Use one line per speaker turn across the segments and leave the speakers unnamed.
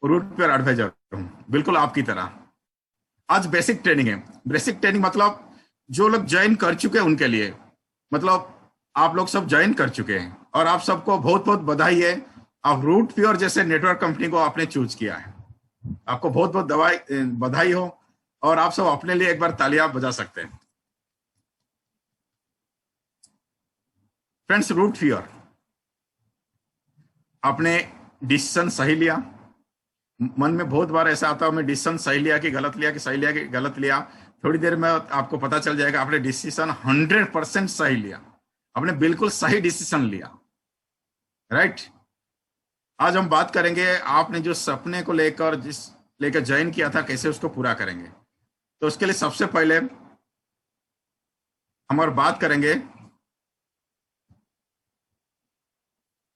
Root pair adviser हूँ, बिल्कुल आपकी तरह। आज बेसिक ट्रेनिंग है। बेसिक ट्रेनिंग मतलब जो लोग ज्वाइन कर चुके हैं उनके लिए, मतलब आप लोग सब ज्वाइन कर चुके हैं और आप सबको बहुत बहुत बधाई है। आप रूट प्योर जैसे नेटवर्क कंपनी को आपने चूज किया है, आपको बहुत बहुत बधाई हो। और आप सब अपने लिए एक बार तालियां बजा सकते हैं। फ्रेंड्स, रूट प्योर, आपने डिसीजन सही लिया। मन में बहुत बार ऐसा आता है मैं डिसीजन सही लिया कि गलत लिया, कि सही लिया कि गलत लिया। थोड़ी देर में आपको पता चल जाएगा आपने डिसीजन 100% सही लिया, आपने बिल्कुल सही डिसीजन लिया, राइट। आज हम बात करेंगे आपने जो सपने को लेकर ज्वाइन किया था, कैसे उसको पूरा करेंगे। तो उसके लिए सबसे पहले हम और बात करेंगे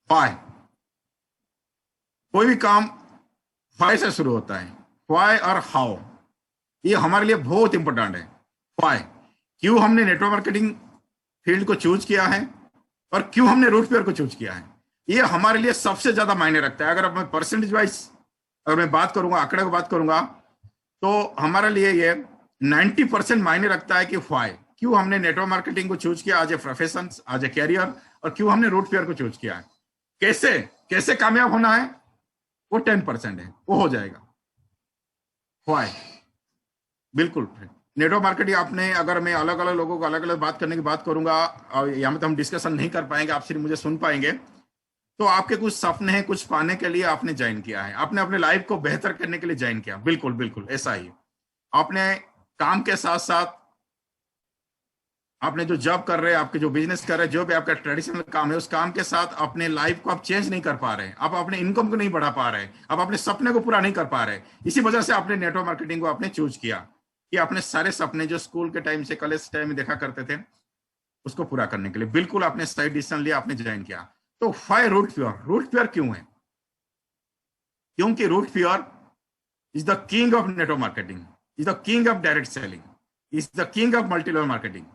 व्हाई। कोई भी काम व्हाई से शुरू होता है। व्हाई और हाउ, ये हमारे लिए बहुत इंपॉर्टेंट है। व्हाई, क्यों हमने नेटवर्क मार्केटिंग फील्ड को चूज किया है और क्यों हमने रूट पेयर को चूज किया है, ये हमारे लिए सबसे ज्यादा मायने रखता है। अगर मैं परसेंटेज वाइज अगर मैं बात करूंगा, आंकड़े को बात करूंगा, तो हमारे लिए ये 90% मायने रखता है कि व्हाई, क्यों हमने नेटवर्क मार्केटिंग को चूज किया as a profession, as a career, और क्यों हमने रूट पेयर को चूज किया है। कैसे कैसे कामयाब होना है वो 10% है, वो हो जाएगा। व्हाई, बिल्कुल। नेटवर्क मार्केटिंग आपने, अगर मैं अलग अलग लोगों को अलग अलग बात करने की बात करूंगा और यहाँ में तो हम डिस्कशन नहीं कर पाएंगे, आप सिर्फ मुझे सुन पाएंगे। तो आपके कुछ सपने हैं, कुछ पाने के लिए आपने ज्वाइन किया है, आपने अपने लाइफ को बेहतर करने के लिए ज्वाइन किया, बिल्कुल बिल्कुल ऐसा ही। आपने काम के साथ साथ आपने जो जॉब कर रहे हैं, आपके जो बिजनेस कर रहे हैं, जो भी आपका ट्रेडिशनल काम है, उस काम के साथ अपने लाइफ को आप चेंज नहीं कर पा रहे, आप अपने इनकम को नहीं बढ़ा पा रहे, आप अपने सपने को पूरा नहीं कर पा रहे। इसी वजह से आपने नेटवर्क मार्केटिंग को आपने चूज किया कि अपने सारे सपने जो स्कूल के टाइम से कॉलेज टाइम में देखा करते थे, उसको पूरा करने के लिए बिल्कुल आपने सही डिसीजन लिया, आपने ज्वाइन किया। तो why root pure? Root pure क्यों है? क्योंकि root pure is the king of network marketing, is the king of direct selling, is the king of multi level marketing.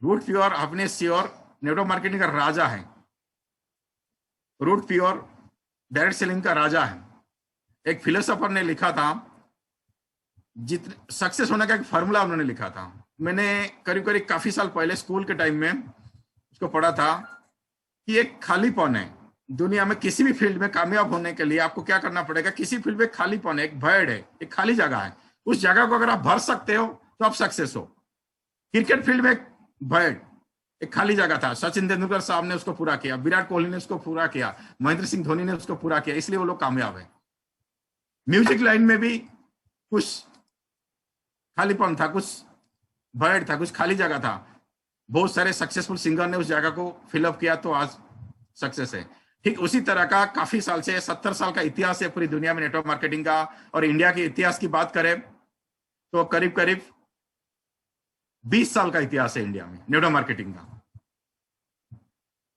Root pure अपने श्योर नेटवर्क मार्केटिंग का राजा है। Root pure direct selling का राजा है। एक फिलोसोफर ने लिखा था, जितने सक्सेस होने का एक फॉर्मूला उन्होंने लिखा था। मैंने करीब करीब काफी साल पहले स्कूल के टाइम में उसको पढ़ा था कि एक खालीपन है दुनिया में। किसी भी फील्ड में कामयाब होने के लिए आपको क्या करना पड़ेगा, किसी फील्ड में खालीपन है, एक भैड है, एक खाली जगह है। उस जगह को अगर आप भर सकते हो तो आप सक्सेस हो। क्रिकेट फील्ड में एक भैड, एक खाली जगह था। सचिन तेंदुलकर साहब ने उसको पूरा किया, विराट कोहली ने उसको पूरा किया, महेंद्र सिंह धोनी ने उसको पूरा किया, इसलिए वो लोग कामयाब है। म्यूजिक लाइन में भी कुछ खालीपन था, कुछ भैड था, कुछ खाली जगह था। बहुत सारे सक्सेसफुल सिंगर ने उस जगह को फिलअप किया तो आज सक्सेस है। ठीक उसी तरह का काफी साल से 70 साल का इतिहास है पूरी दुनिया में नेटवर्क मार्केटिंग का। और इंडिया के इतिहास की बात करें तो करीब करीब 20 साल का इतिहास है इंडिया में नेटवर्क मार्केटिंग का।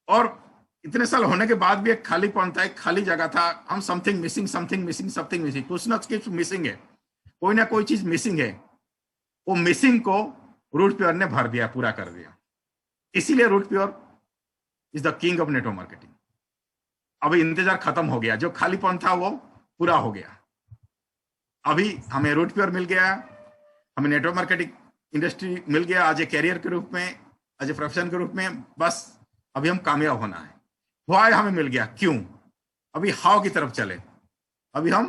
और इतने साल होने के बाद भी एक खालीपन था, एक खाली जगह था। हम something missing, something missing, something missing, कुछ ना कुछ मिसिंग है, कोई ना कोई चीज मिसिंग है। वो मिसिंग को रूट प्योर ने भर दिया, पूरा कर दिया। इसीलिए root pure is the king of network marketing. अभी इंतजार खत्म हो गया, जो खालीपन था वो पूरा हो गया। अभी हमें रूट प्योर मिल गया, हमें नेटवर्क मार्केटिंग इंडस्ट्री मिल गया एज ए कैरियर के रूप में, एज ए प्रोफेशन के रूप में। बस अभी हम कामयाब होना है। व्हाई हमें मिल गया, क्यों? अभी हाउ की तरफ चले, अभी हम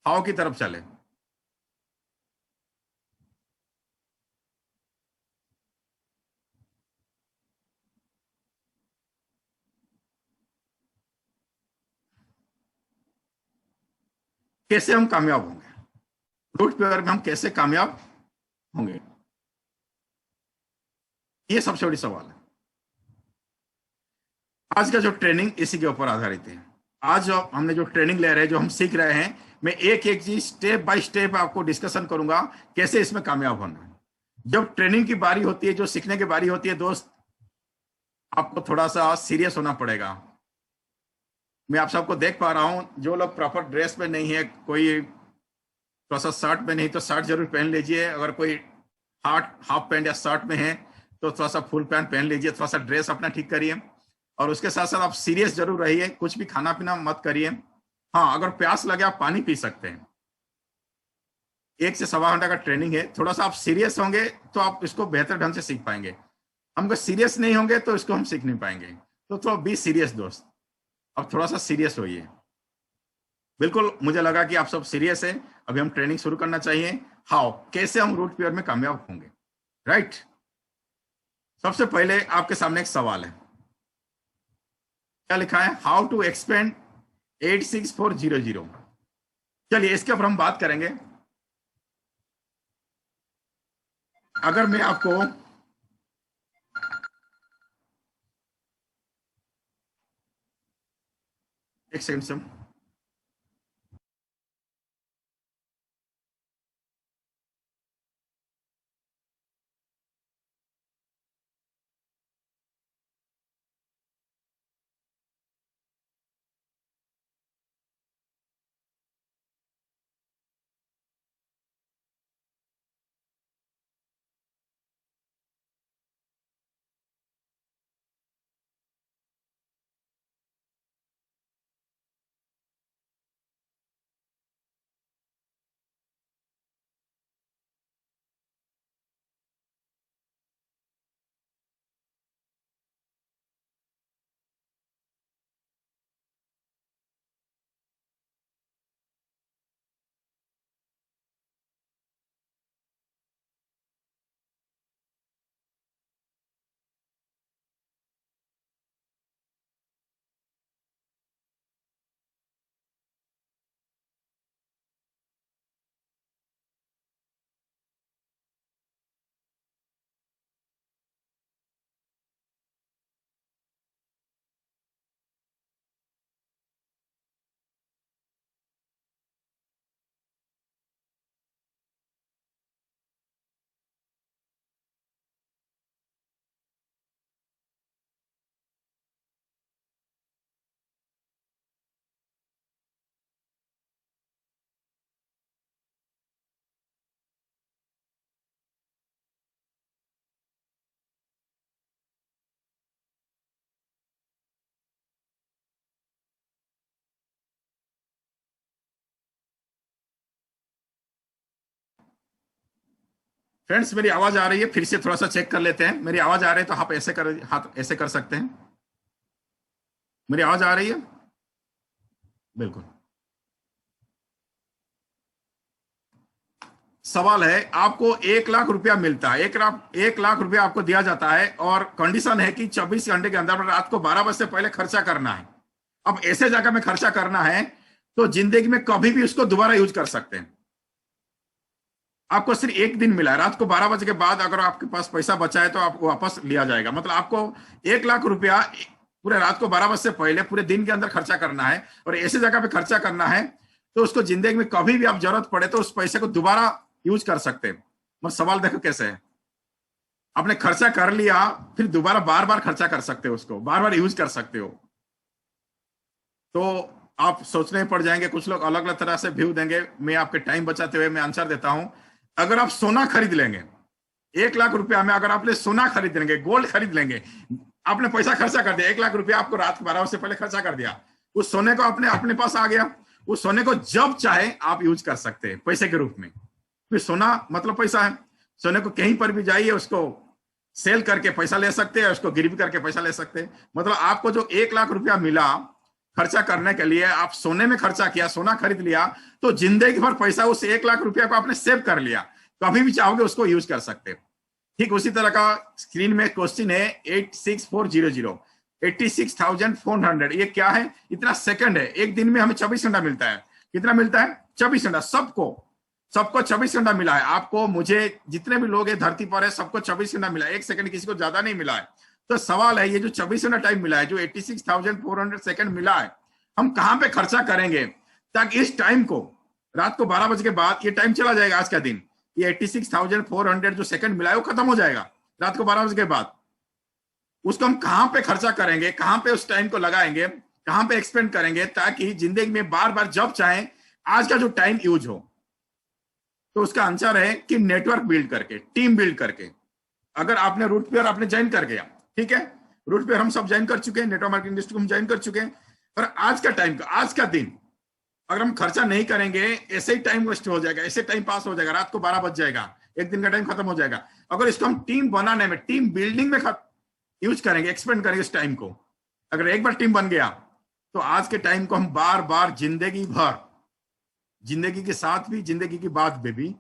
हाउ की तरफ चले। कैसे हम कामयाब होंगे, रूट पेयर में हम कैसे कामयाब होंगे, ये सबसे बड़ी सवाल है। आज का जो ट्रेनिंग इसी के ऊपर आधारित है। आज जो हमने जो ट्रेनिंग ले रहे हैं, जो हम सीख रहे हैं, मैं एक एक चीज स्टेप बाय स्टेप आपको डिस्कशन करूंगा कैसे इसमें कामयाब होना है। जब ट्रेनिंग की बारी होती है, जो सीखने की बारी होती है दोस्त, आपको थोड़ा सा सीरियस होना पड़ेगा। मैं आप सबको देख पा रहा हूं, जो लोग प्रॉपर ड्रेस में नहीं है, कोई थोड़ा सा शर्ट में नहीं तो शर्ट जरूर पहन लीजिए। अगर कोई हाफ पैंट या शर्ट में है तो थोड़ा सा फुल पैंट पहन लीजिए, थोड़ा सा ड्रेस अपना ठीक करिए। और उसके साथ साथ आप सीरियस जरूर रहिए, कुछ भी खाना पीना मत करिए। हाँ, अगर प्यास लगे आप पानी पी सकते हैं। 1 से 1.25 घंटा का ट्रेनिंग है। थोड़ा सा आप सीरियस होंगे तो आप इसको बेहतर ढंग से सीख पाएंगे। हम अगर सीरियस नहीं होंगे तो इसको हम सीख नहीं पाएंगे। तो थोड़ा बी सीरियस दोस्त, अब थोड़ा सा सीरियस होइए। बिल्कुल, मुझे लगा कि आप सब सीरियस है। अभी हम ट्रेनिंग शुरू करना चाहिए। हाउ, कैसे हम रूट पेयर में कामयाब होंगे, राइट। सबसे पहले आपके सामने एक सवाल है, क्या लिखा है? How to expand 86400। चलिए इसके ऊपर हम बात करेंगे। अगर मैं आपको एक सेकंड से, फ्रेंड्स मेरी आवाज आ रही है? फिर से थोड़ा सा चेक कर लेते हैं। मेरी आवाज आ रही है तो आप ऐसे कर, हाथ ऐसे कर सकते हैं। मेरी आवाज आ रही है? बिल्कुल। सवाल है, आपको 1 लाख रुपया मिलता है, 1 लाख रुपया आपको दिया जाता है और कंडीशन है कि 24 घंटे के अंदर रात को 12 बजे से पहले खर्चा करना है। अब ऐसे जगह में खर्चा करना है तो जिंदगी में कभी भी उसको दोबारा यूज कर सकते हैं। आपको सिर्फ एक दिन मिला है, रात को 12 बजे के बाद अगर आपके पास पैसा बचा है तो आपको वापस लिया जाएगा। मतलब आपको 1 लाख रुपया पूरे रात को 12 बजे से पहले पूरे दिन के अंदर खर्चा करना है और ऐसी जगह पे खर्चा करना है तो उसको जिंदगी में कभी भी आप जरूरत पड़े तो उस पैसे को दोबारा यूज कर सकते हैं। मतलब सवाल देखो कैसे है, आपने खर्चा कर लिया फिर दोबारा बार बार खर्चा कर सकते हो, उसको बार बार यूज कर सकते हो। तो आप सोचने पड़ जाएंगे, कुछ लोग अलग अलग तरह से व्यू देंगे। मैं आपके टाइम बचाते हुए मैं आंसर देता हूं। अगर आप सोना खरीद लेंगे 1 लाख रुपया में, अगर आपने सोना खरीद लेंगे, गोल्ड खरीद लेंगे, आपने पैसा खर्चा कर दिया, 1 लाख रुपया आपको रात 12 से पहले खर्चा कर दिया, उस सोने को अपने अपने पास आ गया। उस सोने को जब चाहे आप यूज कर सकते हैं पैसे के रूप में। फिर सोना मतलब पैसा है, सोने को कहीं पर भी जाइए उसको सेल करके पैसा ले सकते हैं, उसको गिरवी करके पैसा ले सकते हैं। मतलब आपको जो 1 लाख रुपया मिला खर्चा करने के लिए, आप सोने में खर्चा किया, सोना खरीद लिया, तो जिंदगी भर पैसा उस 1 लाख रुपया को आपने सेव कर लिया, कभी भी चाहोगे उसको यूज कर सकते हो। ठीक उसी तरह का स्क्रीन में क्वेश्चन है 86400, 86,400। ये क्या है? इतना सेकंड है। एक दिन में हमें 24 घंटा मिलता है। कितना मिलता है? 24 घंटा। सबको सबको 24 घंटा मिला है। आपको, मुझे, जितने भी लोग हैं धरती पर है, सबको 24 घंटा मिला है। एक सेकंड किसी को ज्यादा नहीं मिला है। तो सवाल है, ये जो 24 घंटा टाइम मिला है, जो 86,400 सेकंड मिला है, हम कहां पे खर्चा करेंगे ताकि इस टाइम को, रात को 12 बजे के बाद ये टाइम चला जाएगा। आज का दिन ये 86,400 जो सेकंड मिला है वो खत्म हो जाएगा रात को 12 बजे के बाद। उसको हम कहां पे खर्चा करेंगे, कहां पे उस टाइम को लगाएंगे, कहां पे एक्सपेंड करेंगे ताकि जिंदगी में बार बार जब चाहे आज का जो टाइम यूज हो। तो उसका आंसर है कि नेटवर्क बिल्ड करके, टीम बिल्ड करके। अगर आपने रूट पेयर आपने ज्वाइन कर गया, ठीक है, रूट पेयर हम सब ज्वाइन कर चुके हैं, नेटवर्क मार्केटिंग इंडस्ट्री को हम ज्वाइन कर चुके हैं, पर आज का टाइम का, आज का दिन अगर हम खर्चा नहीं करेंगे, ऐसे ही टाइम वेस्ट हो जाएगा, ऐसे टाइम पास हो जाएगा, रात को 12 बज जाएगा, एक दिन का टाइम खत्म हो जाएगा। अगर इसको हम टीम बनाने में, टीम बिल्डिंग में यूज करेंगे, एक्सपेंड करेंगे इस टाइम को, अगर एक बार टीम बन गया तो आज के टाइम को हम बार बार जिंदगी भर, जिंदगी के साथ भी, जिंदगी की बाद में भी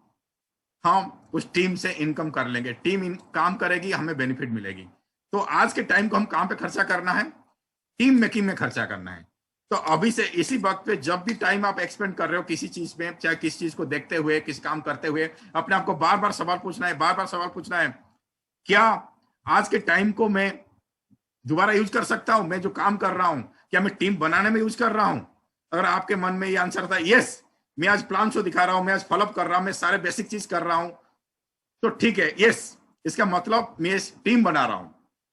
हम उस टीम से इनकम कर लेंगे। टीम काम करेगी, हमें बेनिफिट मिलेगी। तो आज के टाइम को हम कहां पे खर्चा करना है? टीम मेकिंग में खर्चा करना है। तो अभी से इसी वक्त पे जब भी टाइम आप एक्सपेंड कर रहे हो किसी चीज में, चाहे किसी चीज को देखते हुए, किसी काम करते हुए, अपने आप को बार बार सवाल पूछना है, बार बार सवाल पूछना है, क्या आज के टाइम को मैं दोबारा यूज कर सकता हूं? मैं जो काम कर रहा हूं, क्या मैं टीम बनाने में यूज कर रहा हूं? अगर आपके मन में ये आंसर था यस, मैं आज प्लान शो दिखा रहा हूं, मैं आज फॉलोअप कर रहा हूं, मैं सारे बेसिक चीज कर रहा हूं, तो ठीक है, यस, इसका मतलब मैं टीम बना रहा हूं।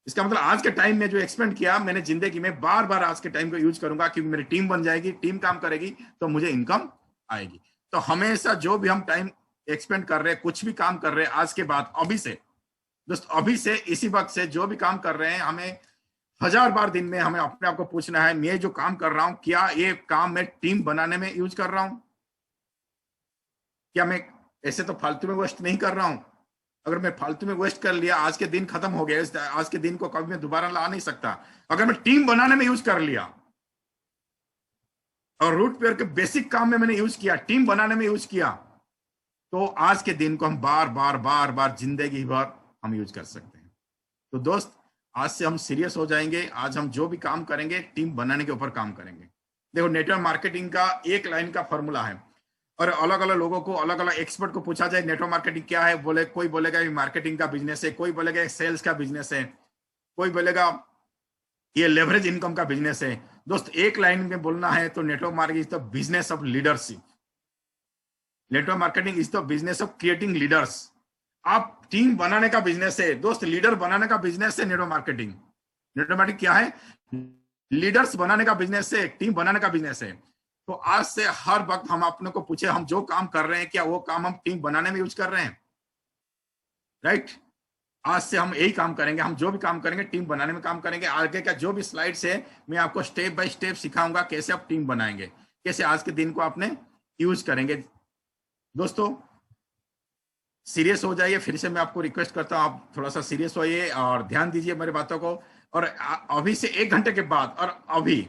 इसका मतलब आज के टाइम में जो एक्सपेंड किया मैंने जिंदगी में, बार बार आज के टाइम को यूज करूंगा, क्योंकि मेरी टीम बन जाएगी, टीम काम करेगी तो मुझे इनकम आएगी। तो हमेशा जो भी हम टाइम एक्सपेंड कर रहे हैं, कुछ भी काम कर रहे हैं, आज के बाद, अभी से दोस्त, अभी से, इसी वक्त से जो भी काम कर रहे हैं, हमें 1000 बार दिन में हमें अपने आप को पूछना है, मैं जो काम कर रहा हूं, क्या ये काम मैं टीम बनाने में यूज कर रहा हूं? क्या मैं ऐसे तो फालतू में वेस्ट नहीं कर रहा हूं? अगर मैं फालतू में वेस्ट कर लिया, आज के दिन खत्म हो गया, आज के दिन को कभी मैं दोबारा ला नहीं सकता। अगर मैं टीम बनाने में यूज कर लिया और रूट पेयर के बेसिक काम में मैंने यूज किया, टीम बनाने में यूज किया, तो आज के दिन को हम बार बार बार बार जिंदगी भर हम यूज कर सकते हैं। तो दोस्त, आज से हम सीरियस हो जाएंगे। आज हम जो भी काम करेंगे, टीम बनाने के ऊपर काम करेंगे। देखो, नेटवर्क मार्केटिंग का एक लाइन का फॉर्मूला है, और अलग अलग लोगों को, अलग अलग एक्सपर्ट को पूछा जाए नेटवर्क मार्केटिंग क्या है, बोले, कोई बोलेगा ये मार्केटिंग का बिजनेस है, कोई बोलेगा सेल्स का बिजनेस है, कोई बोलेगा ये लेवरेज इनकम का बिजनेस है। दोस्त, एक लाइन में बोलना है तो network marketing is the business of leadership. Network marketing is the business of creating leaders. आप टीम बनाने का बिजनेस है दोस्त, लीडर बनाने का बिजनेस है नेटवर्क मार्केटिंग। नेटवर्क मार्केटिंग क्या है? लीडर्स बनाने का बिजनेस है, टीम बनाने का बिजनेस है। तो आज से हर वक्त हम अपने को पूछे, हम जो काम कर रहे हैं, क्या वो काम हम टीम बनाने में यूज कर रहे हैं? राइट? आज से हम यही काम करेंगे, हम जो भी काम करेंगे टीम बनाने में काम करेंगे। आगे का जो भी स्लाइड्स है, मैं आपको स्टेप बाय स्टेप सिखाऊंगा कैसे आप टीम बनाएंगे, कैसे आज के दिन को आपने यूज करेंगे। दोस्तों, सीरियस हो जाइए। फिर से मैं आपको रिक्वेस्ट करता हूं, आप थोड़ा सा सीरियस होइए और ध्यान दीजिए मेरी बातों को। और अभी से 1 घंटे के बाद और अभी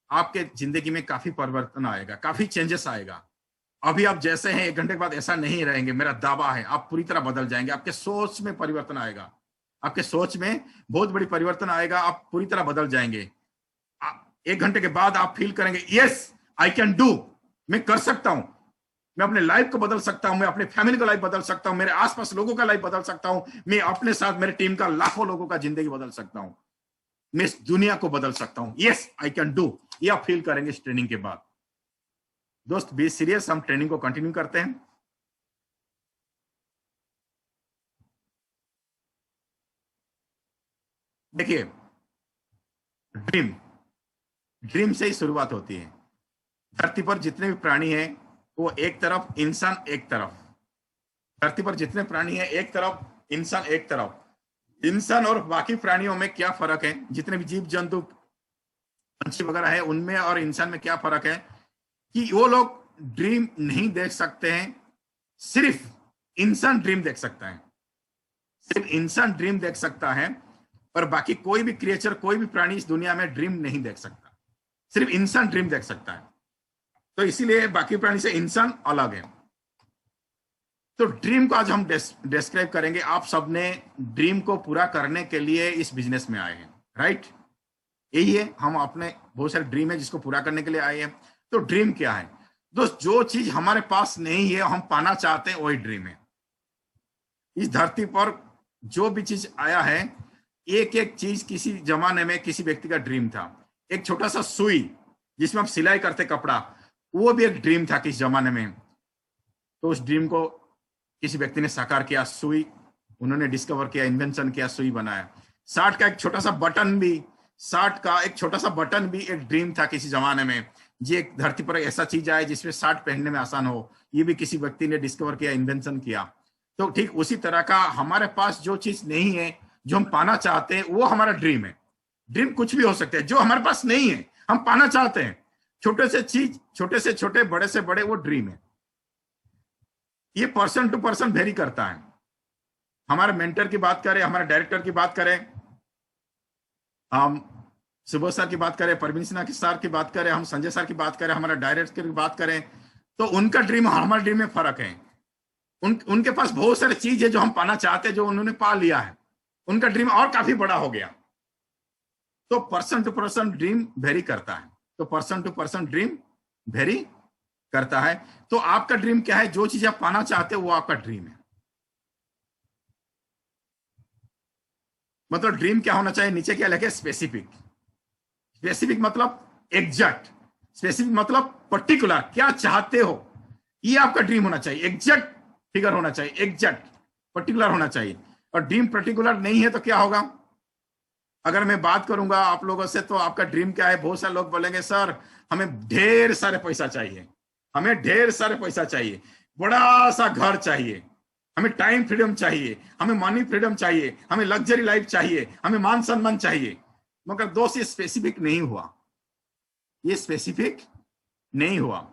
आपके जिंदगी में काफी परिवर्तन आएगा, काफी चेंजेस आएगा। अभी आप जैसे हैं, 1 घंटे के बाद ऐसा नहीं रहेंगे, मेरा दावा है। आप पूरी तरह बदल जाएंगे, आपके सोच में परिवर्तन आएगा, आपके सोच में बहुत बड़ी परिवर्तन आएगा, आप पूरी तरह बदल जाएंगे। 1 घंटे के बाद आप फील करेंगे, यस आई कैन डू, मैं कर सकता हूं, मैं अपने लाइफ को बदल सकता हूं, मैं अपने फैमिली का लाइफ बदल सकता हूं, मेरे आसपास लोगों का लाइफ बदल सकता हूं, मैं अपने साथ मेरे टीम का लाखों लोगों का जिंदगी बदल सकता हूं, मैं इस दुनिया को बदल सकता हूं। यस आई कैन डू, ये आप फील करेंगे इस ट्रेनिंग के बाद। दोस्त, बी सीरियस, हम ट्रेनिंग को कंटिन्यू करते हैं। देखिए, ड्रीम, ड्रीम से ही शुरुआत होती है। धरती पर जितने भी प्राणी हैं, वो एक तरफ, इंसान एक तरफ। धरती पर जितने प्राणी हैं एक तरफ, इंसान एक तरफ। इंसान और बाकी प्राणियों में क्या फर्क है, जितने भी जीव जंतु, पंछी वगैरह है, उनमें और इंसान में क्या फर्क है कि वो लोग ड्रीम नहीं देख सकते हैं, सिर्फ इंसान ड्रीम देख सकता है। सिर्फ इंसान ड्रीम देख सकता है, और बाकी कोई भी क्रिएचर, कोई भी प्राणी इस दुनिया में ड्रीम नहीं देख सकता, सिर्फ इंसान ड्रीम देख सकता है। तो इसीलिए बाकी प्राणी से इंसान अलग है। तो ड्रीम को आज हम डिस्क्राइब करेंगे। आप सबने ड्रीम को पूरा करने के लिए इस बिजनेस में आए हैं, राइट? यही है, हम अपने बहुत सारे ड्रीम है जिसको पूरा करने के लिए आए हैं। तो ड्रीम क्या है दोस्त? जो चीज हमारे पास नहीं है, हम पाना चाहते हैं, वही ड्रीम है। इस धरती पर जो भी चीज आया है, एक एक चीज किसी जमाने में किसी व्यक्ति का ड्रीम था। एक छोटा सा सुई जिसमें हम सिलाई करते कपड़ा, वो भी एक ड्रीम था किस जमाने में। तो उस ड्रीम को किसी व्यक्ति ने साकार किया, सुई उन्होंने डिस्कवर किया, इन्वेंशन किया, सुई बनाया। 60 का एक छोटा सा बटन भी, 60 का एक छोटा सा बटन भी एक ड्रीम था किसी जमाने में। जी, एक धरती पर ऐसा चीज आए जिसमें 60 पहनने में आसान हो, ये भी किसी व्यक्ति ने डिस्कवर किया, इन्वेंशन किया। तो ठीक उसी तरह का हमारे पास जो चीज नहीं है, जो हम पाना चाहते हैं, वो हमारा ड्रीम है। ड्रीम कुछ भी हो सकता है, जो हमारे पास नहीं है हम पाना चाहते हैं, छोटे से चीज, छोटे से छोटे, बड़े से बड़े, वो ड्रीम है। ये पर्सन टू पर्सन वेरी करता है। हमारे मेंटर की बात करें, हमारे डायरेक्टर की बात करें, हम सुबोध सर की बात करें, परवीन सिन्हा की सर की बात करें, हम संजय सर की बात करें, हमारा डायरेक्टर की बात करें, तो उनका ड्रीम हमारे ड्रीम में फर्क है। उनके पास बहुत सारी चीज है जो हम पाना चाहते हैं, जो उन्होंने पा लिया है। उनका ड्रीम और काफी बड़ा हो गया। तो person to person dream vary करता है। तो person to person dream vary करता है। तो आपका ड्रीम क्या है? जो चीज आप पाना चाहते हो वो आपका ड्रीम है। मतलब ड्रीम क्या होना चाहिए? नीचे क्या लिखे? स्पेसिफिक। स्पेसिफिक मतलब एग्जैक्ट, स्पेसिफिक मतलब पर्टिकुलर। क्या चाहते हो ये आपका ड्रीम होना चाहिए। एग्जैक्ट फिगर होना चाहिए, एग्जैक्ट पर्टिकुलर होना चाहिए। और ड्रीम पर्टिकुलर नहीं है तो क्या होगा? अगर मैं बात करूंगा आप लोगों से, तो आपका ड्रीम क्या है? बहुत सारे लोग बोलेंगे सर हमें ढेर सारे पैसा चाहिए, हमें ढेर सारे पैसा चाहिए, बड़ा सा घर चाहिए, हमें टाइम फ्रीडम चाहिए, हमें मनी फ्रीडम चाहिए, हमें लग्जरी लाइफ चाहिए, हमें मान सम्मान चाहिए। मगर दोस्त ये स्पेसिफिक नहीं हुआ, ये स्पेसिफिक नहीं हुआ।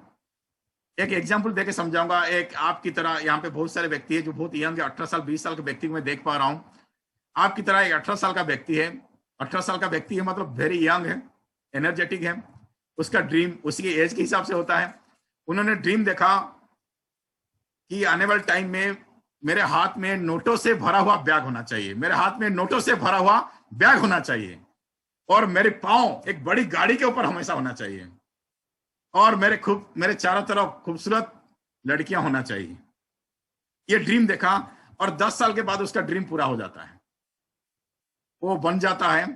एक एग्जांपल देके समझाऊंगा। एक आपकी तरह यहाँ पे बहुत सारे व्यक्ति है जो बहुत यंग है, 18 साल 20 साल के व्यक्ति को मैं देख पा रहा हूँ। आपकी तरह एक 18 साल का व्यक्ति है, 18 साल का व्यक्ति है, मतलब वेरी यंग है, एनर्जेटिक है। उसका ड्रीम उसकी एज के हिसाब से होता है। उन्होंने ड्रीम देखा कि आने वाले टाइम में मेरे हाथ में नोटों से भरा हुआ बैग होना चाहिए, मेरे हाथ में नोटों से भरा हुआ बैग होना चाहिए, और मेरे पांव एक बड़ी गाड़ी के ऊपर हमेशा होना चाहिए, और मेरे चारों तरफ खूबसूरत लड़कियां होना चाहिए। ये ड्रीम देखा, और 10 साल के बाद उसका ड्रीम पूरा हो जाता है। वो बन जाता है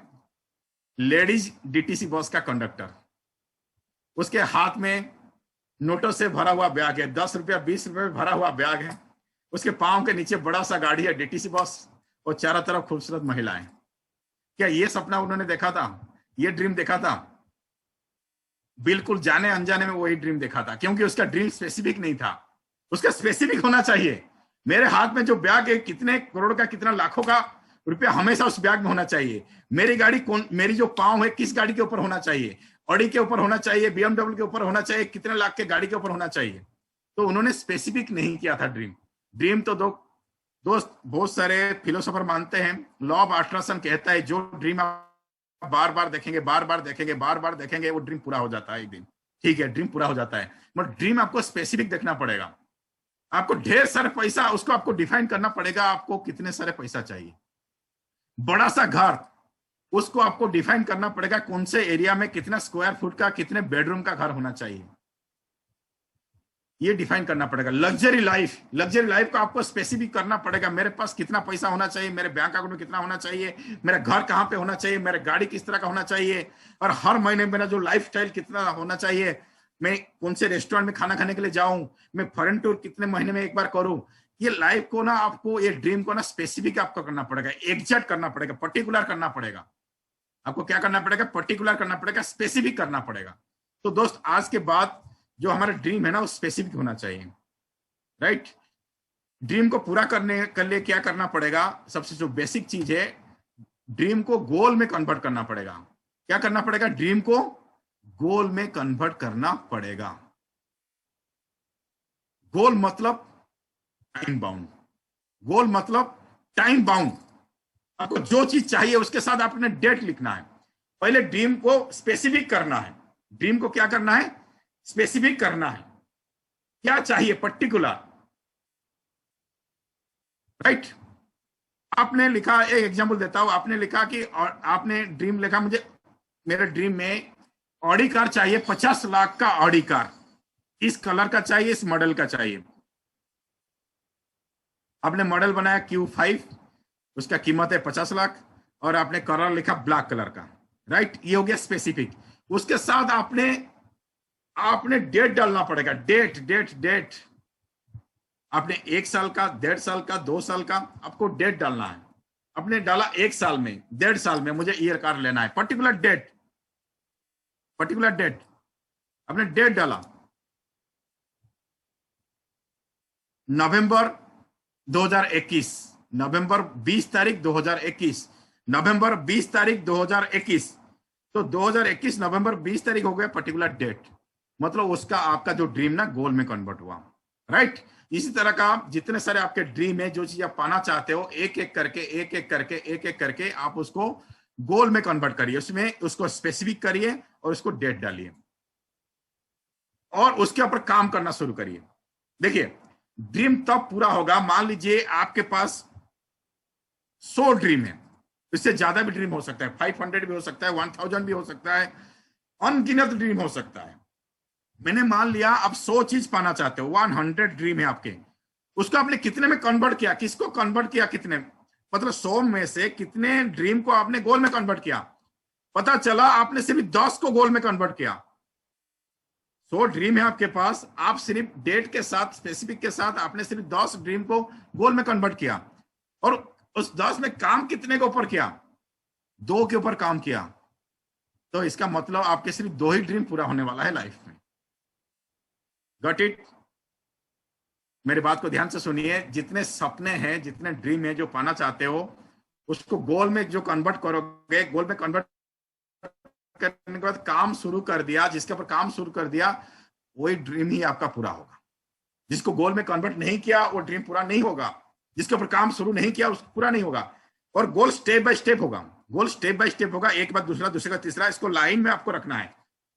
लेडीज डीटीसी बस का कंडक्टर। उसके हाथ में नोटों से भरा हुआ बैग है, 10 रुपया 20 रुपये में भरा हुआ बैग है। उसके पांव के नीचे बड़ा सा गाड़ी है, डीटीसी बस, और चारों तरफ खूबसूरत महिलाएं। क्या ये सपना उन्होंने देखा था? ये ड्रीम देखा था? बिल्कुल जाने अनजाने में वही ड्रीम देखा था, क्योंकि उसका ड्रीम स्पेसिफिक नहीं था। उसका स्पेसिफिक होना चाहिए। मेरे हाथ में जो बैग है, कितने करोड़ का, कितना लाखों का रुपया हमेशा उस बैग में होना चाहिए। मेरी गाड़ी कौन, मेरी जो पांव है किस गाड़ी के ऊपर होना चाहिए? ऑडी के ऊपर होना चाहिए, बीएमडब्ल्यू के ऊपर होना चाहिए, कितने लाख के गाड़ी के ऊपर होना चाहिए। तो उन्होंने स्पेसिफिक नहीं किया था ड्रीम। ड्रीम तो दोस्त बहुत सारे फिलोसोफर मानते हैं, लॉ ऑफ अट्रैक्शन कहता है जो ड्रीम आप बार बार देखेंगे, बार बार देखेंगे, बार बार देखेंगे, वो ड्रीम पूरा हो जाता है एक दिन। ठीक है, ड्रीम पूरा हो जाता है, बट ड्रीम आपको स्पेसिफिक देखना पड़ेगा। आपको ढेर सारे पैसा, उसको आपको डिफाइन करना पड़ेगा, आपको कितने सारे पैसा चाहिए। बड़ा सा घर, उसको आपको डिफाइन करना पड़ेगा, कौन से एरिया में कितना स्क्वायर फुट का, कितने बेडरूम का घर होना चाहिए, ये डिफाइन करना पड़ेगा। लग्जरी लाइफ को आपको स्पेसिफिक करना पड़ेगा। मेरे पास कितना पैसा होना चाहिए, मेरे बैंक अकाउंट में कितना होना चाहिए, मेरा घर कहां पे होना चाहिए, मेरा गाड़ी किस तरह का होना चाहिए, और हर महीने मेरा जो लाइफस्टाइल कितना होना चाहिए, मैं कौन से रेस्टोरेंट में खाना खाने के लिए जाऊं, मैं फॉरेन टूर कितने महीने में एक बार करूं। ये लाइफ को ना, आपको ये ड्रीम को ना स्पेसिफिक आपको करना पड़ेगा, एग्जैक्ट करना पड़ेगा, पर्टिकुलर करना पड़ेगा। आपको क्या करना पड़ेगा? पर्टिकुलर करना पड़ेगा, स्पेसिफिक करना पड़ेगा। तो दोस्त आज के बाद जो हमारा ड्रीम है ना, वो स्पेसिफिक होना चाहिए, राइट। ड्रीम को पूरा करने के लिए क्या करना पड़ेगा? सबसे जो बेसिक चीज है, ड्रीम को गोल में कन्वर्ट करना पड़ेगा। क्या करना पड़ेगा? ड्रीम को गोल में कन्वर्ट करना पड़ेगा। गोल मतलब टाइम बाउंड, गोल मतलब टाइम बाउंड। आपको जो चीज चाहिए उसके साथ आपने डेट लिखना है। पहले ड्रीम को स्पेसिफिक करना है। ड्रीम को क्या करना है? स्पेसिफिक करना है। क्या चाहिए? Particular, right. आपने लिखा, एक एग्जांपल देता हूं, आपने लिखा कि आपने ड्रीम लिखा, मुझे मेरे ड्रीम में ऑडी कार चाहिए, 50 लाख का ऑडी कार, इस कलर का चाहिए, इस मॉडल का चाहिए। आपने मॉडल बनाया Q5, उसका कीमत है 50 लाख, और आपने कलर लिखा ब्लैक कलर का, राइट। ये हो गया स्पेसिफिक। उसके साथ आपने डेट डालना पड़ेगा, डेट। आपने 1 साल का, 1.5 साल का, 2 साल का, आपको डेट डालना है। आपने डाला 1 साल में, 1.5 साल में मुझे ईयर कार लेना है, पर्टिकुलर डेट। आपने डेट डाला नवंबर 2021, नवंबर 20 तारीख 2021, नवंबर 20 तारीख 2021। तो 2021 नवंबर 20 तारीख हो गया पर्टिकुलर डेट। मतलब उसका आपका जो ड्रीम ना गोल में कन्वर्ट हुआ, राइट। इसी तरह का जितने सारे आपके ड्रीम है, जो चीज आप पाना चाहते हो, एक एक करके आप उसको गोल में कन्वर्ट करिए, उसमें उसको स्पेसिफिक करिए और उसको डेट डालिए और उसके ऊपर काम करना शुरू करिए। देखिए, ड्रीम तब पूरा होगा, मान लीजिए आपके पास 100 ड्रीम है, इससे ज्यादा भी ड्रीम हो सकता है, 500 भी हो सकता है, 1000 भी हो सकता है, अनगिनत ड्रीम हो सकता है। मैंने मान लिया आप 100 चीज पाना चाहते हो, 100 ड्रीम है आपके, उसको आपने कितने में कन्वर्ट किया, किसको कन्वर्ट किया, कितने, मतलब 100 में से कितने ड्रीम को आपने गोल में कन्वर्ट किया? पता चला आपने सिर्फ 10 को गोल में कन्वर्ट किया। 100 ड्रीम है आपके पास, आप सिर्फ डेट के साथ, स्पेसिफिक के साथ आपने सिर्फ 10 ड्रीम को गोल में कन्वर्ट किया, और उस 10 में काम कितने के ऊपर किया? 2 के ऊपर काम किया। तो इसका मतलब आपके सिर्फ 2 ही ड्रीम पूरा होने वाला है लाइफ में। Got it? मेरी बात को ध्यान से सुनिए, जितने सपने हैं, जितने ड्रीम है जो पाना चाहते हो, उसको गोल में जो कन्वर्ट करोगे, गोल में कन्वर्ट करने के बाद काम शुरू कर दिया, जिसके ऊपर काम शुरू कर दिया, वही ड्रीम ही आपका पूरा होगा। जिसको गोल में कन्वर्ट नहीं किया वो ड्रीम पूरा नहीं होगा, जिसके ऊपर काम शुरू नहीं किया उसको पूरा नहीं होगा। और गोल स्टेप बाय स्टेप होगा, गोल स्टेप बाय स्टेप होगा, एक बार दूसरा, दूसरे का तीसरा, इसको लाइन में आपको रखना है।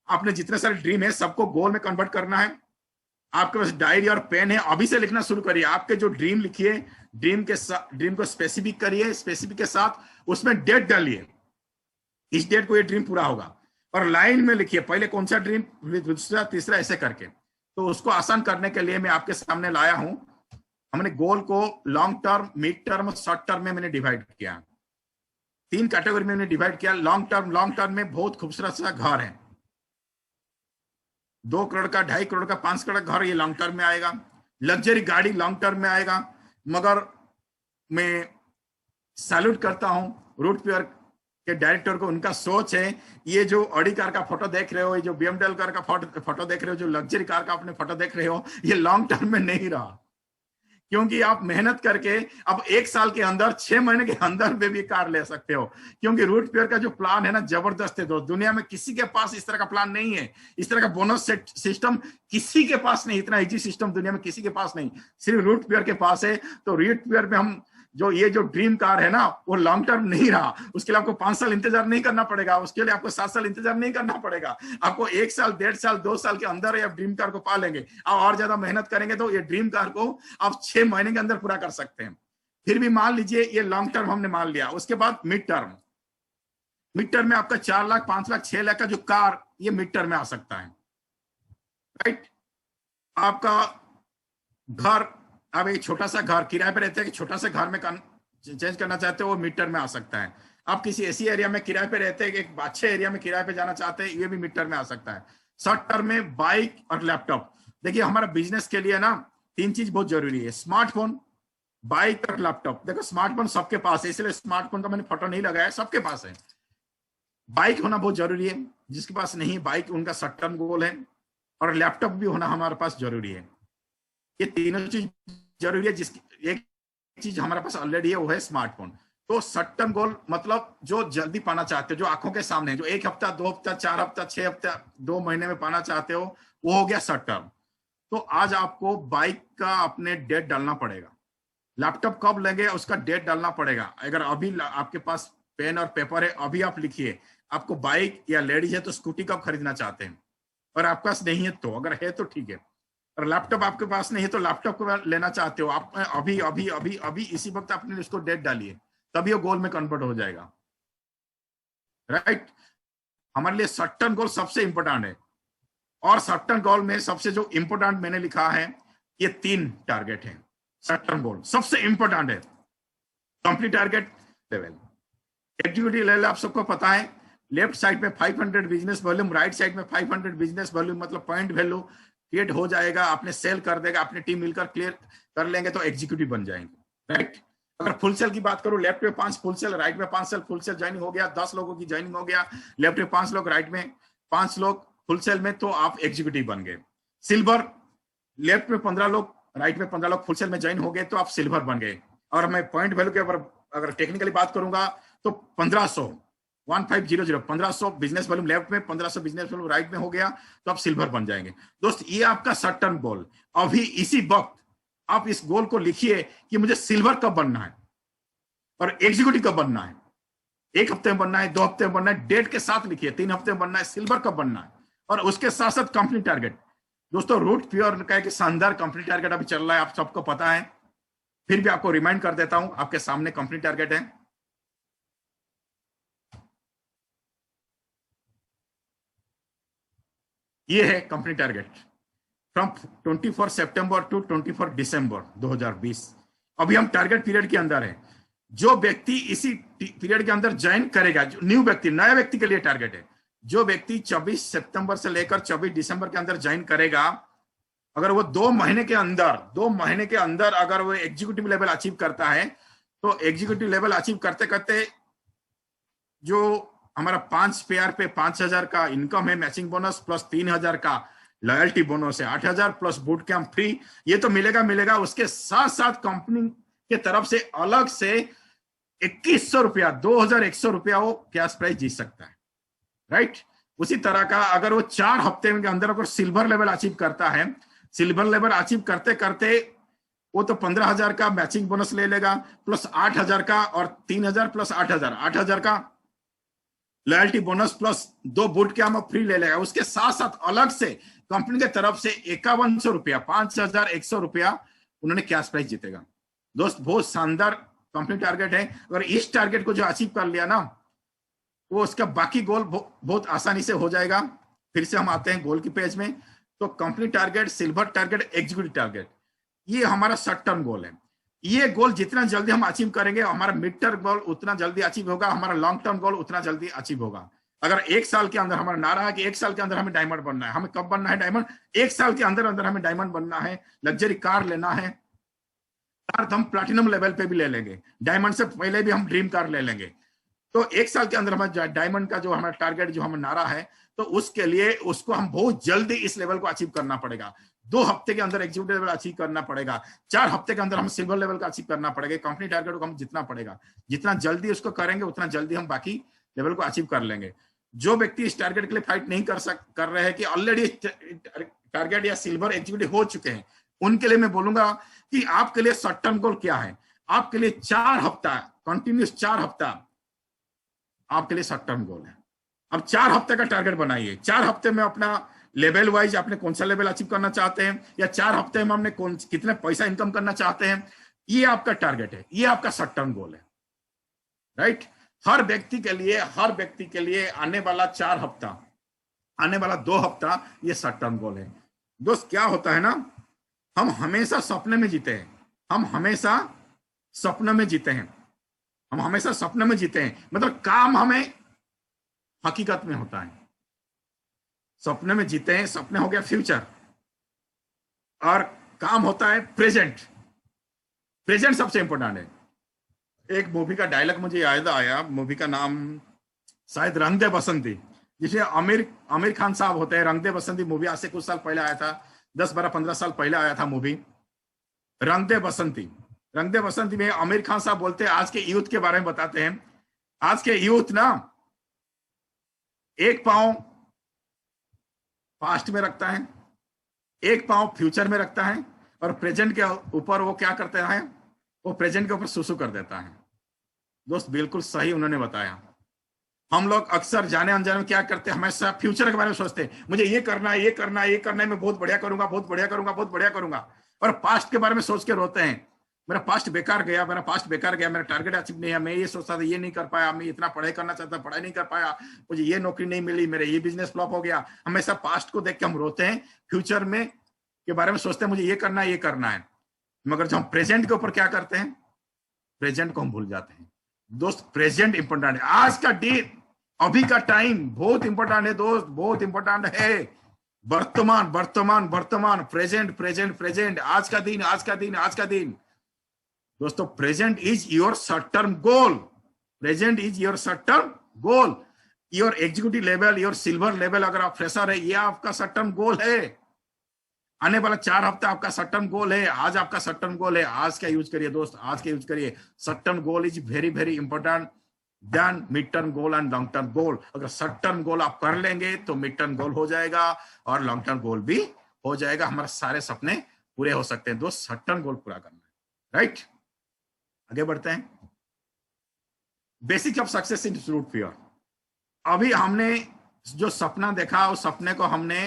आपने जितने सारे ड्रीम है सबको गोल में कन्वर्ट करना है। आपके पास डायरी और पेन है, अभी से लिखना शुरू करिए। आपके जो ड्रीम लिखिए, ड्रीम को स्पेसिफिक करिए, स्पेसिफिक के साथ उसमें डेट डालिए, इस डेट को ये ड्रीम पूरा होगा, और लाइन में लिखिए पहले कौन सा ड्रीम, दूसरा, तीसरा, ऐसे करके। तो उसको आसान करने के लिए मैं आपके सामने लाया हूं, हमने गोल को long term, mid term, short term में मैंने डिवाइड किया, 3 कैटेगरी में मैंने डिवाइड किया। लॉन्ग टर्म में बहुत खूबसूरत सा घर है, 2 करोड़ का, 2.5 करोड़ का, 5 करोड़ का घर, ये लॉन्ग टर्म में आएगा। लग्जरी गाड़ी लॉन्ग टर्म में आएगा। मगर मैं सैल्यूट करता हूं रूट पेयर के डायरेक्टर को, उनका सोच है, ये जो ऑडी कार का फोटो देख रहे हो, ये जो BMW कार का फोटो देख रहे हो, जो लग्जरी कार का अपने फोटो देख रहे हो, ये लॉन्ग टर्म में नहीं रहा, क्योंकि आप मेहनत करके अब 1 साल के अंदर, 6 महीने के अंदर में भी कार ले सकते हो, क्योंकि रूट पेयर का जो प्लान है ना, जबरदस्त है दोस्त। दुनिया में किसी के पास इस तरह का प्लान नहीं है, इस तरह का बोनस सिस्टम किसी के पास नहीं, इतना इजी सिस्टम दुनिया में किसी के पास नहीं, सिर्फ रूट पेयर के पास है। तो रूट पेयर में हम ये जो ड्रीम कार है ना, वो लॉन्ग टर्म नहीं रहा। उसके लिए आपको 5 साल इंतजार नहीं करना पड़ेगा, उसके लिए आपको 7 साल इंतजार नहीं करना पड़ेगा। आपको 1 साल, 1.5 साल, 2 साल के अंदर आप ड्रीम कार को पा लेंगे। आप और ज्यादा मेहनत करेंगे तो ये ड्रीम कार को आप 6 महीने के अंदर पूरा कर सकते हैं। फिर भी मान लीजिए ये लॉन्ग टर्म हमने मान लिया। उसके बाद मिड टर्म में आपका 4 लाख, 5 लाख, 6 लाख का जो कार, ये मिड टर्म में आ सकता है, राइट। आपका घर, आप एक छोटा सा घर किराए पे रहते हैं, कि छोटा सा घर में चेंज करना चाहते हो, वो मिड टर्म में आ सकता है। आप किसी ऐसी एरिया में किराए पे रहते हैं, एक अच्छे एरिया में किराए पे जाना चाहते हैं, ये भी मिड टर्म में आ सकता है। शॉर्ट टर्म में बाइक और लैपटॉप। देखिए, हमारा बिजनेस के लिए ना 3 चीज बहुत जरूरी है, स्मार्टफोन, बाइक और लैपटॉप। देखो, स्मार्टफोन सबके पास है, इसलिए स्मार्टफोन का मैंने फोटो नहीं लगाया, सबके पास है। बाइक होना बहुत जरूरी है, जिसके पास नहीं बाइक, उनका शॉर्ट टर्म गोल है। और लैपटॉप भी होना हमारे पास जरूरी है। ये तीनों चीज जरूरी है। जिसकी एक चीज हमारे पास ऑलरेडी है, वो है स्मार्टफोन। तो शॉर्ट टर्म गोल मतलब जो जल्दी पाना चाहते हो, जो आंखों के सामने है, जो 1 हफ्ता, 2 हफ्ता, 4 हफ्ता, 6 हफ्ता, 2 महीने में पाना चाहते हो, वो हो गया शॉर्ट टर्म। तो आज आपको बाइक का अपने डेट डालना पड़ेगा, लैपटॉप कब लेंगे उसका डेट डालना पड़ेगा। अगर अभी आपके पास पेन और पेपर है, अभी आप लिखिए आपको बाइक या लेडीज है तो स्कूटी कब खरीदना चाहते हैं, और आपके पास नहीं है तो, अगर है तो ठीक है। और लैपटॉप आपके पास नहीं है तो लैपटॉप को लेना चाहते हो आप, अभी अभी अभी अभी इसी वक्त आपने उसको डेट डालिए, तभी वो गोल में कन्वर्ट हो जाएगा, राइट। हमारे लिए शॉर्ट टर्म गोल सबसे इंपॉर्टेंट है। और शॉर्ट टर्म गोल में सबसे जो इंपॉर्टेंट मैंने लिखा है, ये 3 टारगेट है। शॉर्ट टर्म गोल सबसे इंपॉर्टेंट है। Complete target level, executive level आप सबको पता है, लेफ्ट साइड में 500 बिजनेस वॉल्यूम, राइट साइड में 500 बिजनेस वॉल्यूम, मतलब पॉइंट वैल्यू क्रिएट हो जाएगा, आपने सेल कर देगा, अपनी टीम मिलकर क्लियर कर लेंगे तो एग्जीक्यूटिव बन जाएंगे, राइट। अगर फुल सेल की बात करूं, लेफ्ट में 5 फुल सेल, राइट में 5 सेल, फुल सेल ज्वाइनिंग हो गया, 10 लोगों की ज्वाइनिंग हो गया, लेफ्ट में 5 लोग, राइट में 5 लोग फुल सेल में, तो आप एग्जीक्यूटिव बन गए। सिल्वर, लेफ्ट में 15 लोग, राइट में 15 लोग फुल सेल में ज्वाइन हो गए, तो आप सिल्वर बन गए। और मैं पॉइंट वैल्यू के ऊपर अगर टेक्निकली बात करूंगा तो 1500, 1500, 1500 बिजनेस वॉल्यूम लेफ्ट में, 1500 बिजनेस वॉल्यूम राइट में हो गया तो आप सिल्वर बन जाएंगे। दोस्त ये आपका शॉर्ट टर्म गोल, अभी इसी वक्त आप इस गोल को लिखिए कि मुझे सिल्वर कब बनना है और एग्जीक्यूटिव कब बनना है। 1 हफ्ते में बनना है, 2 हफ्ते में बनना है, डेट के साथ लिखिए। 3 हफ्ते में बनना है, सिल्वर कब बनना है, और उसके साथ साथ कंपनी टारगेट। दोस्तों रूट प्योर का एक शानदार कंपनी टारगेट अभी चल रहा है, आप सबको पता है, फिर भी आपको रिमाइंड कर देता हूं। आपके सामने कंपनी टारगेट है, ये है company target from 24 September to 24 December 2020। अभी हम टारगेट पीरियड के अंदर है। जो व्यक्ति इसी पीरियड के अंदर ज्वाइन करेगा, जो न्यू व्यक्ति, नया व्यक्ति के लिए टारगेट है, जो व्यक्ति 24 सितंबर से लेकर 24 दिसंबर के अंदर ज्वाइन करेगा, अगर वो 2 महीने के अंदर अगर वो एग्जीक्यूटिव लेवल अचीव करता है, तो एग्जीक्यूटिव लेवल अचीव करते करते जो हमारा 5 पेयर पे 5000 का इनकम है, मैचिंग बोनस प्लस 3000 का लॉयल्टी बोनस है, 8000 प्लस बूट कैंप फ्री, ये तो मिलेगा। उसके साथ साथ कंपनी के तरफ से अलग से 2100 रुपया, 2100 रुपया वो कैश प्राइज जीत सकता है, राइट। उसी तरह का अगर वो 4 हफ्ते के अंदर अगर सिल्वर लेवल अचीव करता है, सिल्वर लेवल अचीव करते करते वो तो 15,000 का मैचिंग बोनस ले लेगा, प्लस 8,000 का, और 3,000 प्लस 8,000, 8,000 का loyalty bonus plus 2 boot camp free ले लेगा। उसके साथ साथ अलग से कंपनी की तरफ से 5100 रुपया, 5,100 रुपया उन्होंने कैश प्राइज जीतेगा। दोस्त बहुत शानदार कंपनी टारगेट है। अगर इस टारगेट को जो अचीव कर लिया ना, वो उसका बाकी गोल बहुत आसानी से हो जाएगा। फिर से हम आते हैं गोल की पेज में। तो company target, silver target, executive target, ये हमारा शॉर्ट टर्म गोल है। ये गोल जितना जल्दी हम अचीव करेंगे, हमारा मिड टर्म गोल उतना जल्दी अचीव होगा, हमारा लॉन्ग टर्म गोल उतना जल्दी अचीव होगा। अगर 1 साल के अंदर हमारा नारा है कि 1 साल के अंदर हमें डायमंड बनना है, हमें कब बनना है डायमंड? 1 साल के अंदर अंदर हमें डायमंड बनना है। लग्जरी कार लेना है, कार तो हम प्लैटिनम लेवल पे भी ले लेंगे, डायमंड से पहले भी हम ड्रीम कार ले लेंगे। तो 1 साल के अंदर हमारा डायमंड का जो हमारा टारगेट, जो हमारा नारा है, तो उसके लिए उसको हम बहुत जल्दी इस लेवल को अचीव करना पड़ेगा। 2 हफ्ते के अंदर एग्जीक्यूटिव लेवल अचीव करना पड़ेगा, 4 हफ्ते के अंदर हम सिल्वर लेवल का अचीव करना पड़ेगा। कंपनी टारगेट को हम जितना पड़ेगा, जितना जल्दी उसको करेंगे उतना जल्दी हम बाकी लेवल को अचीव कर लेंगे। जो व्यक्ति इस टारगेट के लिए फाइट नहीं कर रहे हैं, कि ऑलरेडी टारगेट या सिल्वर एग्जीक्यूटिव हो चुके हैं, उनके लिए मैं बोलूंगा कि आपके लिए शॉर्ट टर्म गोल क्या है। आपके लिए 4 हफ्ता कंटिन्यूस, 4 हफ्ता आपके लिए शॉर्ट टर्म गोल है। अब 4 हफ्ते का टारगेट बनाइए। 4 हफ्ते में अपना लेवल वाइज आपने कौन सा लेवल अचीव करना चाहते हैं, या 4 हफ्ते में हमने कितने पैसा इनकम करना चाहते हैं, ये आपका टारगेट है, ये आपका शॉर्ट टर्म गोल है, राइट। हर व्यक्ति के लिए आने वाला 4 हफ्ता, आने वाला 2 हफ्ता, ये शॉर्ट टर्म गोल है। दोस्त क्या होता है ना, हम हमेशा सपने में जीते हैं, हम हमेशा सपने में जीते हैं, मतलब काम हमें हकीकत में होता है, सपने में जीते हैं। सपने हो गया फ्यूचर, और काम होता है प्रेजेंट सबसे इंपॉर्टेंट है। एक मूवी का डायलॉग मुझे याद आया, मूवी का नाम शायद रंग दे बसंती, जिसमें आमिर खान साहब होते हैं। रंग दे बसंती मूवी आज से कुछ साल पहले आया था, 10, 12, 15 साल पहले आया था मूवी रंग दे बसंती में आमिर खान साहब बोलते हैं, आज के यूथ के बारे में बताते हैं। आज के यूथ ना एक पांव पास्ट में रखता है, एक पांव फ्यूचर में रखता है, और प्रेजेंट के ऊपर वो क्या करता है, वो प्रेजेंट के ऊपर सुसु कर देता है। दोस्त बिल्कुल सही उन्होंने बताया। हम लोग अक्सर जाने अनजाने में क्या करते हैं, हमेशा फ्यूचर के बारे में सोचते हैं, मुझे ये करना है, मैं बहुत बढ़िया करूंगा, और पास्ट के बारे में सोच के रोते हैं, मेरा पास्ट बेकार गया, मेरा टारगेट अचीव नहीं है, मैं ये सोचता था, ये नहीं कर पाया, मैं इतना पढ़ाई करना चाहता, पढ़ाई नहीं कर पाया, मुझे ये नौकरी नहीं मिली, मेरा ये बिजनेस फ्लॉप हो गया। हमेशा पास्ट को देख के हम रोते हैं, फ्यूचर में के बारे में सोचते हैं, मुझे ये करना है, मगर जब हम प्रेजेंट के ऊपर क्या करते हैं, प्रेजेंट को हम भूल जाते हैं। दोस्त प्रेजेंट इंपॉर्टेंट है, आज का दिन, अभी का टाइम बहुत इंपॉर्टेंट है दोस्त, बहुत इंपॉर्टेंट है। वर्तमान, प्रेजेंट, आज का दिन। दोस्तों present is your short term goal, your executive level, your silver level, अगर आप फ्रेशर है, ये आपका शॉर्ट टर्म गोल है। आने वाला 4 हफ्ता आपका शॉर्ट टर्म गोल है, आज आपका शॉर्ट टर्म गोल है। आज का यूज करिए दोस्त, आज का यूज करिए। Short term goal is very important. Then mid term goal and long term goal. अगर शॉर्ट टर्म गोल आप कर लेंगे तो मिड टर्म गोल हो जाएगा और लॉन्ग टर्म गोल भी हो जाएगा। हमारे सारे सपने पूरे हो सकते हैं दोस्त, शॉर्ट टर्म गोल पूरा करना है, राइट। आगे बढ़ते हैं। Basic of success in root fear. अभी हमने जो सपना देखा उस सपने को हमने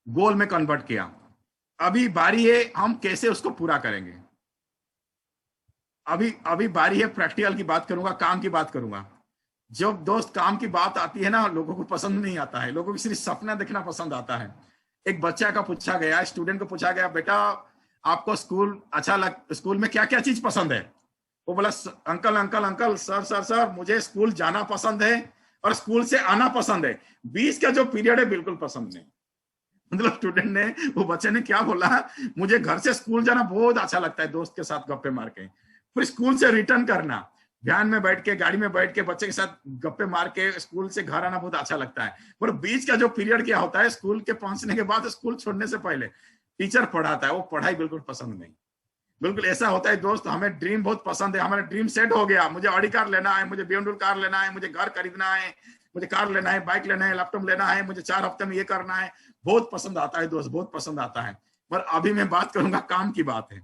गोल में कन्वर्ट किया। अभी बारी है हम कैसे उसको पूरा करेंगे। अभी बारी है प्रैक्टिकल की बात करूंगा, काम की बात करूंगा। जब दोस्त काम की बात आती है ना, लोगों को पसंद नहीं आता है, लोगों को सिर्फ सपना देखना पसंद आता है। एक बच्चा का पूछा गया, स्टूडेंट को पूछा गया, बेटा आपको स्कूल में क्या क्या चीज पसंद है। वो बोला uncle uncle uncle sir sir sir मुझे स्कूल जाना पसंद है और स्कूल से आना पसंद है, बीच का जो पीरियड है बिल्कुल पसंद नहीं। मतलब स्टूडेंट ने, वो बच्चे ने क्या बोला, मुझे घर से स्कूल जाना बहुत अच्छा लगता है, दोस्त के साथ गप्पे मार के, फिर स्कूल से रिटर्न करना, वैन में बैठ के, गाड़ी में बैठ के बच्चे के साथ गप्पे मार के स्कूल से घर आना बहुत अच्छा लगता है। पर बीच का जो पीरियड क्या होता है, स्कूल के पहुंचने के बाद, स्कूल छोड़ने से पहले टीचर पढ़ाता है, वो पढ़ाई बिल्कुल पसंद नहीं। बिल्कुल ऐसा होता है दोस्त, हमें ड्रीम बहुत पसंद है, हमारा ड्रीम सेट हो गया, मुझे ऑडी कार लेना है, मुझे BMW कार लेना है, मुझे घर खरीदना है, मुझे कार लेना है, बाइक लेना है, लैपटॉप लेना है, मुझे 4 हफ्ते में ये करना है, बहुत पसंद आता है दोस्त, बहुत पसंद आता है। पर अभी मैं बात करूंगा काम की बात है,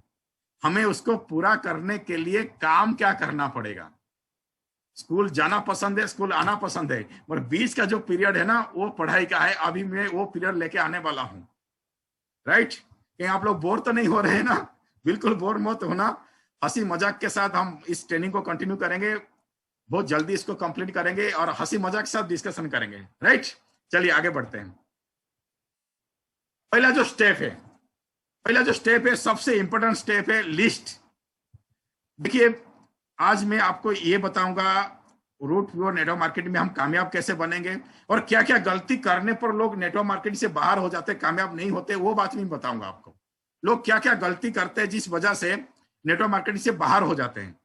हमें उसको पूरा करने के लिए काम क्या करना पड़ेगा। स्कूल जाना पसंद है, स्कूल आना पसंद है, पर बीच का जो पीरियड है ना, वो पढ़ाई का है। अभी मैं वो पीरियड लेके आने वाला हूं, राइट। कहीं आप लोग बोर तो नहीं हो रहे हैं ना? बिल्कुल बोर मत होना, हंसी मजाक के साथ हम इस ट्रेनिंग को कंटिन्यू करेंगे, बहुत जल्दी इसको कंप्लीट करेंगे और हंसी मजाक के साथ डिस्कशन करेंगे, राइट। चलिए आगे बढ़ते हैं। पहला जो स्टेप है, सबसे इंपॉर्टेंट स्टेप है लिस्ट। देखिए आज मैं आपको ये बताऊंगा रूट प्योर नेटवर्क मार्केटिंग में हम कामयाब कैसे बनेंगे और क्या क्या गलती करने पर लोग नेटवर्क मार्केटिंग से बाहर हो जाते, कामयाब नहीं होते, वो बात नहीं बताऊंगा आपको। लोग क्या क्या गलती करते हैं जिस वजह से नेटवर्क मार्केटिंग से बाहर हो जाते हैं,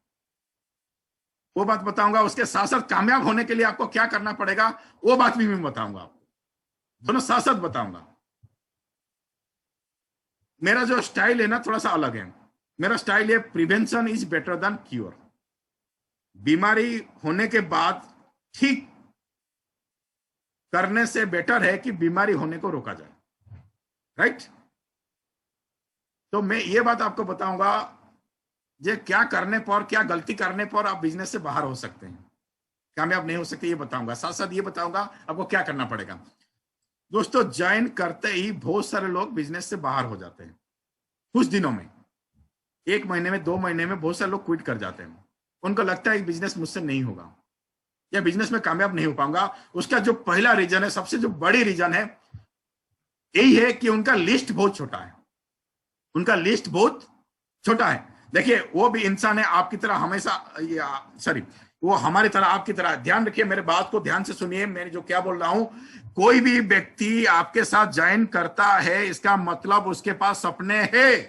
वो बात बताऊंगा। उसके साथ साथ कामयाब होने के लिए आपको क्या करना पड़ेगा, वो बात भी मैं बताऊंगा आपको, दोनों साथ साथ बताऊंगा। मेरा जो स्टाइल है ना थोड़ा सा अलग है। मेरा स्टाइल है prevention is better than cure. बीमारी होने के बाद ठीक करने से बेटर है कि बीमारी होने को रोका जाए, राइट। तो मैं ये बात आपको बताऊंगा, जे क्या करने पर, क्या गलती करने पर आप बिजनेस से बाहर हो सकते हैं, कामयाब नहीं हो सकते, ये बताऊंगा। साथ साथ ये बताऊंगा आपको क्या करना पड़ेगा। दोस्तों ज्वाइन करते ही बहुत सारे लोग बिजनेस से बाहर हो जाते हैं, कुछ दिनों में, 1 महीने में, 2 महीने में बहुत सारे लोग क्विट कर जाते हैं। उनको लगता है कि बिजनेस मुझसे नहीं होगा या बिजनेस में कामयाब नहीं हो पाऊंगा। उसका जो पहला रीजन है, सबसे जो बड़ी रीजन है, यही है कि उनका लिस्ट बहुत छोटा है। उनका लिस्ट बहुत छोटा है। देखिए वो भी इंसान है आपकी तरह, हमेशा वो हमारी तरह, आपकी तरह। ध्यान रखिए, मेरे बात को ध्यान से सुनिए, मैं जो क्या बोल रहा हूं। कोई भी व्यक्ति आपके साथ ज्वाइन करता है, इसका मतलब उसके पास सपने हैं।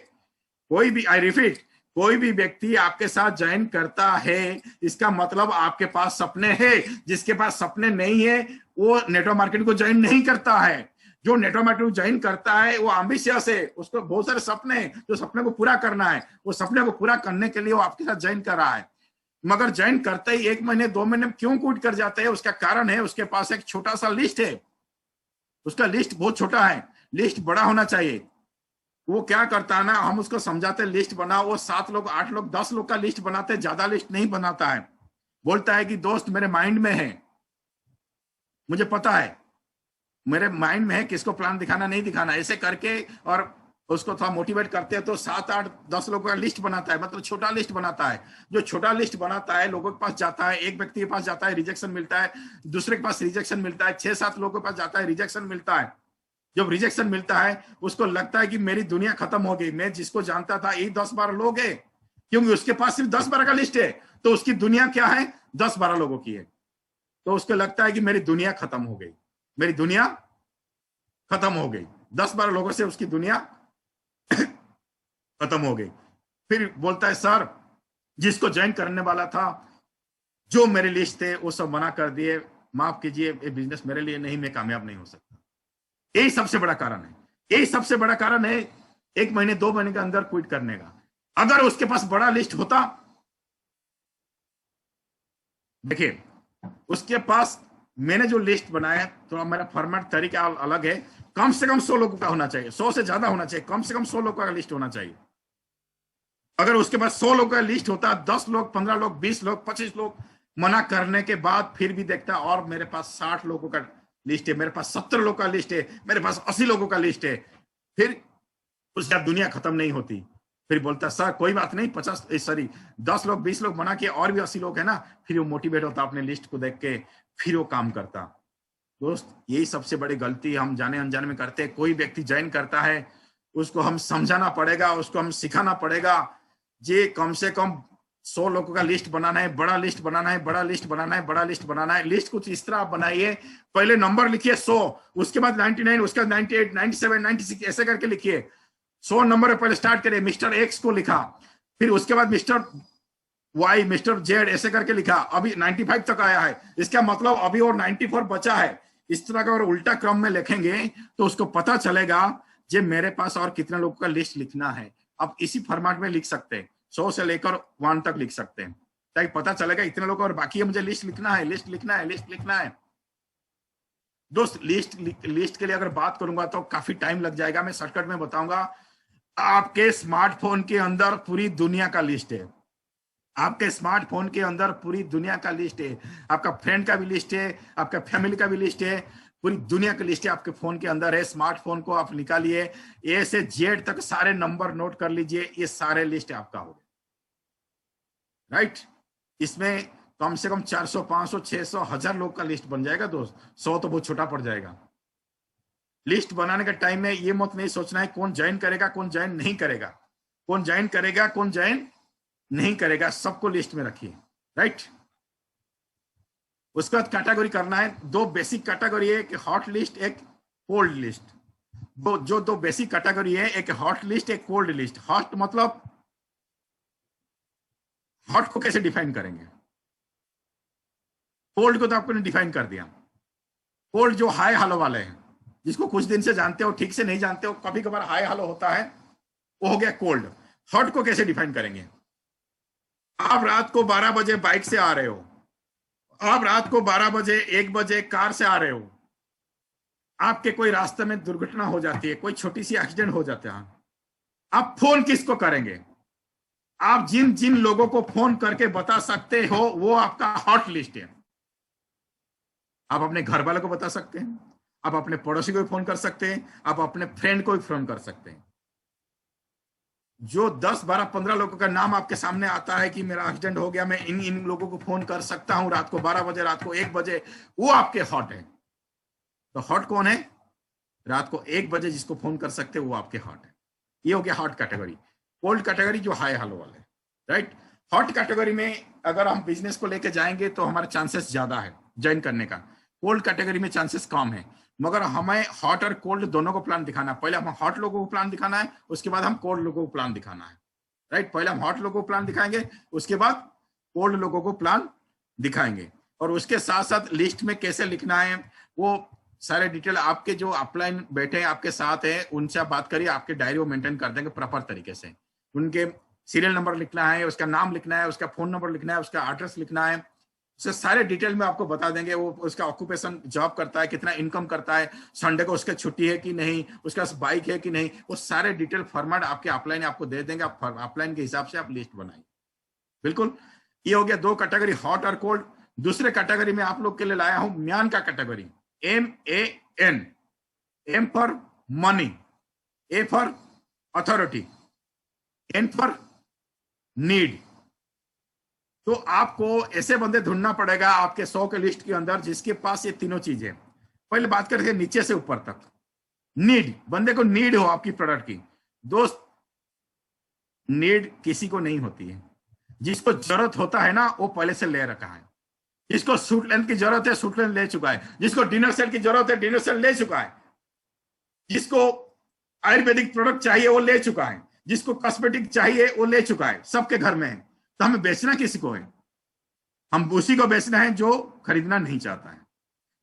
कोई भी, आई रिपीट, कोई भी व्यक्ति आपके साथ ज्वाइन करता है, इसका मतलब आपके पास सपने हैं। जिसके पास सपने नहीं है वो नेटवर्क मार्केटिंग को ज्वाइन नहीं करता है। जो नेटवर्क मार्केटिंग ज्वाइन करता है वो एम्बिशियस है, उसको बहुत सारे सपने हैं, जो सपने को पूरा करना है। वो सपने को पूरा करने के लिए वो आपके साथ ज्वाइन कर रहा है। मगर ज्वाइन करते ही 1 महीने 2 महीने में क्यों क्विट कर जाते हैं, उसका कारण है उसके पास एक छोटा सा लिस्ट है। उसका लिस्ट बहुत छोटा है, लिस्ट बड़ा होना चाहिए। वो क्या करता है ना, हम उसको समझाते लिस्ट बनाओ, वो 7 लोग 8 लोग 10 लोग का लिस्ट बनाते, ज्यादा लिस्ट नहीं बनाता है। बोलता है कि दोस्त मेरे माइंड में है, मुझे पता है, मेरे माइंड में है किसको प्लान दिखाना नहीं दिखाना, ऐसे करके और उसको थोड़ा मोटिवेट करते हैं तो 7 8 10 लोगों का लिस्ट बनाता है, मतलब छोटा लिस्ट बनाता है। जो छोटा लिस्ट बनाता है लोगों के पास जाता है, एक व्यक्ति के पास जाता है, रिजेक्शन मिलता है, दूसरे के पास रिजेक्शन मिलता है, 6-7 लोगों के पास जाता है, रिजेक्शन मिलता है। जब रिजेक्शन मिलता है उसको लगता है कि मेरी दुनिया खत्म हो गई, मैं जिसको जानता था यही 10-12 लोग है, क्योंकि उसके पास सिर्फ 10-12 का लिस्ट है, तो उसकी दुनिया क्या है, 10-12 लोगों की है। तो उसको लगता है कि मेरी दुनिया खत्म हो गई, मेरी दुनिया खत्म हो गई, 10-12 लोगों से उसकी दुनिया खत्म हो गई। फिर बोलता है सर जिसको ज्वाइन करने वाला था, जो मेरे लिस्ट थे वो सब मना कर दिए, माफ कीजिए ये बिजनेस मेरे लिए नहीं, मैं कामयाब नहीं हो सकता। यही सबसे बड़ा कारण है, यही सबसे बड़ा कारण है 1 महीने 2 महीने के अंदर क्विट करने का। अगर उसके पास बड़ा लिस्ट होता, देखिए उसके पास मैंने जो लिस्ट बनाया, तो मेरा फॉर्मेट तरीका अलग है। कम से कम 100 लोगों का होना चाहिए, 100 से ज्यादा होना चाहिए, कम से कम 100 लोगों का लिस्ट होना चाहिए। अगर उसके पास 100 लोगों का लिस्ट होता, 10 लोग, 15 लोग, 20 लोग, 25 लोग मना करने के बाद फिर भी देखता, और मेरे पास 60 लोगों का लिस्ट है, मेरे पास 70 लोगों का लिस्ट है, मेरे पास 80 लोगों का लिस्ट है, फिर उसका दुनिया खत्म नहीं होती। फिर बोलता सर कोई बात नहीं, 10 लोग 20 लोग मना किए और भी 80 लोग है ना, फिर वो मोटिवेट होता अपने लिस्ट को देख के, फिर वो काम करता। दोस्त, यही सबसे बड़ी गलती हम जाने अनजाने में करते हैं। कोई व्यक्ति ज्वाइन करता है, उसको हम समझाना पड़ेगा, उसको हम सिखाना पड़ेगा, जे कम से कम 100 लोगों का लिस्ट बनाना है, बड़ा लिस्ट बनाना है, बड़ा लिस्ट बनाना है, बड़ा लिस्ट बनाना है। लिस्ट कुछ इस तरह आप बनाइए, पहले नंबर लिखिए 100, उसके बाद 99, उसके बाद 98, 97, 96 ऐसे करके लिखिए। 100 नंबर पहले स्टार्ट करिए, मिस्टर एक्स को लिखा, फिर उसके बाद मिस्टर वाई, मिस्टर जेड ऐसे करके लिखा, अभी 95 तक आया है, इसका मतलब अभी और 94 बचा है। इस तरह का अगर उल्टा क्रम में लिखेंगे तो उसको पता चलेगा जे मेरे पास और कितने लोगों का लिस्ट लिखना है। अब इसी फॉर्मेट में लिख सकते हैं, 100 से लेकर 1 तक लिख सकते हैं, ताकि पता चलेगा इतने लोग और बाकी है, मुझे लिस्ट लिखना है, लिस्ट लिखना है, लिस्ट लिखना है। दोस्त, लिस्ट के लिए अगर बात करूंगा तो काफी टाइम लग जाएगा, मैं शॉर्टकट में बताऊंगा। आपके स्मार्टफोन के अंदर पूरी दुनिया का लिस्ट है, आपके स्मार्टफोन के अंदर पूरी दुनिया का लिस्ट है, आपका फ्रेंड का भी लिस्ट है, आपका फैमिली का भी लिस्ट है, पूरी दुनिया की लिस्ट है आपके फोन के अंदर है। स्मार्टफोन को आप निकालिए, ए से जेड तक सारे नंबर नोट कर लीजिए, ये सारे लिस्ट आपका हो गया, राइट। इसमें कम से कम 400, 500, 600, 1000 लोग का लिस्ट बन जाएगा दोस्त। 100 तो बहुत छोटा पड़ जाएगा। लिस्ट बनाने के टाइम में ये मत नहीं सोचना है कौन ज्वाइन करेगा, कौन ज्वाइन नहीं करेगा, कौन ज्वाइन करेगा, कौन ज्वाइन नहीं करेगा, सबको लिस्ट में रखिए, राइट। उसके बाद कैटेगरी करना है, 2 बेसिक कैटेगरी है, एक हॉट लिस्ट, एक कोल्ड लिस्ट। दो बेसिक कैटेगरी है, एक हॉट लिस्ट, एक कोल्ड लिस्ट। हॉट मतलब, हॉट को कैसे डिफाइन करेंगे, कोल्ड को तो आपने डिफाइन कर दिया। कोल्ड जो हाई हालो वाले हैं, जिसको कुछ दिन से जानते हो, ठीक से नहीं जानते हो, कभी कभार हाई हालो होता है, वो हो गया कोल्ड। हॉट को कैसे डिफाइन करेंगे, आप रात को 12 बजे बाइक से आ रहे हो, आप रात को 12 बजे 1 बजे कार से आ रहे हो, आपके कोई रास्ते में दुर्घटना हो जाती है, कोई छोटी सी एक्सीडेंट हो जाता है, आप फोन किसको करेंगे, आप जिन जिन लोगों को फोन करके बता सकते हो वो आपका हॉट लिस्ट है। आप अपने घर वालों को बता सकते हैं, आप अपने पड़ोसी को भी फोन कर सकते हैं, आप अपने फ्रेंड को भी फोन कर सकते हैं। जो 10, 12, 15 लोगों का नाम आपके सामने आता है कि मेरा एक्सीडेंट हो गया, मैं इन इन लोगों को फोन कर सकता हूं रात को 12 बजे, रात को 1 बजे, वो आपके हॉट है। तो हॉट कौन है, रात को 1 बजे जिसको फोन कर सकते हैं वो आपके हॉट है। ये हो गया हॉट कैटेगरी। कोल्ड कैटेगरी जो हाई हालो वाले, राइट। हॉट कैटेगरी में अगर हम बिजनेस को लेके जाएंगे तो हमारे चांसेस ज्यादा है ज्वाइन करने का, कोल्ड कैटेगरी में चांसेस कम है। मगर हमें हॉट और कोल्ड दोनों को प्लान दिखाना है। पहले हम हॉट लोगों को प्लान दिखाना है, उसके बाद हम कोल्ड लोगों को प्लान दिखाना है, राइट। पहले हम हॉट लोगों को प्लान दिखाएंगे, उसके बाद कोल्ड लोगों को प्लान दिखाएंगे। और उसके साथ साथ लिस्ट में कैसे लिखना है वो सारे डिटेल आपके जो अपलाइन बैठे हैं आपके साथ है, उनसे आप बात करिए, आपके डायरी वो मेंटेन कर देंगे प्रॉपर तरीके से। उनके सीरियल नंबर लिखना है, उसका नाम लिखना है, उसका फोन नंबर लिखना है, उसका एड्रेस लिखना है, उससे सारे डिटेल में आपको बता देंगे। वो उसका ऑक्यूपेशन जॉब करता है, कितना इनकम करता है, संडे को उसका छुट्टी है कि नहीं, उसका बाइक है कि नहीं, वो सारे डिटेल फॉर्मेट आपके अपलाइन आपको दे देंगे। आप अपलाइन के हिसाब से आप लिस्ट बनाइए। बिल्कुल, ये हो गया 2 कैटेगरी, हॉट और कोल्ड। दूसरे कैटेगरी में आप लोग के लिए लाया हूं म्यान का category, MAN, M for money, A for authority, N for need. तो आपको ऐसे बंदे ढूंढना पड़ेगा आपके 100 के लिस्ट के अंदर जिसके पास ये तीनों चीजें। पहले बात करते हैं नीचे से ऊपर तक। नीड, बंदे को नीड हो आपकी प्रोडक्ट की। दोस्त, नीड किसी को नहीं होती है, जिसको जरूरत होता है ना वो पहले से ले रखा है। जिसको सूट लेंथ की जरूरत है सूट लेंथ ले चुका है, जिसको डिनर सेट की जरूरत है डिनर सेट ले चुका है, जिसको आयुर्वेदिक प्रोडक्ट चाहिए वो ले चुका है, जिसको कॉस्मेटिक चाहिए वो ले चुका है, सबके घर में है। तो हमें बेचना किसी को है, हम उसी को बेचना है जो खरीदना नहीं चाहता है।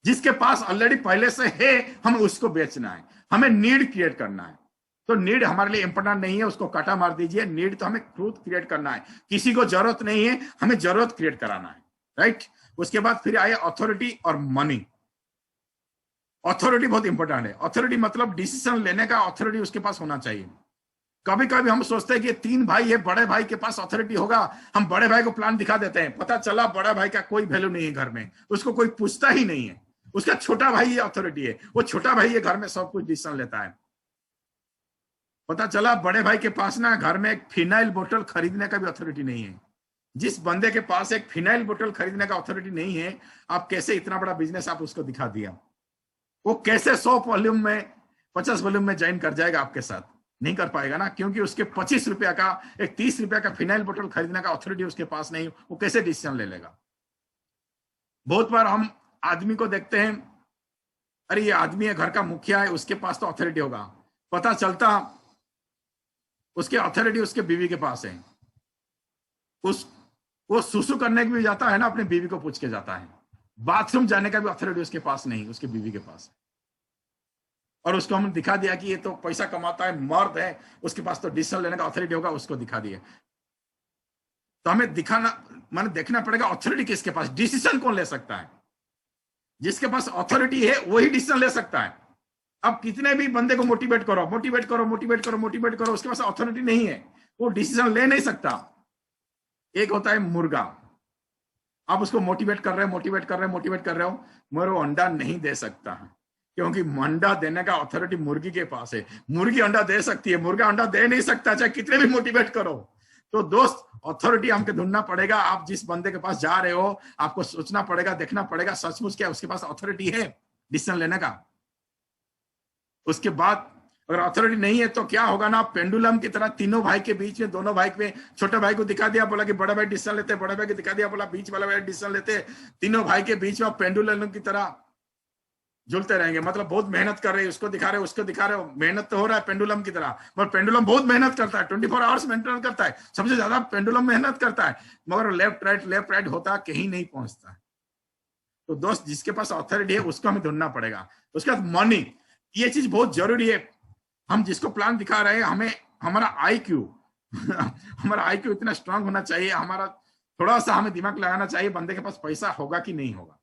जिसके पास ऑलरेडी पहले से है हमें उसको बेचना है, हमें नीड क्रिएट करना है। तो नीड हमारे लिए इंपॉर्टेंट नहीं है, उसको काटा मार दीजिए। नीड तो हमें खुद क्रिएट करना है, किसी को जरूरत नहीं है, हमें जरूरत क्रिएट कराना है, राइट। उसके बाद फिर आया अथॉरिटी और मनी। अथॉरिटी बहुत इंपॉर्टेंट है। अथॉरिटी मतलब डिसीजन लेने का अथॉरिटी उसके पास होना चाहिए। कभी कभी हम सोचते हैं कि 3 भाई है, बड़े भाई के पास अथॉरिटी होगा, हम बड़े भाई को प्लान दिखा देते हैं, पता चला बड़ा भाई का कोई वैल्यू नहीं है घर में, उसको कोई पूछता ही नहीं है, उसका छोटा भाई ये अथॉरिटी है, वो छोटा भाई ये घर में सब कुछ डिसीजन लेता है। पता चला बड़े भाई के पास ना घर में एक फिनाइल बोतल खरीदने का भी अथॉरिटी नहीं है। जिस बंदे के पास एक फिनाइल बोतल खरीदने का अथॉरिटी नहीं है, आप कैसे इतना बड़ा बिजनेस आप उसको दिखा दिया, वो कैसे 100 वॉल्यूम में 50 वॉल्यूम में ज्वाइन कर जाएगा आपके साथ? नहीं कर पाएगा ना, क्योंकि उसके 25 रुपया का एक 30 रुपया का फिनाइल बोतल खरीदने का अथॉरिटी उसके पास नहीं, वो कैसे डिसीजन ले लेगा? बहुत बार हम आदमी को देखते हैं, अरे ये आदमी है, घर का मुखिया है, उसके पास तो अथॉरिटी होगा। पता चलता उसके अथॉरिटी उसके बीवी के पास है। वो सुसु करने के भी जाता है ना, अपने बीवी को पूछ के जाता है। बाथरूम जाने का भी अथॉरिटी उसके पास नहीं, उसके बीवी के पास है। और उसको हम दिखा दिया कि ये तो पैसा कमाता है, मर्द है, उसके पास तो डिसीजन लेने का अथॉरिटी होगा, उसको दिखा दिए। तो हमें दिखाना माने देखना पड़ेगा अथॉरिटी किसके पास, डिसीजन कौन ले सकता है। जिसके पास अथॉरिटी है वही डिसीजन ले सकता है। अब कितने भी बंदे को मोटिवेट करो, मोटिवेट करो, मोटिवेट करो, मोटिवेट करो, उसके पास अथॉरिटी नहीं है, वो डिसीजन ले नहीं सकता। एक होता है मुर्गा, आप उसको मोटिवेट कर रहे हो, मोटिवेट कर रहे हो, मोटिवेट कर रहे हो, मगर वो अंडा नहीं दे सकता, क्योंकि अंडा देने का अथॉरिटी मुर्गी के पास है। मुर्गी अंडा दे सकती है, मुर्गा अंडा दे नहीं सकता, चाहे कितने भी मोटिवेट करो। तो दोस्त, अथॉरिटी हमको ढूंढना पड़ेगा। आप जिस बंदे के पास जा रहे हो, आपको सोचना पड़ेगा, देखना पड़ेगा सचमुच क्या उसके पास अथॉरिटी है डिसीजन लेने का। उसके बाद अगर अथॉरिटी नहीं है तो क्या होगा ना, पेंडुलम की तरह तीनों भाई के बीच में, दोनों भाई में छोटे भाई को दिखा दिया, बोला कि बड़ा भाई डिसीजन लेते, बड़े भाई को दिखा दिया, बोला बीच वाला भाई डिसीजन लेते, तीनों भाई के बीच में पेंडुलम की तरह झूलते रहेंगे। मतलब बहुत मेहनत कर रहे हैं, उसको दिखा रहे हो, उसको दिखा रहे हो, मेहनत तो हो रहा है पेंडुलम की तरह, पर पेंडुलम बहुत मेहनत करता है, 24 आवर्स मेंटेन करता है, सबसे ज्यादा पेंडुलम मेहनत करता है, मगर लेफ्ट राइट होता कहीं नहीं पहुंचता। तो दोस्त, जिसके पास अथॉरिटी है उसको हमें ढूंढना पड़ेगा। उसके बाद मनी, ये चीज बहुत जरूरी है। हम जिसको प्लान दिखा रहे हैं, हमें हमारा आईक्यू हमारा आईक्यू इतना स्ट्रांग होना चाहिए, हमारा थोड़ा सा हमें दिमाग लगाना चाहिए, बंदे के पास पैसा होगा कि नहीं होगा।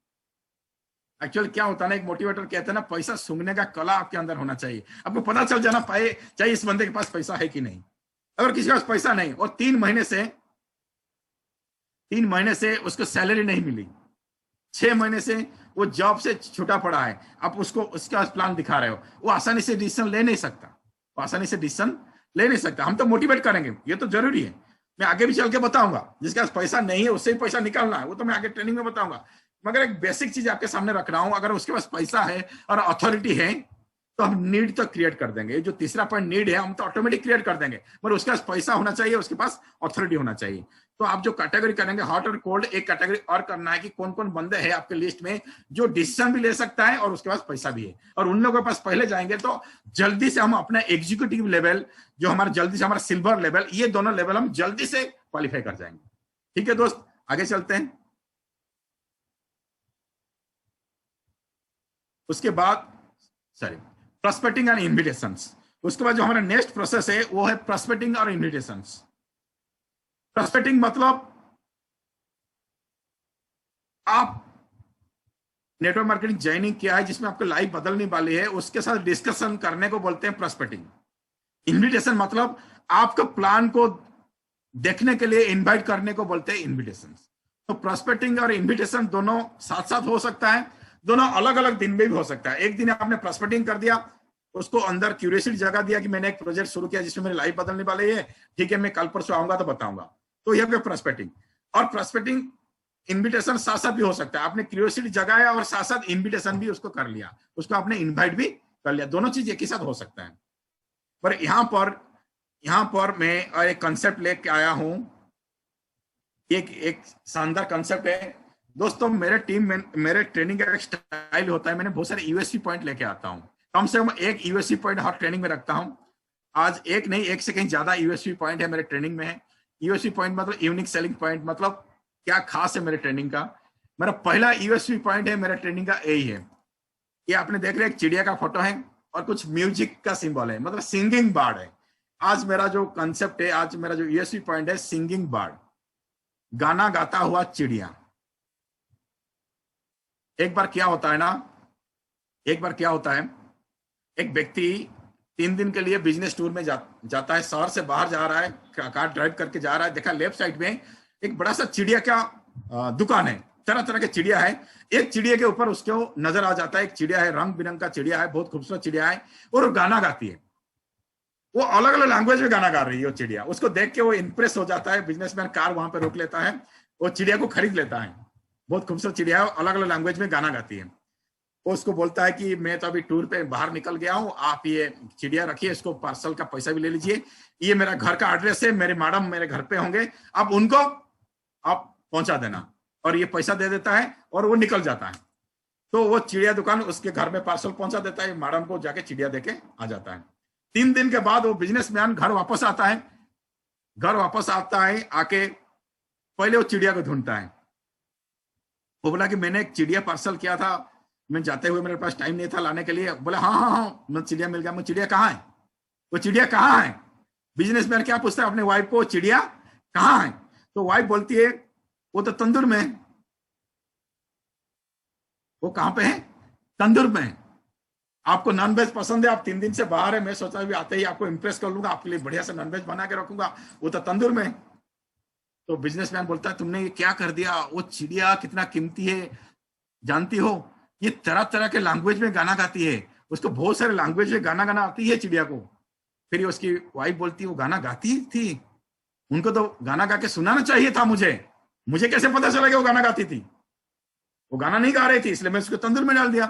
एक्चुअली क्या होता है ना, एक मोटिवेटर कहते हैं ना, पैसा सूंघने का कला आपके अंदर होना चाहिए। आपको पता चल जाना पाए चाहिए इस बंदे के पास पैसा है कि नहीं। अगर किसी के पास पैसा नहीं और 3 महीने से उसको सैलरी नहीं मिली, 6 महीने से वो जॉब से छूटा पड़ा है, आप उसको उसका प्लान दिखा रहे हो, वो आसानी से डिसीजन ले नहीं सकता, वो आसानी से डिसीजन ले नहीं सकता। हम तो मोटिवेट करेंगे, ये तो जरूरी है, मैं आगे भी चल के बताऊंगा। जिसके पास पैसा नहीं है उससे ही पैसा निकालना है, वो तो मैं आगे ट्रेनिंग में बताऊंगा। मगर एक बेसिक चीज आपके सामने रख रहा हूं, अगर उसके पास पैसा है और अथॉरिटी है तो हम नीड तो क्रिएट कर देंगे। जो तीसरा पॉइंट नीड है, हम तो ऑटोमेटिक क्रिएट कर देंगे, मगर उसके पास पैसा होना चाहिए, उसके पास अथॉरिटी होना चाहिए। तो आप जो कैटेगरी करेंगे हॉट और कोल्ड, एक कैटेगरी और करना है कि कौन कौन बंदे हैं आपके लिस्ट में जो डिसीजन भी ले सकता है और उसके पास पैसा भी है। और उन लोगों के पास पहले जाएंगे तो जल्दी से हम अपना एग्जीक्यूटिव लेवल, जो हमारा जल्दी से हमारा सिल्वर लेवल, ये दोनों लेवल हम जल्दी से क्वालिफाई कर जाएंगे। ठीक है दोस्त, आगे चलते हैं। उसके बाद प्रॉस्पेक्टिंग एंड इन्विटेशंस। उसके बाद जो हमारा नेक्स्ट प्रोसेस है वो है प्रॉस्पेक्टिंग और इन्विटेशंस। प्रॉस्पेक्टिंग मतलब आप नेटवर्क मार्केटिंग ज्वाइनिंग किया है जिसमें आपको लाइफ बदलने वाली है, उसके साथ डिस्कशन करने को बोलते हैं प्रॉस्पेक्टिंग। इन्विटेशन मतलब आपके प्लान को देखने के लिए इनवाइट करने को बोलते हैं इन्विटेशन। तो प्रॉस्पेक्टिंग और इन्विटेशन दोनों साथ साथ हो सकता है, दोनों अलग अलग दिन में भी हो सकता है। एक दिन आपने प्रॉस्पेक्टिंग कर दिया, उसको अंदर क्यूरियोसिटी जगा दिया कि मैंने एक प्रोजेक्ट शुरू किया जिसमें मेरी लाइफ बदलने वाली है, ठीक है मैं कल परसों आऊंगा तो बताऊंगा, तो यह प्रॉस्पेक्टिंग। और प्रॉस्पेक्टिंग इन्विटेशन साथ साथ भी हो सकता है, आपने क्यूरियोसिटी जगाया और साथ साथ इन्विटेशन भी उसको कर लिया, उसको आपने इन्वाइट भी कर लिया, दोनों चीज एक ही साथ हो सकता है। पर यहां पर मैं एक कंसेप्ट लेके आया हूं, एक शानदार कंसेप्ट है दोस्तों। मेरे टीम में मेरे ट्रेनिंग का एक स्टाइल होता है, मैंने बहुत सारे यूएसपी पॉइंट लेके आता हूं, कम से कम एक यूएसपी पॉइंट हर ट्रेनिंग में रखता हूं। आज एक नहीं, एक से कहीं ज्यादा यूएसपी पॉइंट है मेरे ट्रेनिंग में है। यूएसपी पॉइंट मतलब यूनिक सेलिंग पॉइंट, मतलब क्या खास है मेरे ट्रेनिंग का। मेरा पहला यूएसपी पॉइंट है मेरे ट्रेनिंग का यही है, ये आपने देख रहे एक चिड़िया का फोटो है और कुछ म्यूजिक का सिंबल है, मतलब सिंगिंग बर्ड है। आज मेरा जो कंसेप्ट है, आज मेरा जो यूएसपी पॉइंट है सिंगिंग बर्ड, गाना गाता हुआ चिड़िया। एक बार क्या होता है ना, एक बार क्या होता है, एक व्यक्ति 3 दिन के लिए बिजनेस टूर में जाता है, शहर से बाहर जा रहा है, कार ड्राइव करके जा रहा है, देखा लेफ्ट साइड में एक बड़ा सा चिड़िया का दुकान है, तरह तरह के चिड़िया है। एक चिड़िया के ऊपर उसको नजर आ जाता है, एक चिड़िया है, रंग बिरंग का चिड़िया है, बहुत खूबसूरत चिड़िया है, और वो गाना गाती है, वो अलग अलग लैंग्वेज में गाना गा रही है वो चिड़िया। उसको देख के वो इंप्रेस हो जाता है, बिजनेसमैन कार वहां पे रोक लेता है, वो चिड़िया को खरीद लेता है। बहुत खूबसूरत चिड़िया है, अलग अलग लैंग्वेज में गाना गाती है। वो उसको बोलता है कि मैं तो अभी टूर पे बाहर निकल गया हूँ, आप ये चिड़िया रखिए, इसको पार्सल का पैसा भी ले लीजिए, ये मेरा घर का एड्रेस है, मेरे मैडम मेरे घर पे होंगे, आप उनको आप पहुंचा देना, और ये पैसा दे देता है और वो निकल जाता है। तो वो चिड़िया दुकान उसके घर में पार्सल पहुंचा देता है, मैडम को जाके चिड़िया देके आ जाता है। 3 दिन के बाद वो बिजनेसमैन घर वापस आता है, आके पहले वो चिड़िया को ढूंढता है। वो बोला कि मैंने एक चिड़िया पार्सल किया था, मैं जाते हुए मेरे पास टाइम नहीं था लाने के लिए। बोला हाँ हाँ हाँ, मैं चिड़िया मिल गया। मैं चिड़िया कहाँ है, वो चिड़िया कहाँ है? बिजनेसमैन क्या पूछता है अपने वाइफ को, चिड़िया कहाँ है? तो वाइफ बोलती है वो तो तंदूर में है। वो कहाँ पे है? तंदूर में। आपको नॉनवेज पसंद है, आप 3 दिन से बाहर है, मैं सोचा भी आते ही आपको इंप्रेस कर लूंगा, आपके लिए बढ़िया से नॉनवेज बना के रखूंगा, वो तो तंदूर में। तो बिजनेसमैन बोलता है तुमने ये क्या कर दिया, वो चिड़िया कितना कीमती है जानती हो, ये तरह तरह के लैंग्वेज में गाना गाती है, उसको बहुत सारे लैंग्वेज में गाना गाना आती है चिड़िया को। फिर उसकी वाइफ बोलती है वो गाना गाती थी, उनको तो गाना गा के सुनाना चाहिए था, मुझे कैसे पता चला कि वो गाना गाती थी? वो गाना नहीं गा रही थी, इसलिए मैं उसको तंदूर में डाल दिया।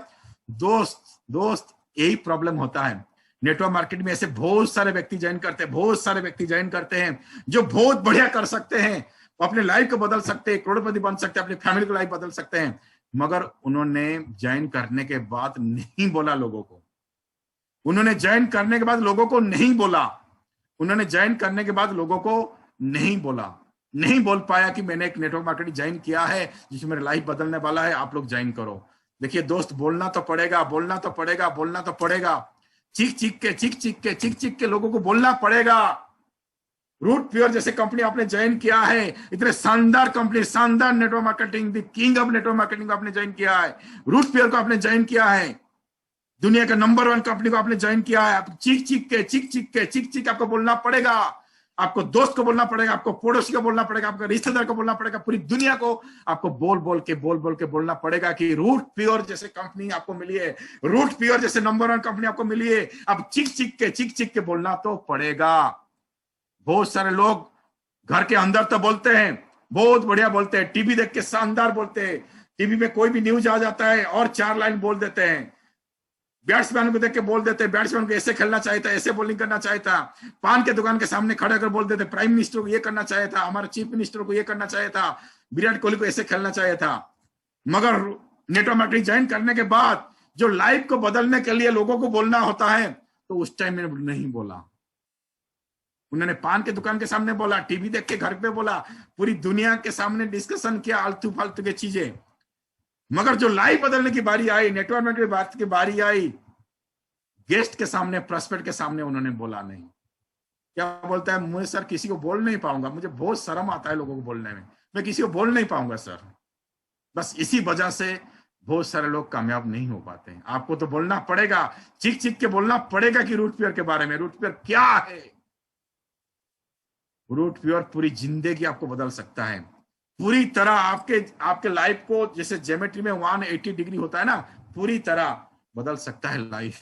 दोस्त यही प्रॉब्लम होता है। नेटवर्क मार्केट में ऐसे बहुत सारे व्यक्ति ज्वाइन करते हैं, जो बहुत बढ़िया कर सकते हैं, अपने लाइफ को बदल सकते हैं, करोड़पति बन सकते हैं, अपनी फैमिली को लाइफ बदल सकते हैं, मगर उन्होंने ज्वाइन करने के बाद नहीं बोला लोगों को। उन्होंने ज्वाइन करने के बाद लोगों को नहीं बोला, नहीं बोल पाया कि मैंने एक नेटवर्क मार्केटिंग ज्वाइन किया है जिसमें मेरी लाइफ बदलने वाला है, आप लोग ज्वाइन करो। देखिए दोस्त, बोलना तो पड़ेगा, चीख के लोगों को बोलना पड़ेगा। रूट प्योर जैसे कंपनी आपने ज्वाइन किया है, इतने शानदार कंपनी, शानदार network marketing, the king of network marketing को आपने ज्वाइन किया है, रूट प्योर को आपने ज्वाइन किया है, दुनिया का नंबर 1 कंपनी को आपने ज्वाइन किया है। आप चीख के आपको बोलना पड़ेगा, आपको दोस्त को बोलना पड़ेगा, आपको पड़ोसी को बोलना पड़ेगा, आपको रिश्तेदार को बोलना पड़ेगा, पूरी दुनिया को आपको बोल के बोलना पड़ेगा कि रूट प्योर जैसे कंपनी आपको मिली है, रूट प्योर जैसे नंबर 1 कंपनी आपको मिली है। अब चीख के बोलना तो पड़ेगा। बहुत सारे लोग घर के अंदर तो बोलते हैं, बहुत बढ़िया बोलते हैं, टीवी देख के शानदार बोलते हैं, टीवी में कोई भी न्यूज आ जाता है और 4 लाइन बोल देते हैं, बैट्समैन को देख के बोल देते हैं, बैट्समैन को ऐसे खेलना चाहिए था, ऐसे बॉलिंग करना चाहिए था, पान के दुकान के सामने खड़े होकर बोल देते प्राइम मिनिस्टर को ये करना चाहिए था, हमारे चीफ मिनिस्टर को ये करना चाहिए था, विराट कोहली को ऐसे खेलना चाहिए था। मगर नेटवर्क मार्केटिंग ज्वाइन करने के बाद जो लाइफ को बदलने के लिए लोगों को बोलना होता है, तो उस टाइम में नहीं बोला। उन्होंने पान के दुकान के सामने बोला, टीवी देख के घर पे बोला, पूरी दुनिया के सामने डिस्कशन किया आलतू फालतू की चीजें, मगर जो लाइफ बदलने की बारी आई, नेटवर्क मार्केटिंग की बात की बारी आई, गेस्ट के सामने, प्रोस्पेक्ट के सामने उन्होंने बोला नहीं। क्या बोलता है, मुझे सर किसी को बोल नहीं पाऊंगा, मुझे बहुत शर्म आता है लोगों को बोलने में, मैं किसी को बोल नहीं पाऊंगा सर। बस इसी वजह से बहुत सारे लोग कामयाब नहीं हो पाते हैं। आपको तो बोलना पड़ेगा, चीख के बोलना पड़ेगा कि रूट प्योर के बारे में। रूट प्योर क्या है? रूट प्योर पूरी जिंदगी आपको बदल सकता है, पूरी तरह आपके लाइफ को, जैसे ज्योमेट्री में 180 डिग्री होता है ना, पूरी तरह बदल सकता है लाइफ।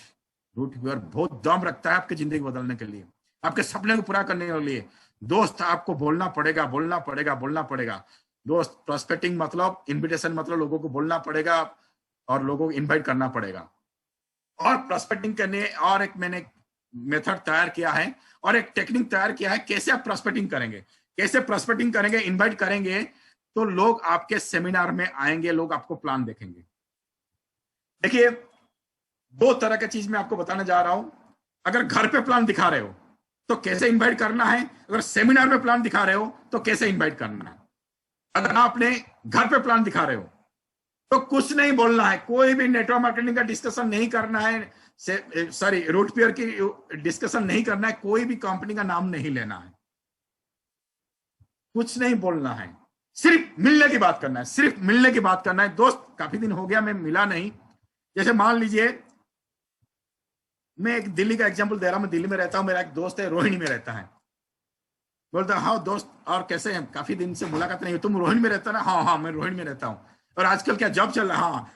रूट प्योर बहुत दम रखता है आपकी जिंदगी बदलने के लिए, आपके सपने को पूरा करने के लिए। दोस्त, आपको बोलना पड़ेगा। दोस्त, प्रोस्पेक्टिंग मतलब, इन्विटेशन मतलब लोगों को बोलना पड़ेगा और लोगों को इनवाइट करना पड़ेगा। और प्रोस्पेक्टिंग करने और एक मैंने मेथड तैयार किया है और एक टेक्निक तैयार किया है, कैसे आप प्रोस्पेक्टिंग करेंगे, इनवाइट करेंगे तो लोग आपके सेमिनार में आएंगे, लोग आपको प्लान देखेंगे। देखिए 2 तरह की चीज मैं आपको बताने जा रहा हूं। अगर घर पे प्लान दिखा रहे हो तो कैसे इनवाइट करना है, अगर सेमिनार में प्लान दिखा रहे हो तो कैसे इनवाइट करना है। अगर आपने घर पे प्लान दिखा रहे हो तो कुछ नहीं बोलना है, कोई भी नेटवर्क मार्केटिंग का डिस्कशन नहीं करना है, रूट पेयर की डिस्कशन नहीं करना है, कोई भी कंपनी का नाम नहीं लेना है, कुछ नहीं बोलना है, सिर्फ मिलने की बात करना है, सिर्फ मिलने की बात करना है। दोस्त काफी दिन हो गया मैं मिला नहीं, जैसे मान लीजिए मैं एक दिल्ली का एग्जांपल दे रहा हूं, मैं दिल्ली में रहता हूं, मेरा एक दोस्त है रोहिणी में रहता है। बोलता हाँ दोस्त और कैसे हैं, काफी दिन से मुलाकात नहीं हुई, तुम रोहिणी में रहता ना? हाँ हाँ मैं रोहिणी में रहता हूँ। और आजकल क्या जॉब चल रहा है? हाँ।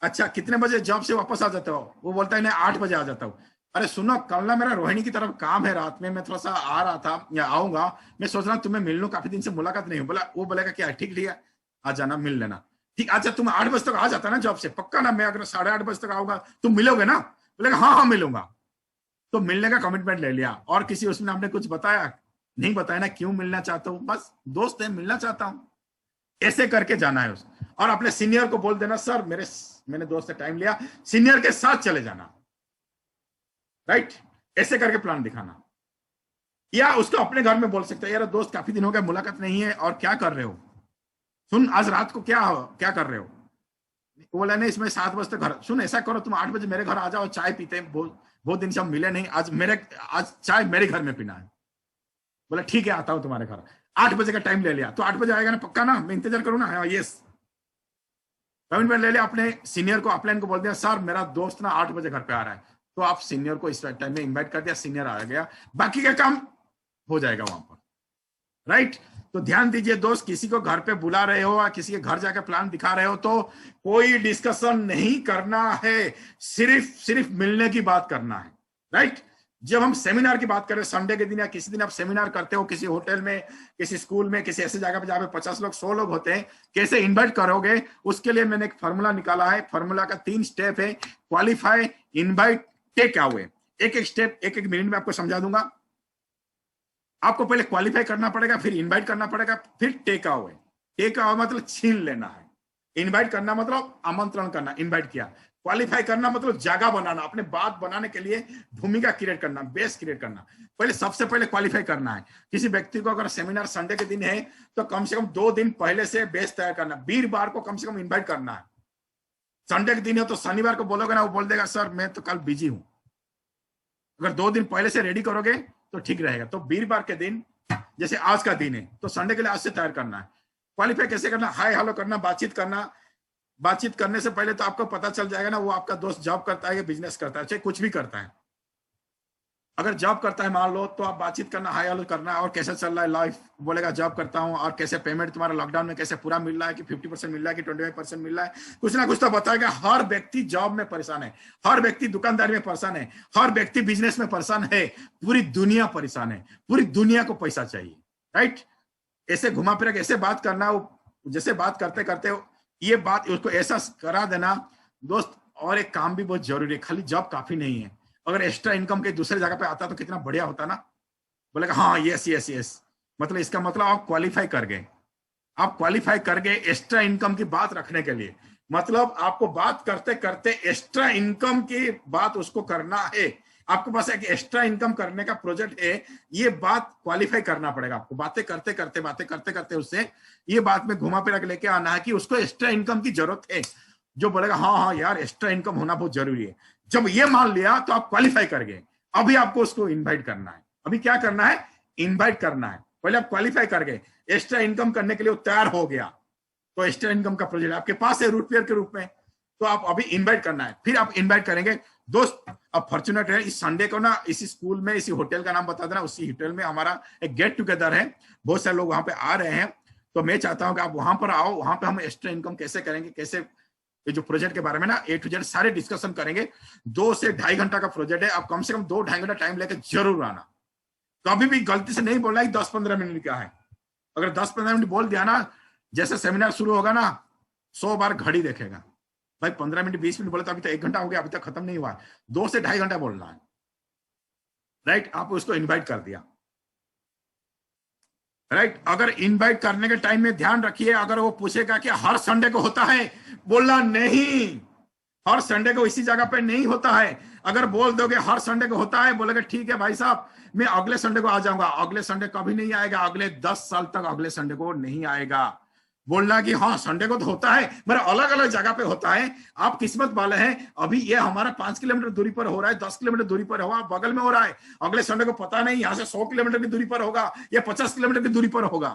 अच्छा कितने बजे जॉब से वापस आ जाते हो? वो बोलता है नहीं 8 बजे आ जाता हूँ। अरे सुनो कल ना मेरा रोहिणी की तरफ काम है, रात में मैं थोड़ा सा आ रहा था या आऊंगा, मैं सोच रहा हूँ तुम्हें मिल लूं, काफी दिन से मुलाकात नहीं हुई। बोला, वो बोलेगा क्या ठीक ठीक है आ जाना मिल लेना। ठीक अच्छा तुम 8 बजे तक आ जाता ना जॉब से, पक्का ना? मैं अगर 8:30 बजे तक आऊंगा तुम मिलोगे ना? बोलेगा हाँ हाँ मिलूंगा। तो मिलने का कमिटमेंट ले लिया। और किसी उसने हमने कुछ बताया नहीं, बताया ना क्यों मिलना चाहता हूँ, बस दोस्त है मिलना चाहता हूँ, ऐसे करके जाना है उस। और अपने सीनियर को बोल देना सर मैंने दोस्त से टाइम लिया, सीनियर के साथ चले जाना, राइट? ऐसे करके प्लान दिखाना। या उसको अपने घर में बोल सकते हैं यार दोस्त काफी दिन हो गया मुलाकात नहीं है, और क्या कर रहे हो, सुन आज रात को क्या क्या कर रहे हो? बोला नहीं इसमें 7 बजे तक घर, सुन ऐसा करो तुम 8 बजे मेरे घर आ जाओ, चाय पीते हैं, बहुत दिन से हम मिले नहीं, आज चाय मेरे घर में पीना है। बोला ठीक है आता हूं तुम्हारे घर। 8 बजे का टाइम ले लिया, तो 8 बजे आएगा ना पक्का ना? मैं इंतजार करूँ ना? हाँ यस, कमिटमेंट ले लिया। अपने सीनियर को अपलाइन को बोल दिया सर मेरा दोस्त ना 8 बजे घर पे आ रहा है, तो आप सीनियर को इस टाइम में इन्वाइट कर दिया, सीनियर आ गया, बाकी का काम हो जाएगा वहां पर, राइट? तो ध्यान दीजिए दोस्त, किसी को घर पे बुला रहे हो या किसी के घर जाकर प्लान दिखा रहे हो तो कोई डिस्कशन नहीं करना है, सिर्फ मिलने की बात करना है, राइट? जब हम सेमिनार की बात करें संडे के दिन या किसी दिन आप सेमिनार करते हो किसी होटल में, किसी स्कूल में, किसी ऐसे जगह पे जहां पे 50 लोग 100 लोग होते हैं, कैसे इन्वाइट करोगे? उसके लिए मैंने एक फॉर्मूला निकाला है। फॉर्मूला का 3 स्टेप है, क्वालिफाई, इनवाइट, टेक अवे। एक एक स्टेप एक एक मिनट में आपको समझा दूंगा। आपको पहले क्वालिफाई करना पड़ेगा, फिर इनवाइट करना पड़ेगा, फिर टेक अवे। टेक अवे मतलब छीन लेना है, इनवाइट करना मतलब आमंत्रण करना, इनवाइट किया। क्वालिफाई करना मतलब जगह बनाना, अपने बात बनाने के लिए भूमिका क्रिएट करना, बेस क्रिएट करना। पहले सबसे पहले क्वालिफाई करना है। किसी व्यक्ति को अगर सेमिनार संडे के दिन है तो कम से कम 2 दिन पहले से बेस तैयार करना, वीरवार को कम से कम इन्वाइट करना है। संडे के दिन है तो शनिवार को बोलोगे ना, वो बोल देगा सर मैं तो कल बिजी हूं। अगर 2 दिन पहले से रेडी करोगे तो ठीक रहेगा। तो वीरवार के दिन, जैसे आज का दिन है तो संडे के लिए आज से तैयार करना है। क्वालिफाई कैसे करना? हाय हेलो करना, बातचीत करना। बातचीत करने से पहले तो आपको पता चल जाएगा ना वो आपका दोस्त जॉब करता है या बिजनेस करता है, चाहे कुछ भी करता है। अगर जॉब करता है मान लो, तो आप बातचीत करना, हाय हेलो करना, और कैसा चल रहा है लाइफ, बोलेगा जॉब करता हूं, और कैसे पेमेंट तुम्हारा लॉकडाउन में कैसे पूरा मिल रहा है, कि 50% मिल रहा है कि 25% मिल रहा है, कुछ ना कुछ तो बताएगा। हर व्यक्ति जॉब में परेशान है, हर व्यक्ति दुकानदारी में परेशान है, हर व्यक्ति बिजनेस में परेशान है, पूरी दुनिया परेशान है, पूरी दुनिया को पैसा चाहिए, राइट? ऐसे घुमा फिरा ऐसे बात करना, जैसे बात करते करते ये बात उसको ऐसा करा देना दोस्त। और एक काम भी बहुत जरूरी है, खाली जॉब काफी नहीं है, अगर एक्स्ट्रा इनकम के दूसरे जगह पे आता तो कितना बढ़िया होता ना। बोलेगा हाँ यस यस यस, मतलब इसका मतलब आप क्वालिफाई कर गए, आप क्वालिफाई कर गए एक्स्ट्रा इनकम की बात रखने के लिए। मतलब आपको बात करते करते एक्स्ट्रा इनकम की बात उसको करना है, आपके पास एक एक्स्ट्रा इनकम करने का प्रोजेक्ट है, ये बात क्वालिफाई करना पड़ेगा आपको। बातें करते करते उससे ये बात में घुमा फिरा के लेके आना है कि उसको एक्स्ट्रा इनकम की जरूरत है। जो बोलेगा हाँ हाँ यार एक्स्ट्रा इनकम होना बहुत जरूरी है, जब ये मान लिया तो आप क्वालिफाई कर गए। अभी आपको उसको इनवाइट करना है। अभी क्या करना है? इनवाइट करना है। पहले आप क्वालिफाई कर गए, एक्स्ट्रा इनकम करने के लिए तैयार हो गया, तो एक्स्ट्रा इनकम का प्रोजेक्ट आपके पास है रूट पेयर के रूप में, तो आप अभी इनवाइट करना है। फिर आप इनवाइट करेंगे। दोस्त अब फॉर्चुनेट है, इस संडे को ना इसी स्कूल में, इसी होटल का नाम बता देना, उसी होटल में हमारा एक गेट टुगेदर है, बहुत सारे लोग वहां पे आ रहे हैं। तो मैं चाहता हूं कि आप वहां पर आओ, वहां पे हम एक्स्ट्रा इनकम कैसे करेंगे, कैसे ये जो प्रोजेक्ट के बारे में ना A to Z सारे डिस्कशन करेंगे। 2 से 2.5 घंटा का प्रोजेक्ट है, आप कम से कम 2-2.5 घंटा टाइम लेकर जरूर आना। कभी भी गलती से नहीं बोलना है 10-15 मिनट का है। अगर 10-15 मिनट बोल दिया ना, जैसे सेमिनार शुरू होगा ना 100 बार घड़ी देखेगा, भाई 15 मिनट 20 मिनट बोले तो अभी तो 1 घंटा हो गया, अभी तक खत्म नहीं हुआ। 2 से 2.5 घंटा बोलना है, राइट? आप उसको इन्वाइट कर दिया, राइट? अगर इनवाइट करने के टाइम में ध्यान रखिए, अगर वो पूछेगा कि हर संडे को होता है, बोलना नहीं, हर संडे को इसी जगह पे नहीं होता है। अगर बोल दोगे हर संडे को होता है, बोलेगा ठीक है भाई साहब मैं अगले संडे को आ जाऊंगा, अगले संडे कभी नहीं आएगा, अगले 10 साल तक अगले संडे को नहीं आएगा। बोलना कि हाँ संडे को तो होता है, मेरा अलग अलग जगह पे होता है, आप किस्मत वाले हैं। अभी ये हमारा 5 किलोमीटर दूरी पर हो रहा है, 10 किलोमीटर दूरी पर होगा, बगल में हो रहा है, अगले संडे को पता नहीं यहाँ से 100 किलोमीटर की दूरी पर होगा या 50 किलोमीटर की दूरी पर होगा।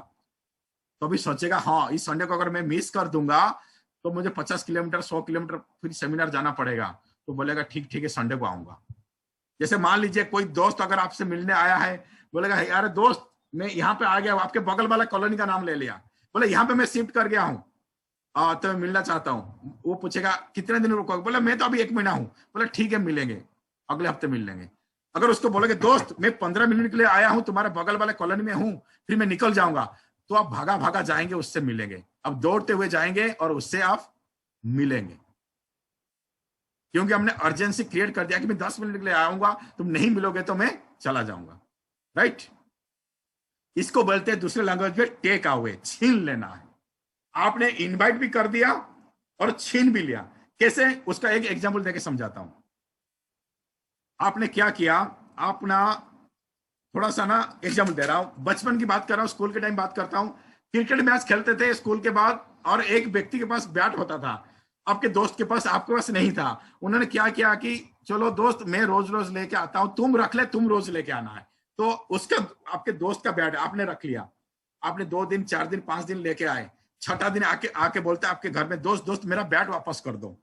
तो अभी सोचेगा हाँ इस संडे को अगर मैं मिस कर दूंगा तो मुझे 50 किलोमीटर 100 किलोमीटर फिर सेमिनार जाना पड़ेगा। तो बोलेगा ठीक ठीक है संडे को आऊंगा। जैसे मान लीजिए कोई दोस्त अगर आपसे मिलने आया है, बोलेगा यार दोस्त मैं यहाँ पे आ गया हूँ, आपके बगल वाला कॉलोनी का नाम ले लिया, बोले यहाँ पे मैं शिफ्ट कर गया हूँ तो मैं मिलना चाहता हूँ। वो पूछेगा कितने दिन रुकोगे, बोले मैं तो अभी 1 महीना हूँ। बोले ठीक है मिलेंगे, अगले हफ्ते मिल लेंगे। अगर उसको बोलोगे दोस्त मैं 15 मिनट के लिए आया हूँ तुम्हारे बगल वाले कॉलोनी में हूँ फिर मैं निकल जाऊंगा, तो आप भागा भागा जाएंगे, उससे मिलेंगे। अब दौड़ते हुए जाएंगे और उससे आप मिलेंगे, क्योंकि हमने अर्जेंसी क्रिएट कर दिया कि मैं 10 मिनट के लिए आऊंगा, तुम नहीं मिलोगे तो मैं चला जाऊंगा। राइट, इसको बोलते हैं दूसरे लैंग्वेज में टेक अवे, छीन लेना है। आपने इनवाइट भी कर दिया और छीन भी लिया। कैसे, उसका एक एग्जांपल देके समझाता हूं। आपने क्या किया, अपना थोड़ा सा ना एग्जांपल दे रहा हूं, बचपन की बात कर रहा हूं, स्कूल के टाइम बात करता हूं। क्रिकेट मैच खेलते थे स्कूल के बाद और एक व्यक्ति के पास बैट होता था, आपके दोस्त के पास, आपके पास नहीं था। उन्होंने क्या किया कि चलो दोस्त मैं रोज रोज लेके आता हूं, तुम रख ले, तुम रोज लेके आना है। तो उसका आपके दोस्त का बैट आपने रख लिया, आपने 2 दिन 4 दिन 5 दिन लेके आए, छठा दिन आके बोलते आपके घर में दोस्त मेरा बैट वापस कर दो।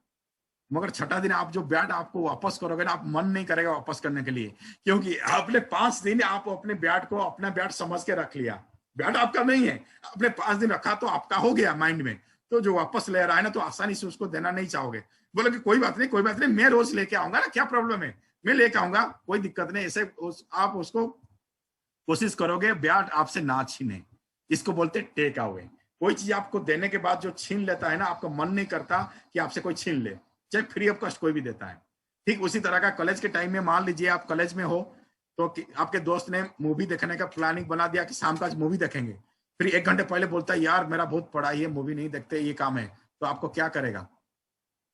मगर छठा दिन आप जो बैट आपको वापस करोगे ना, आप मन नहीं करेगा वापस करने के लिए, क्योंकि आपने 5 दिन आप अपने बैट को अपना बैट समझ के रख लिया। बैट आपका नहीं है, आपने 5 दिन रखा तो आपका हो गया माइंड में। तो जो वापस ले रहा है ना, तो आसानी से उसको देना नहीं चाहोगे। बोले कि कोई बात नहीं मैं रोज लेके आऊंगा ना, क्या प्रॉब्लम है, मैं लेके आऊंगा, कोई दिक्कत नहीं। ऐसे आप उसको कोशिश करोगे बैट आपसे ना छीने। इसको बोलते टेक अवे। कोई चीज आपको देने के बाद जो छीन लेता है ना, आपका मन नहीं करता कि आपसे कोई छीन ले, चाहे फ्री ऑफ कॉस्ट कोई भी देता है। ठीक उसी तरह का कॉलेज के टाइम में, मान लीजिए आप कॉलेज में हो तो आपके दोस्त ने मूवी देखने का प्लानिंग बना दिया कि शाम का आज मूवी देखेंगे, फिर 1 घंटे पहले बोलता है यार मेरा बहुत पढ़ाई है, मूवी नहीं देखते, ये काम है। तो आपको क्या करेगा,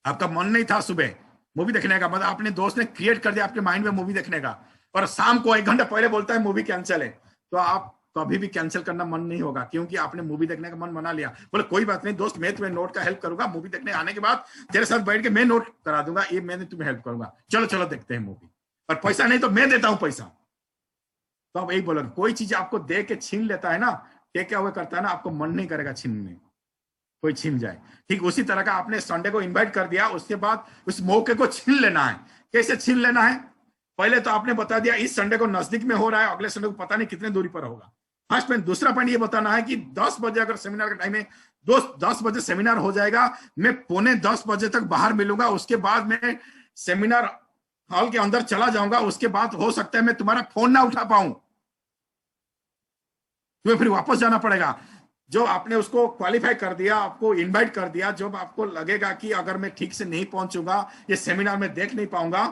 आपका मन नहीं था सुबह मूवी देखने का, मतलब अपने दोस्त ने क्रिएट कर दिया आपके माइंड में मूवी देखने का, और शाम को 1 घंटा पहले बोलता है मूवी कैंसिल है, तो आप कभी भी कैंसिल करना मन नहीं होगा, क्योंकि आपने मूवी देखने का मन बना लिया। बोले कोई बात नहीं दोस्त, मैं तुम्हें नोट का हेल्प करूंगा, मूवी देखने आने के बाद तेरे साथ बैठ के मैं नोट करा दूंगा, ये मैंने तुम्हें हेल्प करूंगा, चलो चलो देखते हैं मूवी, और पैसा नहीं तो मैं देता हूं पैसा। तो आप यही बोलोगे। कोई चीज आपको दे के छीन लेता है ना, टेक अवे करता है ना, आपको मन नहीं करेगा छीनने, कोई छीन जाए। ठीक उसी तरह का आपने संडे को इनवाइट कर दिया, उसके बाद उस मौके को छीन लेना है। कैसे छीन लेना है, पहले तो आपने बता दिया इस संडे को नजदीक में हो रहा है, अगले संडे को पता नहीं कितने दूरी पर होगा। First point. दूसरा पॉइंट ये बताना है कि 10 बजे अगर सेमिनार का टाइम है, दोस्त 10 बजे सेमिनार हो जाएगा, मैं 9:45 बजे तक बाहर मिलूंगा, उसके बाद मैं सेमिनार हॉल के अंदर चला जाऊंगा, उसके बाद हो सकता है मैं तुम्हारा फोन ना उठा पाऊं, तुम्हें फिर वापस जाना पड़ेगा। जो आपने उसको क्वालिफाई कर दिया, आपको इनवाइट कर दिया, जब आपको लगेगा कि अगर मैं ठीक से नहीं पहुंचूंगा, ये सेमिनार में देख नहीं पाऊंगा,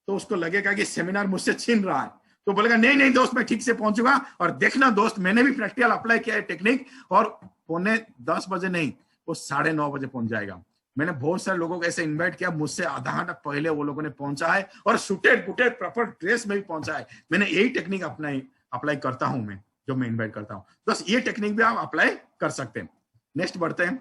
तो उसको लगेगा कि सेमिनार मुझसे छीन रहा है, तो बोलेगा नहीं नहीं दोस्त मैं ठीक से पहुंचूंगा। और देखना दोस्त, मैंने भी प्रैक्टिकल अप्लाई किया है टेक्निक, और 9:45 बजे नहीं, वो 9:30 बजे पहुंच जाएगा। मैंने बहुत सारे लोगों को ऐसे इन्वाइट किया, मुझसे आधा घंटा पहले वो लोगों ने पहुंचा है, और सुटेड बुटेड प्रॉपर ड्रेस में भी पहुंचा है। मैंने यही टेक्निक अप्लाई करता हूं मैं, जो मैं इन्वाइट करता हूं। बस ये टेक्निक भी आप अप्लाई कर सकते हैं। नेक्स्ट बढ़ते हैं।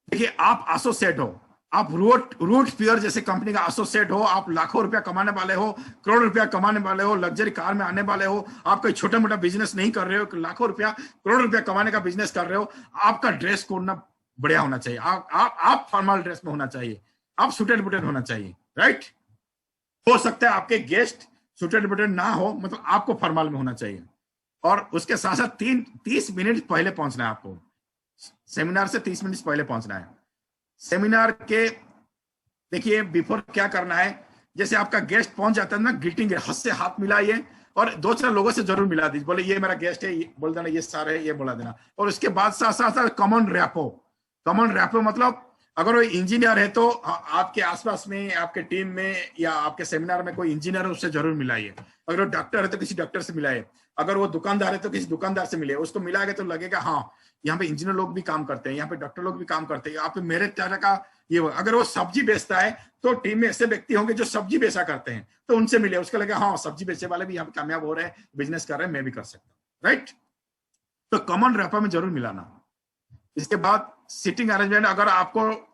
देखिए आप एसोसिएट हो, आप रूट फियर जैसे कंपनी का एसोसिएट हो, आप लाखों रुपया कमाने वाले हो, करोड़ रुपया कमाने वाले हो, लग्जरी कार में आने वाले हो, आप कोई छोटा मोटा बिजनेस नहीं कर रहे हो, लाखों रुपया करोड़ रुपया कमाने का बिजनेस कर रहे हो। आपका ड्रेस कोड ना बढ़िया होना चाहिए, आप फॉर्मल ड्रेस में होना चाहिए, आप सुटेड बुटेड होना चाहिए। राइट, हो सकता है आपके गेस्ट सुटेड बुटेड ना हो, मतलब आपको फॉर्मल में होना चाहिए। और उसके साथ साथ 30 मिनट पहले पहुंचना है आपको, सेमिनार से 30 मिनट पहले पहुंचना है। सेमिनार के देखिए बिफोर क्या करना है, जैसे आपका गेस्ट पहुंच जाता है ना, ग्रीटिंग हाथ से हाथ मिलाइए, और 2-4 लोगों से जरूर मिला दीजिए, बोले ये मेरा गेस्ट है, बोल देना ये सर है, ये बोला देना। और उसके बाद साथ साथ कॉमन रैपो मतलब अगर वो इंजीनियर है तो आपके आसपास में, आपके टीम में या आपके सेमिनार में कोई इंजीनियर है, उससे जरूर मिलाइए। अगर वो डॉक्टर है तो किसी डॉक्टर से मिलाइए, अगर वो दुकानदार है तो किसी दुकानदार से मिले। उसको मिलाएंगे तो लगेगा हाँ यहाँ पे इंजीनियर लोग भी काम करते हैं, यहाँ पे डॉक्टर लोग भी काम करते हैं, आप मेरे तरह का ये। अगर वो सब्जी बेचता है तो टीम में ऐसे व्यक्ति होंगे जो सब्जी बेचा करते हैं, तो उनसे मिले, उसको लगेगा हाँ सब्जी बेचने वाले भी यहाँ पे कामयाब हो रहे हैं, बिजनेस कर रहे हैं, मैं भी कर सकता हूँ। राइट, तो कॉमन रैपर में जरूर मिलाना। इसके बाद सीटिंग अरेंजमेंट,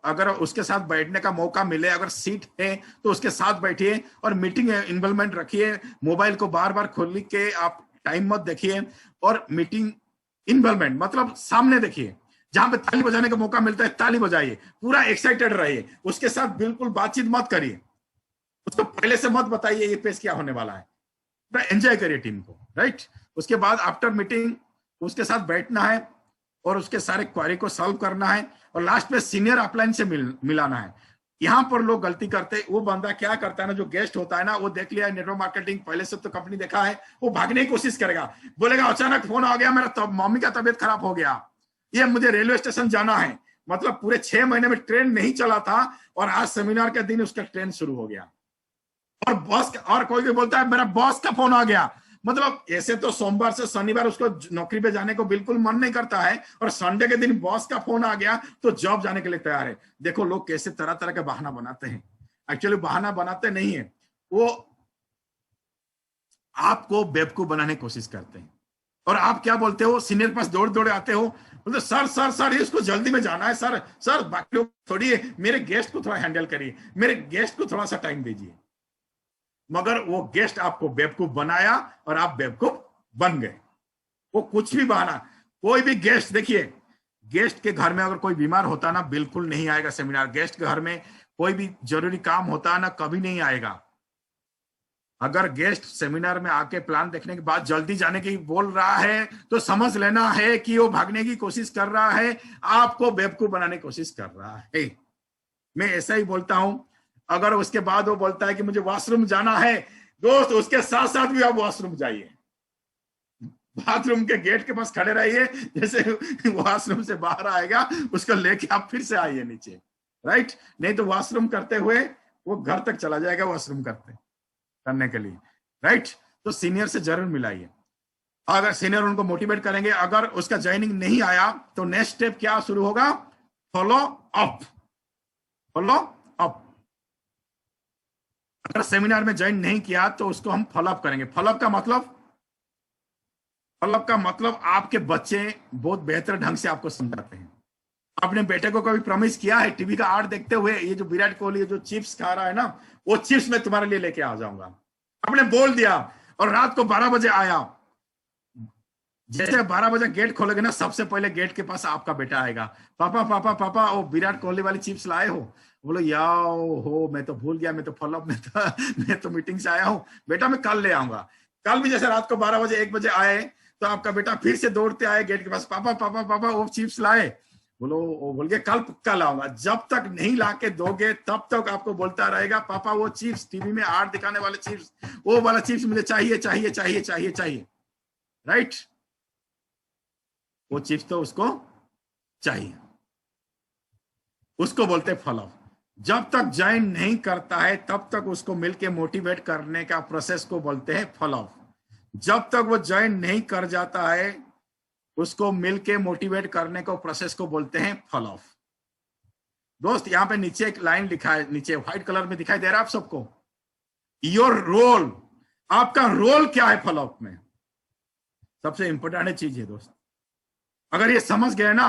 अगर उसके साथ बैठने का मौका मिले, अगर सीट है तो उसके साथ बैठिए, और मीटिंग इन्वॉल्वमेंट रखिए। मोबाइल को बार बार खोल के आप टाइम मत देखिए, और मीटिंग इन्वॉल्वमेंट मतलब सामने देखिए, जहां पे ताली बजाने का मौका मिलता है ताली बजाइए, पूरा एक्साइटेड रहिए, उसके साथ बिल्कुल बातचीत मत करिए, उसको पहले से मत बताइए ये पेश क्या होने वाला है, पूरा एंजॉय करिए टीम को, राइट। उसके बाद आफ्टर मीटिंग उसके साथ बैठना है और उसके सारे क्वेरी को सॉल्व करना है, और लास्ट में सीनियर अपलाइन से मिलाना है। यहाँ पर लोग गलती करते हैं, वो बंदा क्या करता है ना, जो गेस्ट होता है ना, वो देख लिया नेटवर्क मार्केटिंग पहले से तो कंपनी देखा है, वो भागने की कोशिश करेगा, बोलेगा अचानक फोन आ गया, मेरा मम्मी का तबीयत खराब हो गया, ये मुझे रेलवे स्टेशन जाना है, मतलब पूरे 6 महीने में ट्रेन नहीं चला था और आज सेमिनार के दिन उसका ट्रेन शुरू हो गया, और बॉस, और कोई भी बोलता है मेरा बॉस का फोन आ गया, मतलब ऐसे तो सोमवार से शनिवार उसको नौकरी पे जाने को बिल्कुल मन नहीं करता है, और संडे के दिन बॉस का फोन आ गया तो जॉब जाने के लिए तैयार है। देखो लोग कैसे तरह तरह के बहाना बनाते हैं, एक्चुअली बहाना बनाते नहीं है, वो आपको बेवकूफ बनाने की कोशिश करते हैं। और आप क्या बोलते हो, सीनियर पास दौड़ दौड़े आते हो, बोलते सर सर सर इसको जल्दी में जाना है, सर सर बाकी लोग थोड़ी है, मेरे गेस्ट को थोड़ा हैंडल करिए, मेरे गेस्ट को थोड़ा सा टाइम दीजिए। मगर वो गेस्ट आपको बेवकूफ बनाया और आप बेवकूफ बन गए। वो कुछ भी बहाना, कोई भी गेस्ट, देखिए गेस्ट के घर में अगर कोई बीमार होता ना, बिल्कुल नहीं आएगा सेमिनार। गेस्ट के घर में कोई भी जरूरी काम होता ना, कभी नहीं आएगा। अगर गेस्ट सेमिनार में आके प्लान देखने के बाद जल्दी जाने की बोल रहा है तो समझ लेना है कि वो भागने की कोशिश कर रहा है, आपको बेवकूफ बनाने की कोशिश कर रहा है। मैं ऐसा ही बोलता हूं। अगर उसके बाद वो बोलता है कि मुझे वॉशरूम जाना है, दोस्त उसके साथ साथ भी आप वॉशरूम जाइए, बाथरूम के गेट के पास खड़े रहिए, जैसे वॉशरूम से बाहर आएगा उसको लेके आप फिर से आइए नीचे, राइट। नहीं तो वॉशरूम करते हुए वो घर तक चला जाएगा वॉशरूम करने के लिए, राइट। तो सीनियर से जरूर मिलाइए, अगर सीनियर उनको मोटिवेट करेंगे। अगर उसका ज्वाइनिंग नहीं आया तो नेक्स्ट स्टेप क्या शुरू होगा, फॉलो अप, फॉलो अप। अगर सेमिनार में ज्वाइन नहीं किया तो उसको हम फॉलोअप करेंगे। फॉलोअप का मतलब आपके बच्चे बहुत बेहतर ढंग से आपको समझाते हैं। अपने बेटे को कभी प्रॉमिस किया है टीवी का आड़ देखते हुए, ये जो विराट कोहली जो चिप्स खा रहा है ना, वो चिप्स मैं तुम्हारे लिए लेके आ जाऊंगा, आपने बोल दिया और रात को 12 बजे आया, जैसे 12 बजे गेट खोलोगे ना, सबसे पहले गेट के पास आपका बेटा आएगा, पापा पापा पापा वो विराट कोहली वाली चिप्स लाए हो? बोलो याओ हो, मैं तो भूल गया, मैं तो फॉलोअप में था, मैं तो मीटिंग से आया हूँ, बेटा मैं कल ले आऊंगा। कल भी जैसे रात को 12 बजे 1 बजे आए तो आपका बेटा फिर से दौड़ते आए गेट के पास, पापा पापा पापा वो चिप्स लाए? बोल गया कल आऊंगा। जब तक नहीं लाके दोगे तब तक आपको बोलता रहेगा, पापा वो चिप्स टीवी में आड़ दिखाने वाले चिप्स, वो वाला चिप्स मुझे चाहिए चाहिए चाहिए चाहिए चाहिए, राइट। वो चिप्स तो उसको चाहिए, उसको बोलते फॉलो। जब तक ज्वाइन नहीं करता है तब तक उसको मिलके मोटिवेट करने का प्रोसेस को बोलते हैं फॉलो। जब तक वो ज्वाइन नहीं कर जाता है उसको मिलके मोटिवेट करने को प्रोसेस को बोलते हैं फॉलो। दोस्त यहाँ पे नीचे एक लाइन लिखा है, नीचे व्हाइट कलर में दिखाई दे रहा है आप सबको, योर रोल, आपका रोल क्या है फॉलो में, सबसे इंपॉर्टेंट चीज है दोस्त। अगर ये समझ गए ना,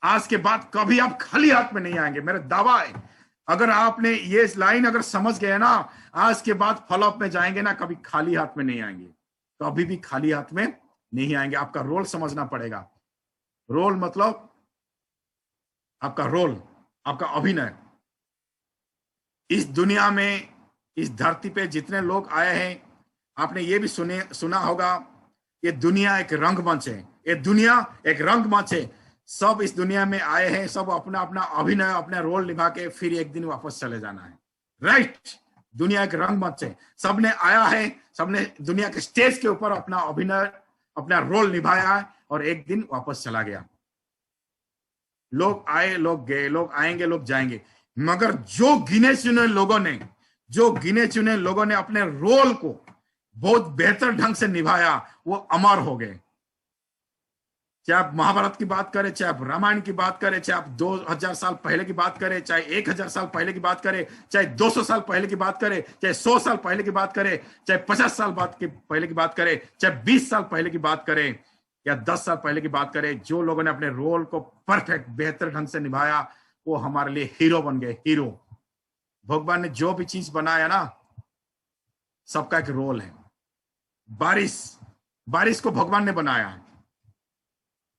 आज के बाद कभी आप खाली हाथ में नहीं आएंगे, मेरा दावा है। अगर आपने ये लाइन अगर समझ गए ना, आज के बाद फॉलोअप में जाएंगे ना, कभी खाली हाथ में नहीं आएंगे, कभी भी खाली हाथ में नहीं आएंगे। आपका रोल समझना पड़ेगा। रोल मतलब आपका रोल, आपका अभिनय। इस दुनिया में, इस धरती पे जितने लोग आए हैं, आपने ये भी सुना होगा, ये दुनिया एक रंगमंच है, ये दुनिया एक रंगमंच है। सब इस दुनिया में आए हैं, सब अपना अपना अभिनय, अपना रोल निभा के फिर एक दिन वापस चले जाना है, राइट। दुनिया एक रंगमंच है, सबने आया है, सबने दुनिया के स्टेज के ऊपर अपना अभिनय, अपना रोल निभाया है और एक दिन वापस चला गया। लोग आए, लोग गए, लोग आएंगे, लोग जाएंगे, मगर जो गिने चुने लोगों ने अपने रोल को बहुत बेहतर ढंग से निभाया, वो अमर हो गए। चाहे आप महाभारत की बात करें, चाहे आप रामायण की बात करें, चाहे आप 2000 साल पहले की बात करें, चाहे 1000 साल पहले की बात करें, चाहे 200 साल पहले की बात करें, चाहे 100 साल पहले की बात करें, चाहे 50 साल पहले की बात करें, चाहे 20 साल पहले की बात करें या 10 साल पहले की बात करें, जो लोगों ने अपने रोल को परफेक्ट बेहतर ढंग से निभाया, वो हमारे लिए हीरो बन गए, हीरो। भगवान ने जो भी चीज बनाया ना, सबका एक रोल है। बारिश को भगवान ने बनाया है,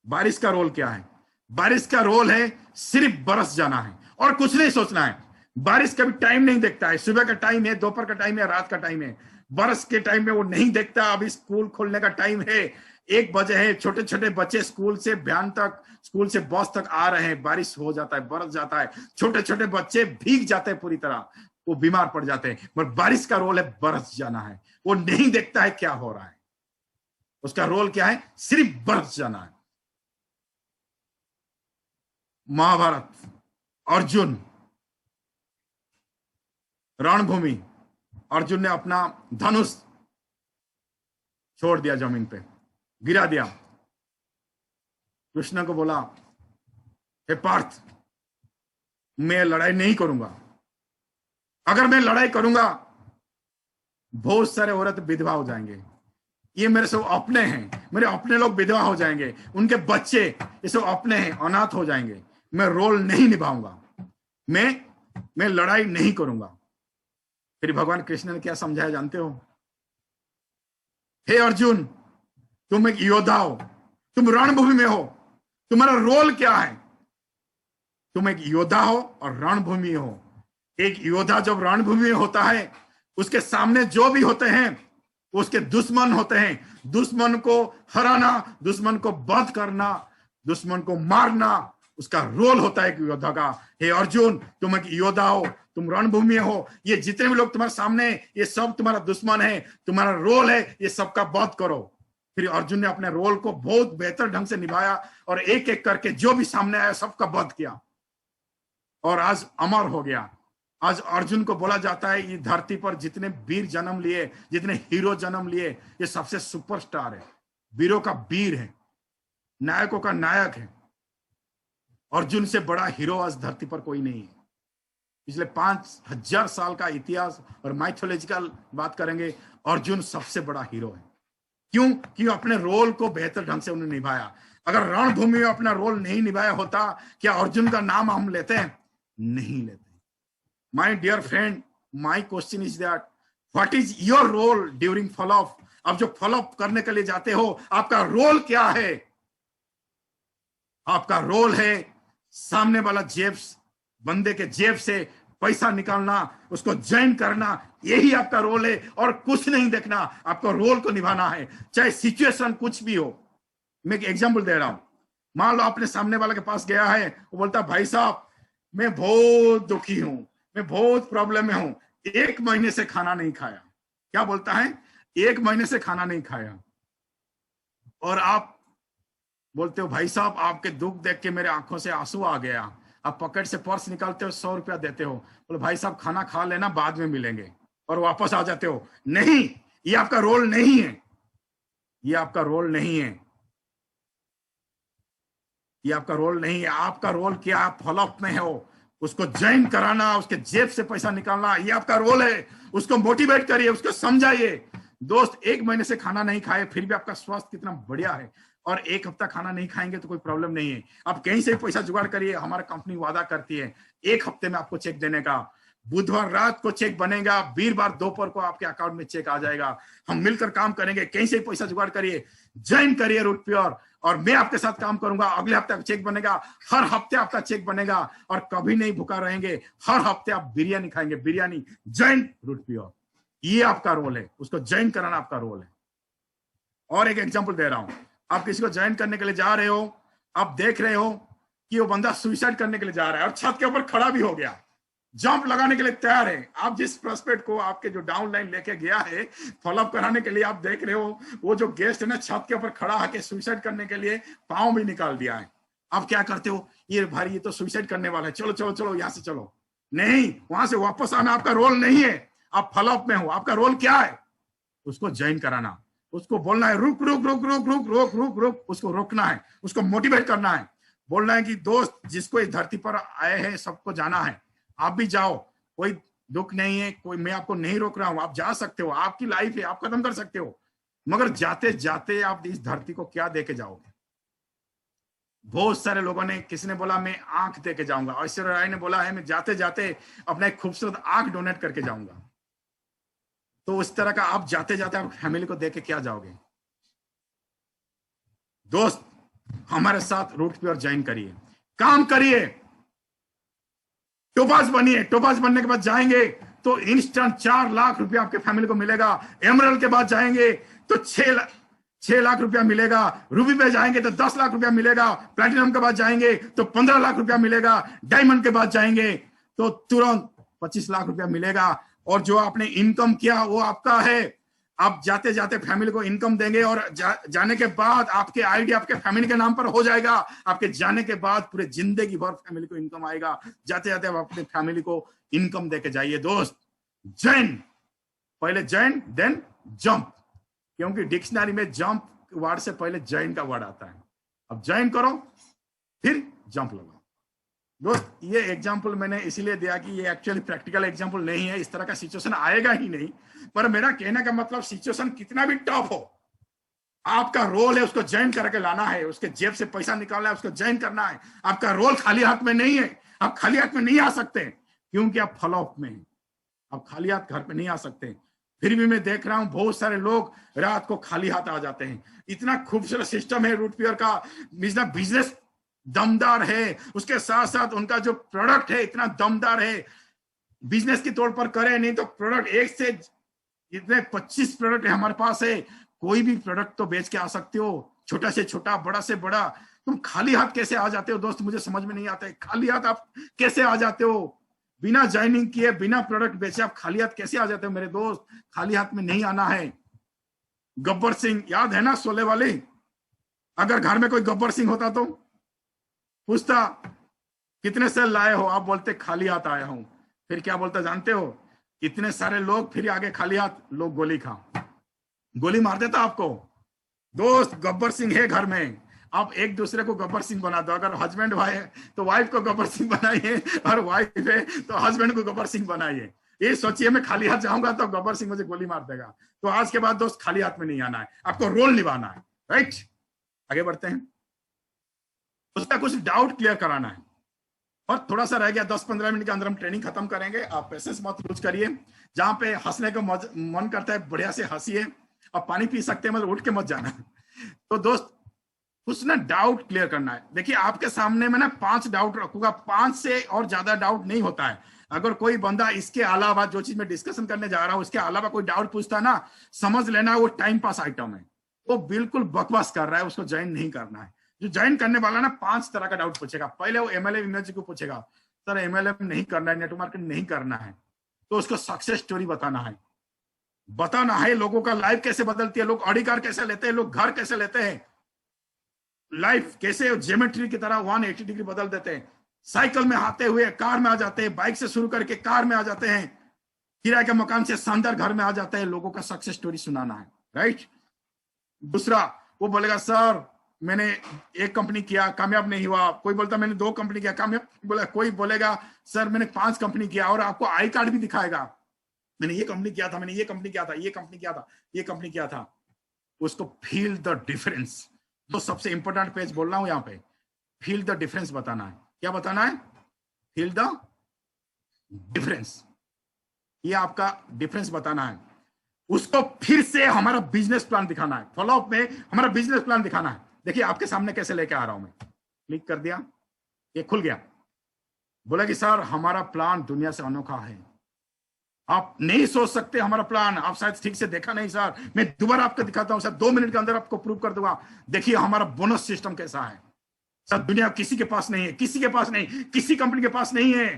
बारिश का रोल क्या है? बारिश का रोल है सिर्फ बरस जाना है और कुछ नहीं सोचना है। बारिश कभी टाइम नहीं देखता है, सुबह का टाइम है, दोपहर का टाइम है, रात का टाइम है। बरस के टाइम में वो नहीं देखता अभी स्कूल खोलने का टाइम है, 1 बजे है, छोटे छोटे बच्चे स्कूल से वैन तक, स्कूल से बस तक आ रहे हैं, बारिश हो जाता है, बरस जाता है, छोटे छोटे बच्चे भीग जाते हैं पूरी तरह, वो बीमार पड़ जाते हैं। पर बारिश का रोल है बरस जाना है, वो नहीं देखता है क्या हो रहा है, उसका रोल क्या है? सिर्फ बरस जाना है। महाभारत, अर्जुन, रणभूमि, अर्जुन ने अपना धनुष छोड़ दिया, जमीन पे गिरा दिया। कृष्ण को बोला, हे पार्थ, मैं लड़ाई नहीं करूंगा, अगर मैं लड़ाई करूंगा बहुत सारे औरत विधवा हो जाएंगे, ये मेरे सब अपने हैं, मेरे अपने लोग विधवा हो जाएंगे, उनके बच्चे ये सब अपने हैं, अनाथ हो जाएंगे, मैं रोल नहीं निभाऊंगा, मैं लड़ाई नहीं करूंगा। फिर भगवान कृष्ण ने क्या समझाया जानते हो? हे अर्जुन, तुम एक योद्धा हो, तुम रणभूमि में हो, तुम्हारा रोल क्या है? तुम एक योद्धा हो और रणभूमि हो। एक योद्धा जब रणभूमि में होता है, उसके सामने जो भी होते हैं उसके दुश्मन होते हैं, दुश्मन को हराना, दुश्मन को वध करना, दुश्मन को मारना उसका रोल होता है एक योद्धा का। हे अर्जुन, तुम एक योद्धा हो, तुम रणभूमि हो, ये जितने भी लोग तुम्हारे सामने, ये सब तुम्हारा दुश्मन है, तुम्हारा रोल है ये सबका वध करो। फिर अर्जुन ने अपने रोल को बहुत बेहतर ढंग से निभाया और एक एक करके जो भी सामने आया सबका वध किया और आज अमर हो गया। आज अर्जुन को बोला जाता है ये धरती पर जितने वीर जन्म लिए, जितने हीरो जन्म लिए, ये सबसे सुपरस्टार है, वीरों का वीर है, नायकों का नायक है। अर्जुन से बड़ा हीरो आज धरती पर कोई नहीं है। पिछले 5000 साल का इतिहास और माइथोलॉजिकल बात करेंगे, अर्जुन सबसे बड़ा हीरो है। क्यों? क्यों अपने रोल को बेहतर ढंग से उन्होंने निभाया। अगर रणभूमि में अपना रोल नहीं निभाया होता, क्या अर्जुन का नाम हम लेते हैं? नहीं लेते। My dear friend, my question is that what is your role during follow up? अब जो फॉलोअप करने के लिए जाते हो, आपका रोल क्या है? आपका रोल है सामने वाला बंदे के जेब से पैसा निकालना, उसको ज्वाइन करना, यही आपका रोल है और कुछ नहीं देखना, आपको रोल को निभाना है, चाहे सिचुएशन कुछ भी हो। मैं एक एग्जांपल दे रहा हूं। मान लो आपने सामने वाले के पास गया है, वो बोलता भाई साहब मैं बहुत दुखी हूं, मैं बहुत प्रॉब्लम में हूं, 1 महीने से खाना नहीं खाया। क्या बोलता है? 1 महीने से खाना नहीं खाया। और आप बोलते हो भाई साहब आपके दुख देख के मेरे आंखों से आंसू आ गया। आप पॉकेट से पर्स निकालते हो, 100 रुपया देते हो, बोले भाई साहब खाना खा लेना, बाद में मिलेंगे, और वापस आ जाते हो। नहीं, ये आपका रोल नहीं है, ये आपका रोल नहीं है, ये आपका रोल नहीं है। आपका रोल क्या? आप फॉलोअप में हो, उसको ज्वाइन कराना, उसके जेब से पैसा निकालना, ये आपका रोल है। उसको मोटिवेट करिए, उसको समझाइए। दोस्त 1 महीने से खाना नहीं खाए फिर भी आपका स्वास्थ्य कितना बढ़िया है, और 1 हफ्ता खाना नहीं खाएंगे तो कोई प्रॉब्लम नहीं है। आप कहीं से पैसा जुगाड़ करिए, हमारा कंपनी वादा करती है 1 हफ्ते में आपको चेक देने का। बुधवार रात को चेक बनेगा, वीरवार दोपहर को आपके अकाउंट में चेक आ जाएगा। हम मिलकर काम करेंगे, कहीं से पैसा जुगाड़ करिए, ज्वाइन करिए रूट प्योर, और मैं आपके साथ काम करूंगा। अगले हफ्ते चेक बनेगा, हर हफ्ते आपका चेक बनेगा, और कभी नहीं भूखा रहेंगे। हर हफ्ते आप बिरयानी खाएंगे, बिरयानी। ज्वाइन रूट प्योर, ये आपका रोल है, उसको ज्वाइन कराना आपका रोल है। और एक एग्जांपल दे रहा हूं, आप किसी को ज्वाइन करने के लिए जा रहे हो, आप देख रहे हो कि वो बंदा सुसाइड करने के लिए जा रहा है और छत के ऊपर खड़ा भी हो गया, जंप लगाने के लिए तैयार है। आप जिस प्रोस्पेक्ट को आपके जो डाउन लाइन लेके गया है फॉलोअप कराने के लिए, आप देख रहे हो वो जो गेस्ट है ना छत के ऊपर खड़ा है सुसाइड करने के लिए, पांव भी निकाल दिया है। आप क्या करते हो? ये भाई ये तो सुसाइड करने वाला है, चलो चलो चलो यहां से चलो। नहीं, वहां से वापस आना आपका रोल नहीं है, आप फॉलोअप में हो। आपका रोल क्या है? उसको ज्वाइन कराना, उसको बोलना है रुक रुक रुक रुक रुक रुक रुक रुक, उसको रोकना है, उसको मोटिवेट करना है, बोलना है कि दोस्त जिसको इस धरती पर आए हैं सबको जाना है, आप भी जाओ, कोई दुख नहीं है, कोई मैं आपको नहीं रोक रहा हूं, आप जा सकते हो, आपकी लाइफ है, आप खत्म कर सकते हो। मगर जाते जाते आप इस धरती को क्या देके जाओगे? बहुत सारे लोगों ने, किसी ने बोला मैं आंख देके जाऊंगा, ऐश्वर्या राय ने बोला है मैं जाते जाते अपना एक खूबसूरत आंख डोनेट करके जाऊंगा। तो उस तरह का आप जाते जाते आप फैमिली को देके क्या जाओगे? दोस्त हमारे साथ रूट प्योर ज्वाइन करिए, काम करिए, टोपाज बनिए। टोपाज बनने के बाद जाएंगे तो इंस्टेंट 4 लाख रुपया आपके फैमिली को मिलेगा। एमरल्ड के बाद जाएंगे तो 6 लाख रुपया मिलेगा। रूबी पे जाएंगे तो 10 लाख रुपया मिलेगा। प्लैटिनम के बाद जाएंगे तो 15 लाख रुपया मिलेगा। डायमंड के बाद जाएंगे तो तुरंत 25 लाख रुपया मिलेगा। और जो आपने इनकम किया वो आपका है। आप जाते जाते फैमिली को इनकम देंगे और जाने के बाद आपके आईडी आपके फैमिली के नाम पर हो जाएगा। आपके जाने के बाद पूरे जिंदगी भर फैमिली को इनकम आएगा। जाते जाते आप अपने फैमिली को इनकम देके जाइए दोस्त। जैन, पहले जैन देन जंप, क्योंकि डिक्शनरी में जंप वर्ड से पहले जैन का वर्ड आता है। अब जॉइन करो फिर जंप लगाओ। दोस्त ये एग्जाम्पल मैंने इसीलिए दिया कि ये एक्चुअली प्रैक्टिकल एग्जाम्पल नहीं है, इस तरह का सिचुएशन आएगा ही नहीं। पर मेरा कहने का मतलब सिचुएशन कितना भी टफ हो, आपका रोल है उसको ज्वाइन करके लाना है। उसके जेब से पैसा निकालना है, उसको ज्वाइन करना है। आपका रोल खाली हाथ में नहीं है। आप खाली हाथ में नहीं आ सकते क्योंकि आप फॉलोअप में हैं। आप खाली हाथ घर पे नहीं आ सकते। फिर भी मैं देख रहा हूं बहुत सारे लोग रात को खाली हाथ आ जाते हैं। इतना खूबसूरत सिस्टम है रूट प्योर का। बिजनेस दमदार है, उसके साथ साथ उनका जो प्रोडक्ट है इतना दमदार है। बिजनेस के तौर पर करें नहीं तो प्रोडक्ट एक से इतने 25 प्रोडक्ट है हमारे पास है। कोई भी प्रोडक्ट तो बेच के आ सकते हो, छोटा से छोटा, बड़ा से बड़ा। तुम खाली हाथ कैसे आ जाते हो दोस्त, मुझे समझ में नहीं आता है। खाली हाथ आप कैसे आ जाते हो? बिना ज्वाइनिंग किए, बिना प्रोडक्ट बेचे आप खाली हाथ कैसे आ जाते हो मेरे दोस्त? खाली हाथ में नहीं आना है। गब्बर सिंह याद है ना, शोले वाले? अगर घर में कोई गब्बर सिंह होता तो पूछता कितने सेल लाए हो, आप बोलते खाली हाथ आया हूं। फिर क्या बोलता जानते हो? इतने सारे लोग, फिर आगे खाली हाथ, लोग गोली खा, गोली मार देता आपको। दोस्त गब्बर सिंह है घर में, आप एक दूसरे को गब्बर सिंह बना दो। अगर हस्बैंड भाई है तो वाइफ को गब्बर सिंह बनाइए, और वाइफ है तो हस्बैंड को गब्बर सिंह बनाइए। ये सोचिए मैं खाली हाथ जाऊंगा तो गब्बर सिंह मुझे गोली मार देगा। तो आज के बाद दोस्त खाली हाथ में नहीं आना है, आपको रोल निभाना है। राइट, आगे बढ़ते हैं। उसका कुछ डाउट क्लियर कराना है और थोड़ा सा रह गया, 10-15 मिनट के अंदर हम ट्रेनिंग खत्म करेंगे। आप पेशेंस मत लूज करिए। जहां पे हंसने का मन करता है बढ़िया से हंसिए, और पानी पी सकते हैं, मतलब उठ के मत जाना। तो दोस्त कुछ ना डाउट क्लियर करना है। देखिए आपके सामने में ना 5 डाउट रखूंगा, 5 से और ज्यादा डाउट नहीं होता है। अगर कोई बंदा इसके अलावा जो चीज मैं डिस्कशन करने जा रहा हूं उसके अलावा कोई डाउट पूछता है ना, समझ लेना वो टाइम पास आइटम है, वो बिल्कुल बकवास कर रहा है, उसको ज्वाइन नहीं करना है। जो ज्वाइन करने वाला ना 5 तरह का डाउट पूछेगा। पहले वो एमएलएम इमेज को पूछेगा, सर एमएलएम नहीं करना है, नेटवर्क मार्केटिंग नहीं करना है, तो उसको सक्सेस स्टोरी बताना है, लोगों का लाइफ कैसे बदलती है, लोग ऑडी कार कैसे लेते हैं, लोग घर कैसे लेते हैं, लाइफ कैसे ज्योमेट्री की तरह 180 डिग्री बदल देते हैं। साइकिल में आते हुए कार में आ जाते हैं, बाइक से शुरू करके कार में आ जाते हैं, किराए के मकान से शानदार घर में आ जाते हैं। लोगों का सक्सेस स्टोरी सुनाना है। राइट। दूसरा वो बोलेगा सर मैंने एक कंपनी किया कामयाब नहीं हुआ, कोई बोलता मैंने 2 कंपनी किया कामयाब बोला, कोई बोलेगा सर मैंने 5 कंपनी किया, और आपको आई कार्ड भी दिखाएगा, मैंने ये कंपनी किया था, मैंने ये कंपनी किया था, ये कंपनी किया था, ये कंपनी किया था। उसको फील द डिफरेंस, तो सबसे इंपॉर्टेंट पेज बोल रहा हूं यहाँ पे, फील द डिफरेंस बताना है। क्या बताना है? Feel the difference. ये आपका डिफरेंस बताना है। उसको फिर से हमारा बिजनेस प्लान दिखाना है। फॉलोअप में हमारा बिजनेस प्लान दिखाना है। देखिए आपके सामने कैसे लेके आ रहा हूं मैं। क्लिक कर दिया, ये खुल गया। बोला कि सर हमारा प्लान दुनिया से अनोखा है, आप नहीं सोच सकते हमारा प्लान, आप शायद ठीक से देखा नहीं सर, मैं दोबारा आपको दिखाता हूं सर, 2 मिनट के अंदर आपको प्रूव कर दूंगा। देखिए हमारा बोनस सिस्टम कैसा है सर, दुनिया किसी के पास नहीं है, किसी के पास नहीं, किसी कंपनी के पास नहीं है।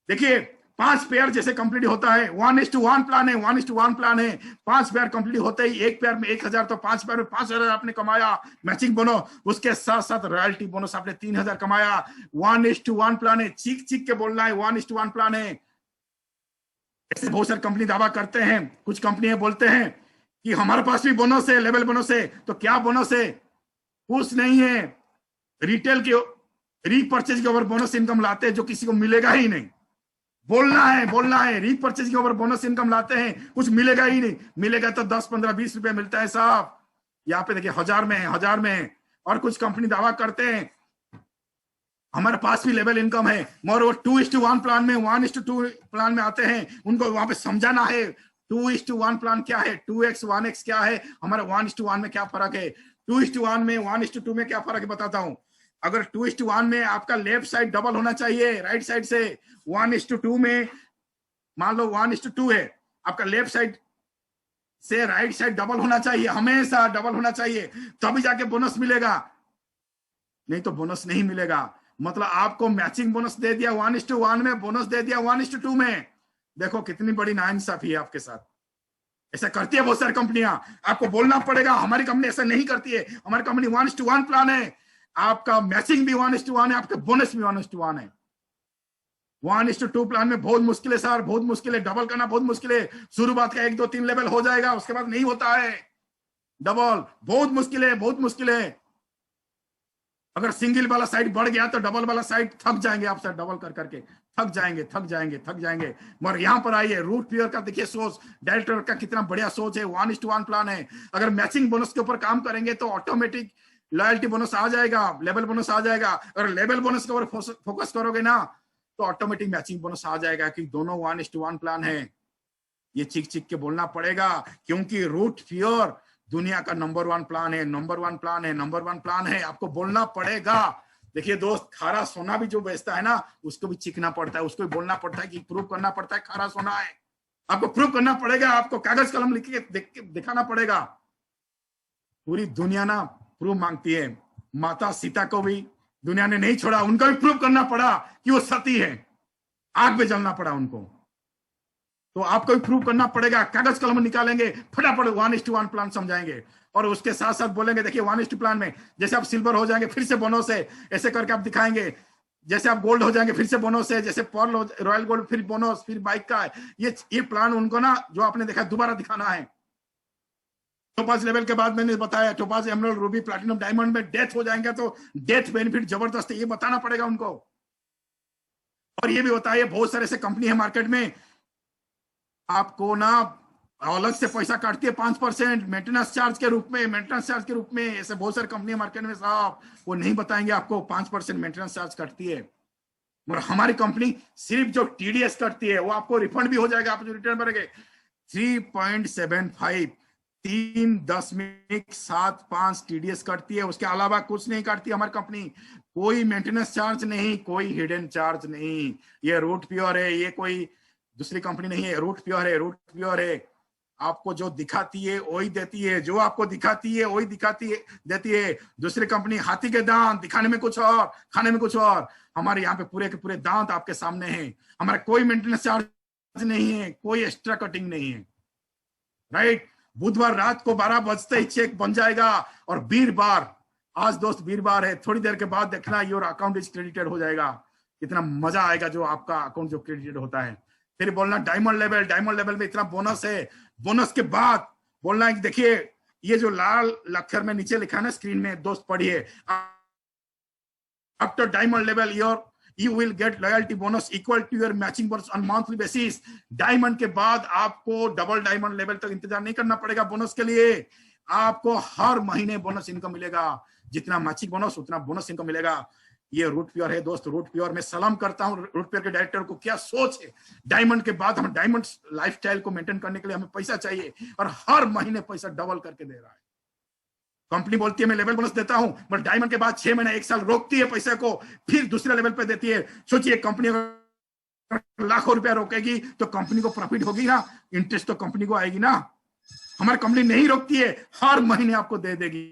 देखिए 5 पेयर जैसे कंप्लीट होता है, 1:1 प्लान है, 1:1 प्लान है। 5 पेयर कंप्लीट होते ही 1 पेयर में 1000, तो 5 पेयर में 5000 आपने कमाया, मैचिंग बोनो, उसके साथ साथ रॉयल्टी बोनस आपने 3000 कमाया। 1:1 प्लान है, चीख चीख के बोलना है 1:1 प्लान है। ऐसे बहुत सारी कंपनी दावा करते हैं, कुछ कंपनियां बोलते हैं कि हमारे पास भी बोनस है, लेवल बोनस है। तो क्या बोनस है? कुछ नहीं है, रिटेल के रीपरचेज के ऊपर बोनस इनकम लाते हैं जो किसी को मिलेगा ही नहीं। बोलना है, रीपरचेज के ऊपर बोनस इनकम लाते हैं, कुछ मिलेगा ही नहीं। मिलेगा तो 10, 15, 20 रुपए मिलता है साहब। यहाँ पे देखिए 1000 में है। और कुछ कंपनी दावा करते हैं हमारे पास भी लेवल इनकम है, मगर वो 2:1 प्लान में 1:2 प्लान में आते हैं। उनको वहां पे समझाना है 2:1 प्लान क्या है, 2x 1x क्या है, हमारे 1:1 में क्या फर्क है। 2:1 में, 1:2 में क्या फर्क है बताता हूं। अगर 2:1 में आपका लेफ्ट साइड डबल होना चाहिए राइट साइड से, 1:2 में मान लो 1:2 है, आपका लेफ्ट साइड से राइट साइड डबल होना चाहिए, हमेशा डबल होना चाहिए, तभी जाके बोनस मिलेगा, नहीं तो बोनस नहीं मिलेगा। मतलब आपको मैचिंग बोनस दे दिया 1:1 में, बोनस दे दिया 1:2 में। देखो कितनी बड़ी नाइंसाफी है आपके साथ। ऐसा करती है बहुत सारी कंपनियां, आपको बोलना पड़ेगा। हमारी कंपनी ऐसा नहीं करती है, हमारी कंपनी 1:1 प्लान है, आपका मैचिंग भी 1:1 है, आपके बोनस भी 1:1 है। 1:2 प्लान में बहुत मुश्किल है सर, बहुत मुश्किल है, डबल करना बहुत मुश्किल है। शुरुआत का 1 2 3 लेवल हो जाएगा, उसके बाद नहीं होता है डबल, बहुत मुश्किल है, बहुत मुश्किल है। अगर सिंगल वाला साइड बढ़ गया तो डबल वाला साइड थक जाएंगे आप सर, डबल कर करके थक जाएंगे, थक जाएंगे, थक जाएंगे। मगर यहां पर आइए, रूट पियर का देखिए सोच, डायरेक्टर का कितना बढ़िया सोच है, 1:1 प्लान है। अगर मैचिंग बोनस के ऊपर काम करेंगे तो ऑटोमेटिक लॉयल्टी बोनस आ जाएगा, लेवल बोनस आ जाएगा। अगर लेवल बोनस के ऊपर फोकस करोगे ना तो ऑटोमेटिक मैचिंग बोनस आ जाएगा, कि दोनों 1:1 प्लान है। ये चिक चिक के बोलना पड़ेगा, क्योंकि रूट पियर दुनिया का नंबर 1 प्लान है, नंबर 1 प्लान है, नंबर 1 प्लान है, आपको बोलना पड़ेगा। देखिए दोस्त, खारा सोना भी जो बेचता है ना, उसको भी चिकना पड़ता है, उसको भी बोलना पड़ता है कि प्रूव करना पड़ता है खारा सोना है। आपको प्रूव करना पड़ेगा, आपको कागज कलम लिख के दिखाना पड़ेगा। पूरी दुनिया ना प्रूफ मांगती है, माता सीता को भी दुनिया ने नहीं छोड़ा, उनको भी प्रूव करना पड़ा कि वो सती है, आग में जलना पड़ा उनको। तो आपको भी प्रूव करना पड़ेगा, कागज कलम निकालेंगे, फटाफट 1:1 प्लान समझाएंगे। और उसके साथ साथ बोलेंगे देखिए 1:2 प्लान में जैसे आप सिल्वर हो जाएंगे फिर से बोनस है, ऐसे करके आप दिखाएंगे। जैसे आप गोल्ड हो जाएंगे फिर से बोनस है, जैसे पर्ल रॉयल गोल्ड फिर बोनस, फिर बाइक का है। ये प्लान उनको ना जो आपने देखा दोबारा दिखाना है। टोपाज लेवल के बाद मैंने बताया topaz, emerald, Ruby, platinum, diamond में डेथ हो जाएंगे तो डेथ बेनिफिट जबरदस्त है, ये बताना पड़ेगा उनको। और ये भी बताइए, बहुत सारे ऐसे कंपनी है मार्केट में, आपको ना अलग से पैसा काटती है 5% मेंटेनेंस चार्ज के रूप में, मेंटेनेंस चार्ज के रूप में। ऐसे बहुत सारी कंपनी मार्केट में साहब, वो नहीं बताएंगे आपको 5% मेंटेनेंस चार्ज काटती है। मगर हमारी कंपनी सिर्फ जो टीडीएस करती है वो आपको रिफंड भी हो जाएगा, आप जो रिटर्न भरेंगे 3.75, 3.75 टीडीएस करती है, उसके अलावा कुछ नहीं काटती हमारी कंपनी। कोई मेंटेनेंस चार्ज नहीं, कोई हिडन चार्ज नहीं। ये रूट प्योर है, ये कोई दूसरी कंपनी नहीं है, रूट प्योर है, रूट प्योर है। आपको जो दिखाती है वही देती है, जो आपको दिखाती है वही दिखाती है देती है। दूसरी कंपनी हाथी के दांत, दिखाने में कुछ और, खाने में कुछ और। हमारे यहाँ पे पूरे के पूरे दांत आपके सामने हैं। हमारा कोई मेंटेनेंस चार्ज नहीं है, कोई एक्स्ट्रा कटिंग नहीं है, राइट। बुधवार रात को 12 बजते ही चेक बन जाएगा। और वीरवार, आज दोस्त वीरवार है, थोड़ी देर के बाद देखना योर अकाउंट इज क्रेडिटेड हो जाएगा। कितना मजा आएगा जो आपका अकाउंट जो क्रेडिटेड होता है। फिर बोलना डायमंड लेवल, डायमंड लेवल में इतना बोनस है। बोनस के बाद बोलना है कि देखिए ये जो लाल अक्षर में नीचे लिखा है ना स्क्रीन में, दोस्त पढ़िए, after diamond level your you will get loyalty bonus equal to your matching bonus on monthly basis। Diamond के बाद आपको डबल डायमंड लेवल तक इंतजार नहीं करना पड़ेगा बोनस के लिए। आपको हर महीने बोनस इनकम मिलेगा, जितना मैचिंग बोनस उतना बोनस इनकम मिलेगा। ये रूट प्योर है दोस्त, रूट प्योर में सलाम करता हूँ रूट प्योर के डायरेक्टर को। क्या सोच है, डायमंड के बाद हम डायमंड लाइफस्टाइल को मेंटेन करने के लिए हमें पैसा चाहिए, और हर महीने पैसा डबल करके दे रहा है। कंपनी बोलती है मैं लेवल बोनस देता हूं, बट डायमंड के बाद 6 महीने 1 साल रोकती है पैसे को, फिर दूसरे लेवल पे देती है। सोचिए कंपनी अगर लाखों रुपया रोकेगी तो कंपनी को प्रॉफिट होगी ना, इंटरेस्ट तो कंपनी को आएगी ना। हमारी कंपनी नहीं रोकती है, हर महीने आपको दे देगी।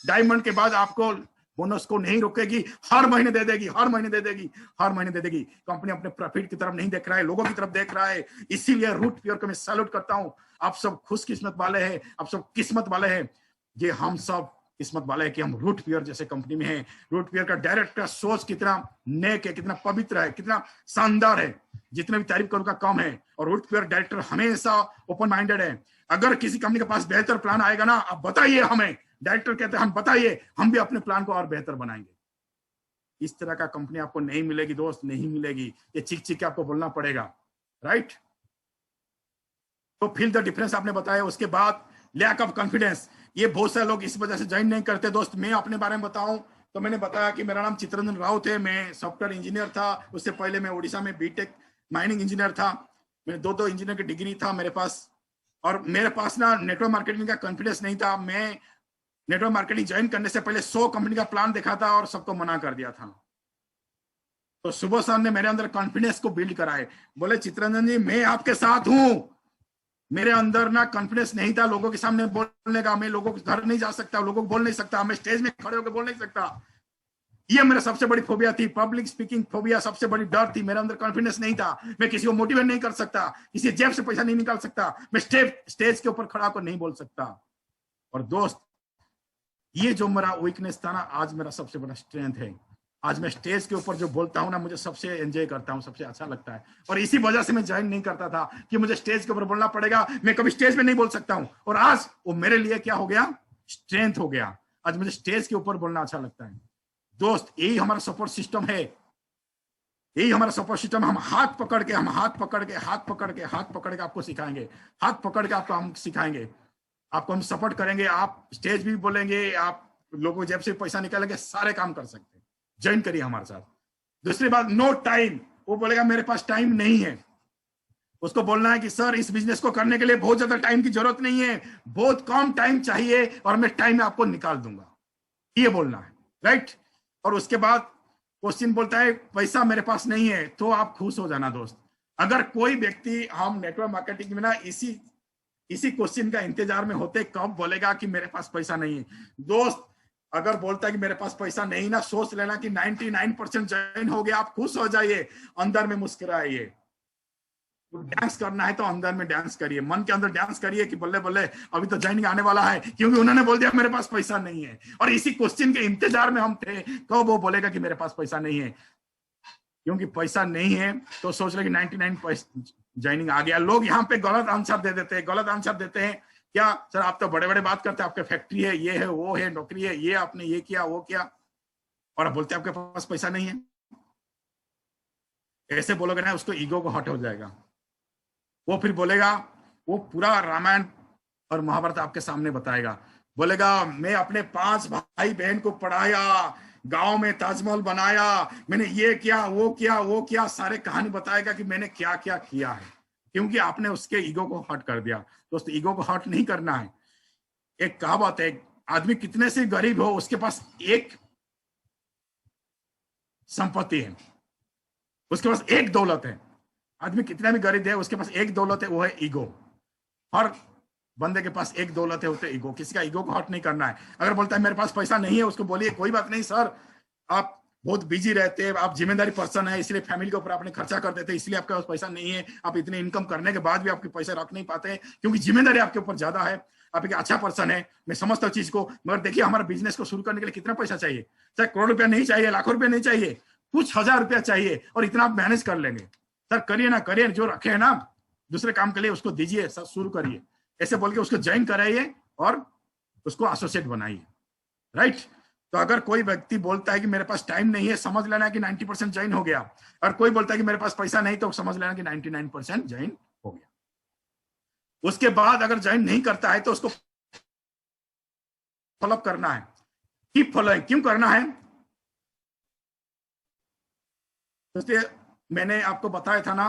डायमंड के बाद आपको बोनस को नहीं रोकेगी, हर महीने दे देगी, हर महीने दे देगी, हर महीने दे देगी। कंपनी अपने प्रॉफिट की तरफ नहीं देख रहा है, लोगों की तरफ देख रहा है। इसीलिए रूट प्योर को मैं सैल्यूट करता हूं। आप सब खुशकिस्मत वाले हैं, आप सब किस्मत वाले हैं। ये हम सब किस्मत वाले हैं कि हम रूट प्योर जैसे कंपनी में हैं। रूट प्योर का डायरेक्टर सोच कितना नेक है, कितना पवित्र है, कितना शानदार है, जितने भी तारीफ करूंगा कम है। और रूट प्योर डायरेक्टर हमेशा ओपन माइंडेड है। अगर किसी कंपनी के पास बेहतर प्लान आएगा ना, आप बताइए हमें। डायरेक्टर कहते हैं हम बताइए, हम भी अपने प्लान को और बेहतर बनाएंगे। इस तरह का कंपनी आपको नहीं मिलेगी दोस्त, नहीं मिलेगी। ये चिक चिक के आपको बोलना पड़ेगा, राइट। तो फील द डिफरेंस आपने बताया। उसके बाद लैक ऑफ कॉन्फिडेंस, ये बहुत सारे लोग इस वजह से ज्वाइन नहीं करते। दोस्त मैं अपने बारे में बताऊं तो मैंने बताया कि मेरा नाम चित्ररंजन राउत है, मैं सॉफ्टवेयर इंजीनियर था। उससे पहले मैं उड़ीसा में बीटेक माइनिंग इंजीनियर था। मैंने 2 इंजीनियर की डिग्री था मेरे पास। और मेरे पास ना नेटवर्क मार्केटिंग का कॉन्फिडेंस नहीं था। मैं नेटवर्क मार्केटिंग ज्वाइन करने से पहले 100 कंपनी का प्लान देखा था और सबको मना कर दिया था। तो सुबह सर ने मेरे अंदर कॉन्फिडेंस को बिल्ड कराए, बोले चित्ररंजन जी मैं आपके साथ हूं। मेरे अंदर ना कॉन्फिडेंस नहीं था लोगों के सामने बोलने का, मैं लोगों के घर नहीं जा सकता, लोगों को बोल नहीं सकता, मैं स्टेज में खड़े होकर बोल नहीं सकता। ये मेरा सबसे बड़ी फोबिया थी, पब्लिक स्पीकिंग फोबिया, सबसे बड़ी डर थी। मेरे अंदर कॉन्फिडेंस नहीं था, मैं किसी को मोटिवेट नहीं कर सकता, किसी जेब से पैसा नहीं निकाल सकता, मैं स्टेज के ऊपर खड़ा होकर नहीं बोल सकता। और दोस्त, ये जो मेरा वीकनेस था ना, आज मेरा सबसे बड़ा स्ट्रेंथ है। आज मैं स्टेज के ऊपर जो बोलता हूँ ना, मुझे सबसे एंजॉय करता हूँ, सबसे अच्छा लगता है। और इसी वजह से मैं ज्वाइन नहीं करता था कि मुझे स्टेज के ऊपर बोलना पड़ेगा, मैं कभी स्टेज पे नहीं बोल सकता हूँ। और आज वो मेरे लिए क्या हो गया, स्ट्रेंथ हो गया। आज मुझे स्टेज के ऊपर बोलना अच्छा लगता है। दोस्त, यही हमारा सपोर्ट सिस्टम है, यही हमारा सपोर्ट सिस्टम। हम हाथ पकड़ के आपको सिखाएंगे, हाथ पकड़ के आपको हम सिखाएंगे, आपको हम सपोर्ट करेंगे। आप स्टेज भी बोलेंगे, आप लोगों जेब से पैसा निकालेंगे, सारे काम कर सकते हैं। ज्वाइन करिए हमारे साथ। दूसरी बात, नो टाइम। वो बोलेगा मेरे पास टाइम नहीं है, उसको बोलना है कि सर इस बिजनेस को करने के लिए बहुत ज्यादा टाइम की जरूरत नहीं है, बहुत कम टाइम चाहिए और मैं टाइम आपको निकाल दूंगा, ये बोलना है, राइट। और उसके बाद क्वेश्चन बोलता है पैसा मेरे पास नहीं है, तो आप खुश हो जाना दोस्त। अगर कोई व्यक्ति, हम नेटवर्क मार्केटिंग में ना इसी क्वेश्चन का इंतजार में होते, कब बोलेगा कि मेरे पास पैसा नहीं है। दोस्त, अगर बोलता है कि मेरे पास पैसा नहीं ना, सोच लेना कि 99% ज्वाइन हो गया, आप खुश हो जाइए, अंदर में मुस्कुराइए। डांस करना है तो अंदर में डांस करिए, मन के अंदर डांस करिए कि बल्ले बल्ले अभी तो ज्वाइनिंग आने वाला है, क्योंकि उन्होंने बोल दिया मेरे पास पैसा नहीं है। और इसी क्वेश्चन के इंतजार में हम थे, कब वो बोलेगा कि मेरे पास पैसा नहीं है। क्योंकि पैसा नहीं है तो सोच रहे कि 99% ज्वाइनिंग आ गया। लोग यहाँ पे गलत आंसर दे देते हैं, गलत आंसर देते हैं। क्या सर, आप तो बड़े बड़े बात करते हैं, आपके फैक्ट्री है, ये है, वो है, नौकरी है, ये आपने ये किया, वो किया, और आप बोलते हैं आपके पास पैसा नहीं है। ऐसे बोलोगे ना, उसको ईगो को हट हो जाएगा। वो फिर बोलेगा, वो पूरा रामायण और महाभारत आपके सामने बताएगा, बोलेगा मैं अपने 5 भाई बहन को पढ़ाया, गांव में ताजमहल बनाया, मैंने ये किया, वो किया, वो किया, सारे कहानी बताएगा कि मैंने क्या क्या किया है, क्योंकि आपने उसके ईगो को हट कर दिया। दोस्त, ईगो को हट नहीं करना है। एक कहावत है, आदमी कितने से गरीब हो, उसके पास एक संपत्ति है, उसके पास एक दौलत है। आदमी कितना भी गरीब है, उसके पास एक दौलत है, वो है ईगो। हर बंदे के पास एक दौलत है, होते ईगो। किसी का ईगो को हट नहीं करना है। अगर बोलता है मेरे पास पैसा नहीं है, उसको बोलिए कोई बात नहीं सर, आप बहुत बिजी रहते हैं, आप जिम्मेदारी पर्सन है, इसलिए फैमिली के ऊपर आपने खर्चा कर देते हैं, इसलिए आपके पास पैसा नहीं है। आप इतने इनकम करने के बाद भी आपके पैसे रख नहीं पाते हैं, क्योंकि जिम्मेदारी आपके ऊपर ज्यादा है। आप एक अच्छा पर्सन है, मैं समझता हूँ चीज को, मगर देखिए हमारा बिजनेस को शुरू करने के लिए कितना पैसा चाहिए। चाहे करोड़ रुपया नहीं चाहिए, लाखों रुपया नहीं चाहिए, कुछ 1000 रुपया चाहिए, और इतना आप मैनेज कर लेंगे। सर करिए ना, करिए, जो रखे है ना दूसरे काम के लिए, उसको दीजिए, सर शुरू करिए, ऐसे बोल के उसको ज्वाइन कराइए और उसको एसोसिएट बनाइए, राइट। तो अगर कोई व्यक्ति बोलता है कि मेरे पास टाइम नहीं है, समझ लेना कि 90% ज्वाइन हो गया। और कोई बोलता है कि मेरे पास पैसा नहीं, तो समझ लेना कि 99% ज्वाइन हो गया। उसके बाद अगर ज्वाइन नहीं करता है तो उसको फॉलोअप करना है। Keep following. क्यों करना है? इसलिए मैंने आपको बताया था ना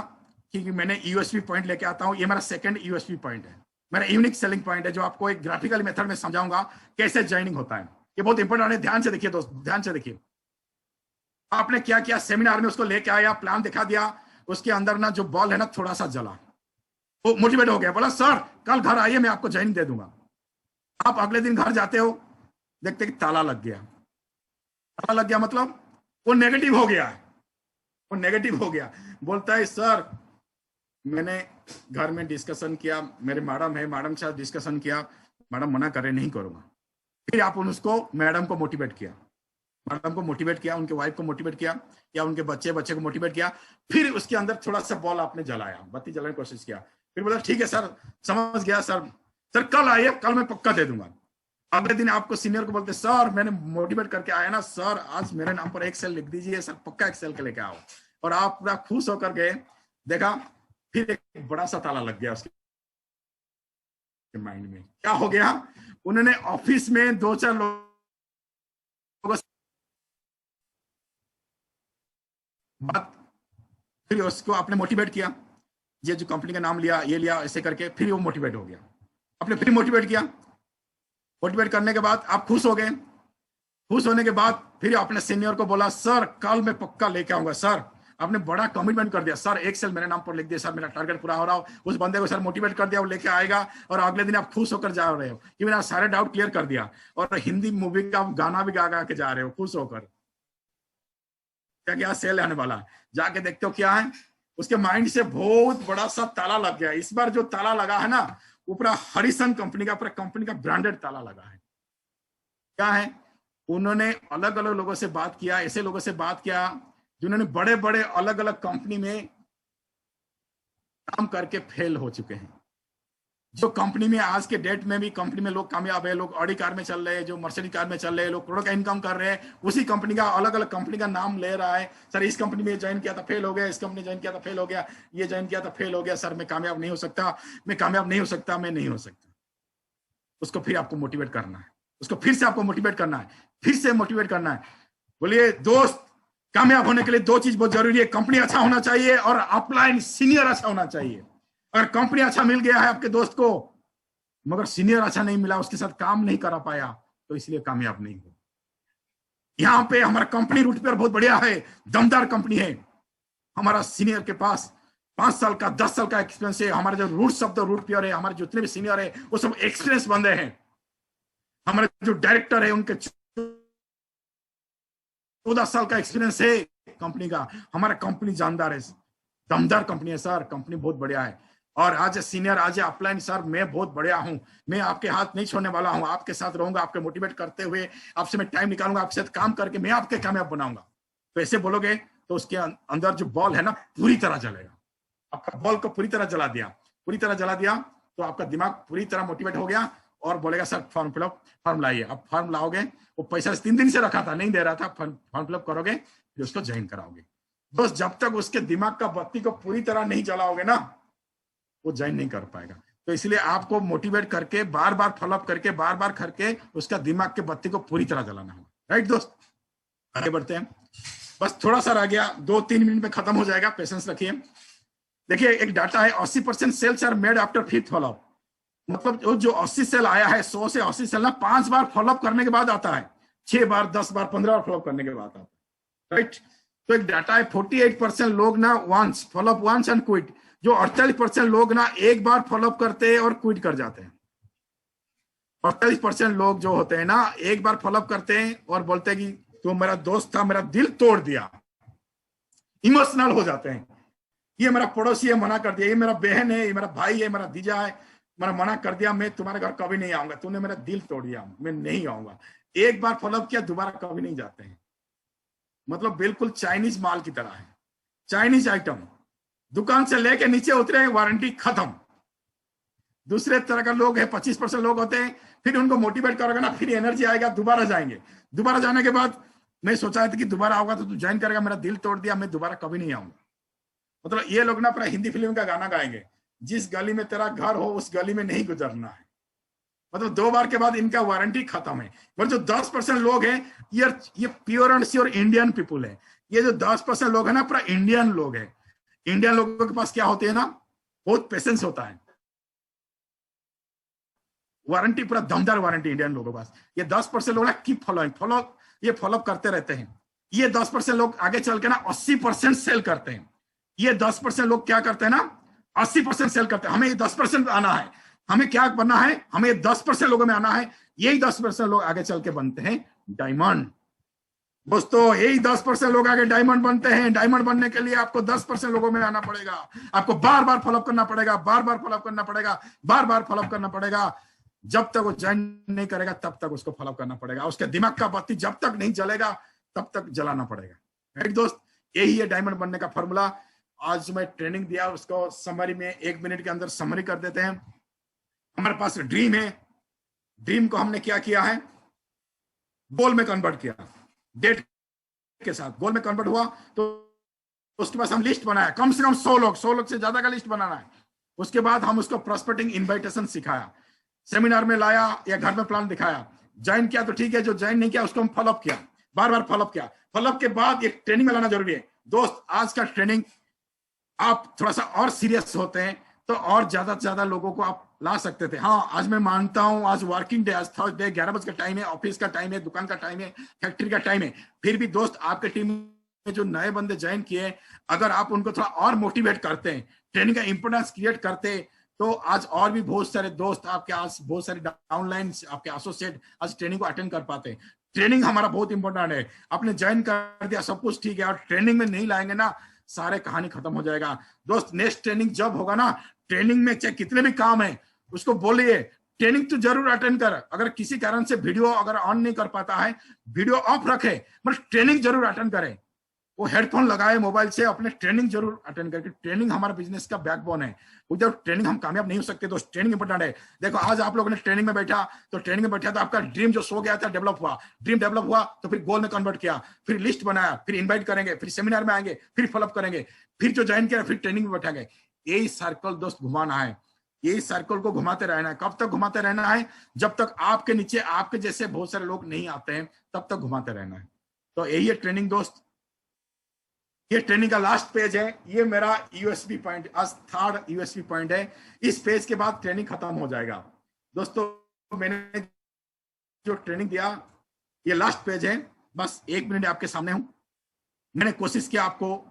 कि मैंने यूएसपी पॉइंट लेके आता हूं। ये मेरा सेकंड यूएसपी पॉइंट है, मेरा यूनिक सेलिंग पॉइंट है, जो आपको एक ग्राफिकल मेथड में समझाऊंगा कैसे ज्वाइनिंग होता है। ये बहुत इंपॉर्टेंट है, ध्यान से देखिए दोस्त, ध्यान से देखिए। आपने क्या किया, सेमिनार में उसको लेके आया, प्लान दिखा दिया, उसके अंदर ना जो बॉल है ना थोड़ा सा जला, वो मोटिवेट हो गया, बोला सर कल घर आइए, मैं आपको ज्वाइनिंग दे दूंगा। आप अगले दिन घर जाते हो, देखते कि ताला लग गया। ताला लग गया मतलब वो नेगेटिव हो गया, वो नेगेटिव हो गया। बोलता है सर मैंने घर में डिस्कशन किया, मेरे मैडम है, मैडम के साथ डिस्कशन किया, मैडम मना करे नहीं करूंगा। फिर आप उसको, मैडम को मोटिवेट किया, मैडम को मोटिवेट किया, उनके वाइफ को मोटिवेट किया, या उनके बच्चे को मोटिवेट किया। फिर उसके अंदर थोड़ा सा बॉल आपने जलाया, बत्ती जलाने की कोशिश किया। फिर बोला ठीक है सर, समझ गया सर, सर कल आइए, कल मैं पक्का दे दूंगा। अगले दिन आपको सीनियर को बोलते सर मैंने मोटिवेट करके आया ना सर, आज मेरे नाम पर एक सेल लिख दीजिए सर, पक्का एक सेल के लेके आओ। और आप पूरा खुश होकर गए, देखा फिर एक बड़ा सा ताला लग गया उसके माइंड में। क्या हो गया, उन्होंने ऑफिस में 2-4 लोगों बात, फिर उसको आपने मोटिवेट किया, ये जो कंपनी का नाम लिया, ये लिया, ऐसे करके फिर वो मोटिवेट हो गया, आपने फिर मोटिवेट किया। मोटिवेट करने के बाद आप खुश हो गए। खुश होने के बाद फिर अपने सीनियर को बोला, सर कल मैं पक्का लेके आऊंगा। सर आपने बड़ा कमिटमेंट कर दिया, सर एक सेल मेरे नाम पर लिख दिया, सर मेरा टारगेट पूरा हो रहा हो। उस बंदे को सर मोटिवेट कर दिया, वो लेके आएगा, और अगले दिन आप खुश होकर जा रहे हो कि मैंने सारे डाउट क्लियर कर दिया, और हिंदी मूवी का गाना भी गा गा के जा रहे हो खुश होकर। क्या क्या सेल आने वाला, जाके देखते हो क्या है। उसके माइंड से बहुत बड़ा सा ताला लग गया। इस बार जो ताला लगा है ना, वो पूरा हरिसन कंपनी का, पूरा कंपनी का ब्रांडेड ताला लगा है। क्या है, उन्होंने अलग अलग लोगों से बात किया, ऐसे लोगों से बात किया जिन्होंने बड़े बड़े अलग अलग कंपनी में काम करके फेल हो चुके हैं। जो कंपनी में आज के डेट में भी कंपनी में लोग कामयाब है, लोग ऑडी कार में चल रहे हैं, जो मर्सिडीज कार में चल रहे हैं, लोग करोड़ों का इनकम कर रहे हैं, उसी कंपनी का अलग अलग कंपनी का नाम ले रहा है। सर इस कंपनी में ज्वाइन किया था फेल हो गया, इस कंपनी ज्वाइन किया था फेल हो गया, ये ज्वाइन किया था फेल हो गया, सर मैं कामयाब नहीं हो सकता, मैं कामयाब नहीं हो सकता, मैं नहीं हो सकता। उसको फिर आपको मोटिवेट करना है, उसको फिर से आपको मोटिवेट करना है, फिर से मोटिवेट करना है। बोलिए दोस्त, कामयाब होने के लिए दो चीज बहुत जरूरी है, कंपनी अच्छा होना चाहिए और अपलाइन सीनियर अच्छा होना चाहिए। अगर कंपनी अच्छा मिल गया है आपके दोस्त को, मगर सीनियर अच्छा नहीं मिला, उसके साथ काम नहीं करा पाया, तो इसलिए कामयाब नहीं हो। यहाँ पे हमारा कंपनी रूट पर बहुत बढ़िया है, दमदार कंपनी है। हमारा सीनियर के पास 5 साल का 10 साल का एक्सपीरियंस है। हमारे जो रूट शब्द रूट प्योर है, हमारे जितने भी सीनियर है वो सब एक्सपीरियंस बंदे हैं। हमारे जो डायरेक्टर है उनके 14 साल का एक्सपीरियंस है कंपनी का। हमारा कंपनी जानदार है, दमदार कंपनी है सर, कंपनी बहुत बढ़िया है। और आज सीनियर, आज अपलाइन सर, मैं बहुत बढ़िया हूं, मैं आपके हाथ नहीं छोड़ने वाला हूं, आपके साथ रहूंगा, आपके मोटिवेट करते हुए, आपसे मैं टाइम निकालूंगा, आपके साथ काम करके मैं आपके कामयाब बनाऊंगा। तो ऐसे बोलोगे तो उसके अंदर जो बॉल है ना पूरी तरह जलेगा। आपका बॉल को पूरी तरह जला दिया, पूरी तरह जला दिया, तो आपका दिमाग पूरी तरह मोटिवेट हो गया और बोलेगा सर फॉर्म फिलअप, फॉर्म लाइए। अब फॉर्म लाओगे, वो पैसा 3 दिन से रखा था, नहीं दे रहा था, फॉर्म फिलअप करोगे, फिर उसको ज्वाइन कराओगे। दोस्त जब तक उसके दिमाग का बत्ती को पूरी तरह नहीं जलाओगे ना, वो ज्वाइन नहीं कर पाएगा। तो इसलिए आपको मोटिवेट करके, बार बार फॉलोअप करके, बार बार करके उसका दिमाग के बत्ती को पूरी तरह जलाना होगा। राइट दोस्त, आगे बढ़ते हैं। बस थोड़ा सा रह गया, 2-3 मिनट में खत्म हो जाएगा, पेशेंस रखिए। देखिए एक डाटा है, 80% sales are made after 5th follow up. मतलब जो 80 सेल आया है, 100 से 80 सेल ना 5 बार फॉलोअप करने के बाद आता है, 6 बार 10 बार 15 बार फॉलोअप करने के बाद आता है। राइट, तो एक डाटा है 48% लोग ना once follow up once and quit. जो 48% लोग ना एक बार फॉलोअप करते हैं और क्विट कर जाते हैं। 48% लोग जो होते हैं ना एक बार फॉलोअप करते हैं और बोलते हैं कि तो मेरा दोस्त था, मेरा दिल तोड़ दिया, इमोशनल हो जाते हैं। ये मेरा पड़ोसी है, मना कर दिया, ये मेरा बहन है, ये मेरा भाई है, मेरा जीजा है, मैंने मना कर दिया, मैं तुम्हारे घर कभी नहीं आऊंगा, तूने मेरा दिल तोड़ दिया, मैं नहीं आऊंगा। एक बार फॉलोअप किया, दोबारा कभी नहीं जाते हैं। मतलब बिल्कुल चाइनीज माल की तरह है, चाइनीज आइटम, दुकान से लेके नीचे उतरे वारंटी खत्म। दूसरे तरह का लोग है, 25% लोग होते हैं, फिर उनको मोटिवेट करोगे ना, फिर एनर्जी आएगा, दोबारा जाएंगे। दोबारा जाने के बाद मैं सोचा था कि दोबारा आओगा तो तू ज्वाइन करेगा, मेरा दिल तोड़ दिया, मैं दोबारा कभी नहीं आऊंगा। मतलब ये लोग ना पूरा हिंदी फिल्म का गाना गाएंगे, जिस गली में तेरा घर हो उस गली में नहीं गुजरना है। मतलब 2 बार के बाद इनका वारंटी खत्म है। पर जो 10% लोग हैं, ये pure and sure Indian people है। ये जो 10% लोग है ना, पूरा इंडियन लोग है। इंडियन लोगों के पास क्या होते हैं ना, बहुत पेशेंस होता है, वारंटी पूरा दमदार वारंटी इंडियन लोगों के पास। ये 10% लोग ना कीप फॉलोइंग, ये फॉलोअप करते रहते हैं। ये 10% लोग आगे चल के ना 80% सेल करते हैं। ये 10% लोग क्या करते हैं ना, 80% सेल करते हैं। हमें ये 10% आना है, हमें क्या बनना है, हमें 10% लोगों में आना है। यही 10% लोग आगे चल के बनते हैं डायमंड। दोस्तों यही 10% लोग आगे डायमंड बनते हैं। डायमंड बनने के लिए आपको 10% लोगों में आना पड़ेगा। आपको बार बार फॉलोअप करना पड़ेगा, बार बार फॉलोअप करना पड़ेगा, बार बार फॉलोअप करना पड़ेगा। जब तक वो ज्वाइन नहीं करेगा तब तक उसको फॉलोअप करना पड़ेगा। उसके दिमाग का बत्ती जब तक नहीं जलेगा तब तक जलाना पड़ेगा। राइट दोस्त, यही है डायमंड बनने का फॉर्मूला। आज मैं ट्रेनिंग दिया, उसको समरी में 1 मिनट के अंदर समरी कर देते हैं। हमारे पास ड्रीम है, ड्रीम को हमने क्या किया है, गोल में कन्वर्ट किया। डेट के साथ गोल में कन्वर्ट हुआ तो उसके पास हम लिस्ट बनाया, कम से कम 100 लोग से ज्यादा का लिस्ट बनाना है। उसके बाद हम उसको प्रोस्पेक्टिंग इनविटेशन सिखाया, सेमिनार में लाया या घर में प्लान दिखाया। ज्वाइन किया तो ठीक है, जो ज्वाइन नहीं किया उसको हम फॉलोअप किया, बार बार फॉलोअप किया। फॉलोअप के बाद एक ट्रेनिंग में लाना जरूरी है। दोस्त आज का ट्रेनिंग आप थोड़ा सा और सीरियस होते हैं तो और ज्यादा से ज्यादा लोगों को आप ला सकते थे। हाँ, आज मैं मानता हूं, आज वर्किंग डे, आज थर्सडे, 11 बजे का टाइम है, ऑफिस का टाइम है, दुकान का टाइम है, फैक्ट्री का टाइम है। फिर भी दोस्त, आपके टीम में जो नए बंदे ज्वाइन किए, अगर आप उनको थोड़ा और मोटिवेट करते हैं, ट्रेनिंग का इंपोर्टेंस क्रिएट करते, तो आज और भी बहुत सारे दोस्त आपके, आज बहुत सारे डाउनलाइन आपके एसोसिएट आज ट्रेनिंग को अटेंड कर पाते हैं। ट्रेनिंग हमारा बहुत इंपॉर्टेंट है। आपने ज्वाइन कर दिया, सब कुछ ठीक है, और ट्रेनिंग में नहीं लाएंगे ना, सारे कहानी खत्म हो जाएगा। दोस्त, नेक्स्ट ट्रेनिंग जब होगा ना, ट्रेनिंग में चाहे कितने भी काम है, उसको बोलिए ट्रेनिंग तो जरूर अटेंड कर। अगर किसी कारण से वीडियो अगर ऑन नहीं कर पाता है, वीडियो ऑफ रखे, बट ट्रेनिंग जरूर अटेंड करे। वो हेडफोन लगाए मोबाइल से, अपने ट्रेनिंग जरूर अटेंड करके। ट्रेनिंग हमारा बिजनेस का बैकबोन है। विदाउट ट्रेनिंग हम कामयाब नहीं हो सकते। तो ट्रेनिंग इंपॉर्टेंट है। देखो, आज आप लोगों ने ट्रेनिंग में बैठा, तो ट्रेनिंग में बैठा तो आपका ड्रीम जो सो गया था डेवलप हुआ, ड्रीम डेवलप हुआ तो फिर गोल में कन्वर्ट किया, फिर लिस्ट बनाया, फिर इन्वाइट करेंगे, फिर सेमिनार में आएंगे, फिर फॉलोअप करेंगे, फिर जो ज्वाइन किया फिर ट्रेनिंग में बैठाएंगे। यही सर्कल दोस्त घुमाना है, यही सर्कल को घुमाते रहना है। कब तक घुमाते रहना है? जब तक आपके नीचे आपके जैसे बहुत सारे लोग नहीं आते हैं, तब तक घुमाते रहना है। तो यही है ट्रेनिंग दोस्त। ये ट्रेनिंग का लास्ट पेज है। ये मेरा यूएसपी पॉइंट, आज थर्ड यूएसपी पॉइंट है। इस पेज के बाद ट्रेनिंग खत्म हो जाएगा। दोस्तों, मैंने जो ट्रेनिंग दिया, ये लास्ट पेज है। बस 1 मिनट आपके सामने हूं। मैंने कोशिश किया आपको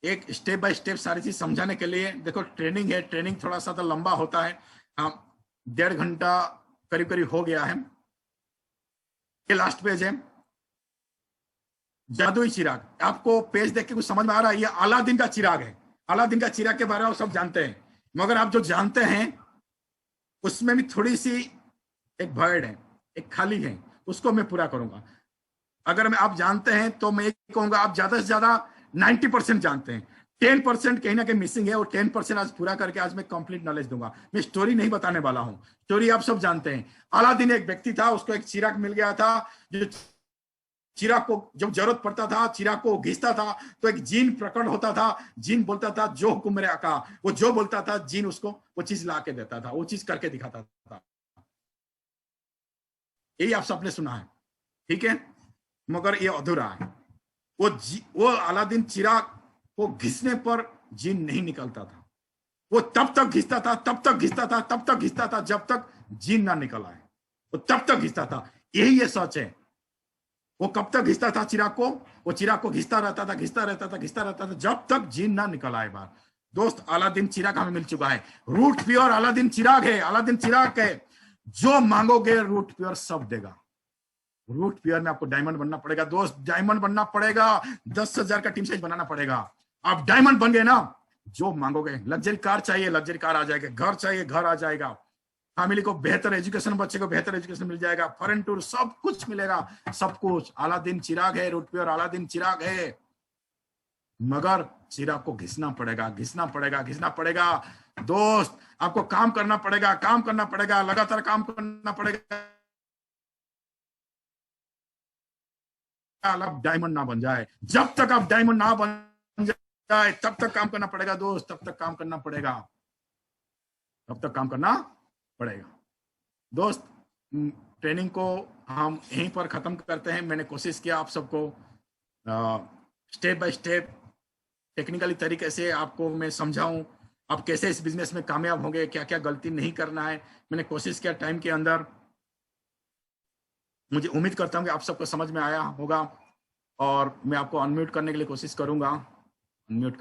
एक स्टेप बाय स्टेप सारी चीज समझाने के लिए। देखो, ट्रेनिंग है, ट्रेनिंग थोड़ा सा तो लंबा होता है। 1.5 घंटा करीब करीब हो गया है। ये लास्ट पेज है, जादुई चिराग। आपको पेज देख के कुछ समझ में आ रहा है? ये अलादीन का चिराग है। अलादीन का चिराग के बारे में सब जानते हैं, मगर आप जो जानते हैं उसमें भी थोड़ी सी एक भर्ड है, एक खाली है, उसको मैं पूरा करूंगा। अगर मैं आप जानते हैं तो मैं कहूंगा आप ज्यादा से ज्यादा 90% जानते हैं। 10% कहीं ना कहीं मिसिंग है। वो 10% आज पूरा करके आज मैं कंप्लीट नॉलेज दूंगा। मैं स्टोरी नहीं बताने वाला हूं, स्टोरी आप सब जानते हैं। अलादीन एक व्यक्ति था, उसको एक चिराग मिल गया था। जो चिराग को जब जरूरत पड़ता था, चिराग को घिसता था तो एक जीन प्रकट होता था। जीन बोलता था जो हुक्म मेरे आका, वो जो बोलता था जीन उसको वो चीज ला के देता था, वो चीज करके दिखाता था। यही आप सबने सुना है, ठीक है, मगर ये अधूरा है। वो अलादीन चिराग को घिसने पर जीन नहीं निकलता था। वो तब तक घिसता था, तब तक घिसता था, तब तक घिसता था जब तक जीन ना निकल आए। वो तब तक घिसता था। यही ये सच है। वो कब तक घिसता था चिराग को? वो चिराग को घिसता रहता था, घिसता रहता था, घिसता रहता था, जब तक जीन ना निकल आए बाहर। दोस्त, अलादीन चिराग हमें मिल चुका है। रूट प्योर अलादीन चिराग है। अलादीन चिराग है, जो मांगोगे रूट प्योर सब देगा। रूट प्योर में आपको डायमंड बनना पड़ेगा दोस्त, डायमंड बनना पड़ेगा। 10,000 का टीम साइज बनाना पड़ेगा। आप डायमंड बन गए ना, जो मांगोगे। लग्जरी कार चाहिए, लग्जरी कार आ जाएगा। घर चाहिए, घर आ जाएगा। फैमिली को बेहतर एजुकेशन, बच्चे को बेहतर एजुकेशन मिल जाएगा। फॉरेन टूर, सब कुछ मिलेगा, सब कुछ। अलादीन चिराग है, रूट प्योर अलादीन चिराग है, मगर चिराग को घिसना पड़ेगा, घिसना पड़ेगा, घिसना पड़ेगा। दोस्त, आपको काम करना पड़ेगा, काम करना पड़ेगा, लगातार काम करना पड़ेगा। आप डायमंड ना बन जाए, जब तक आप डायमंड ना बन जाए तब तक काम करना पड़ेगा दोस्त, तब तक काम करना पड़ेगा, तब तक काम करना पड़ेगा। दोस्त, ट्रेनिंग को हम यहीं पर खत्म करते हैं। मैंने कोशिश किया आप सबको स्टेप बाय स्टेप टेक्निकली तरीके से आपको मैं समझाऊं, आप कैसे इस बिजनेस में कामयाब होंगे, क्या क्या गलती नहीं करना है। मैंने कोशिश किया टाइम के अंदर। मुझे उम्मीद करता हूं कि आप सबको समझ में आया होगा, और मैं आपको अनम्यूट करने के लिए कोशिश करूंगा। अनम्यूट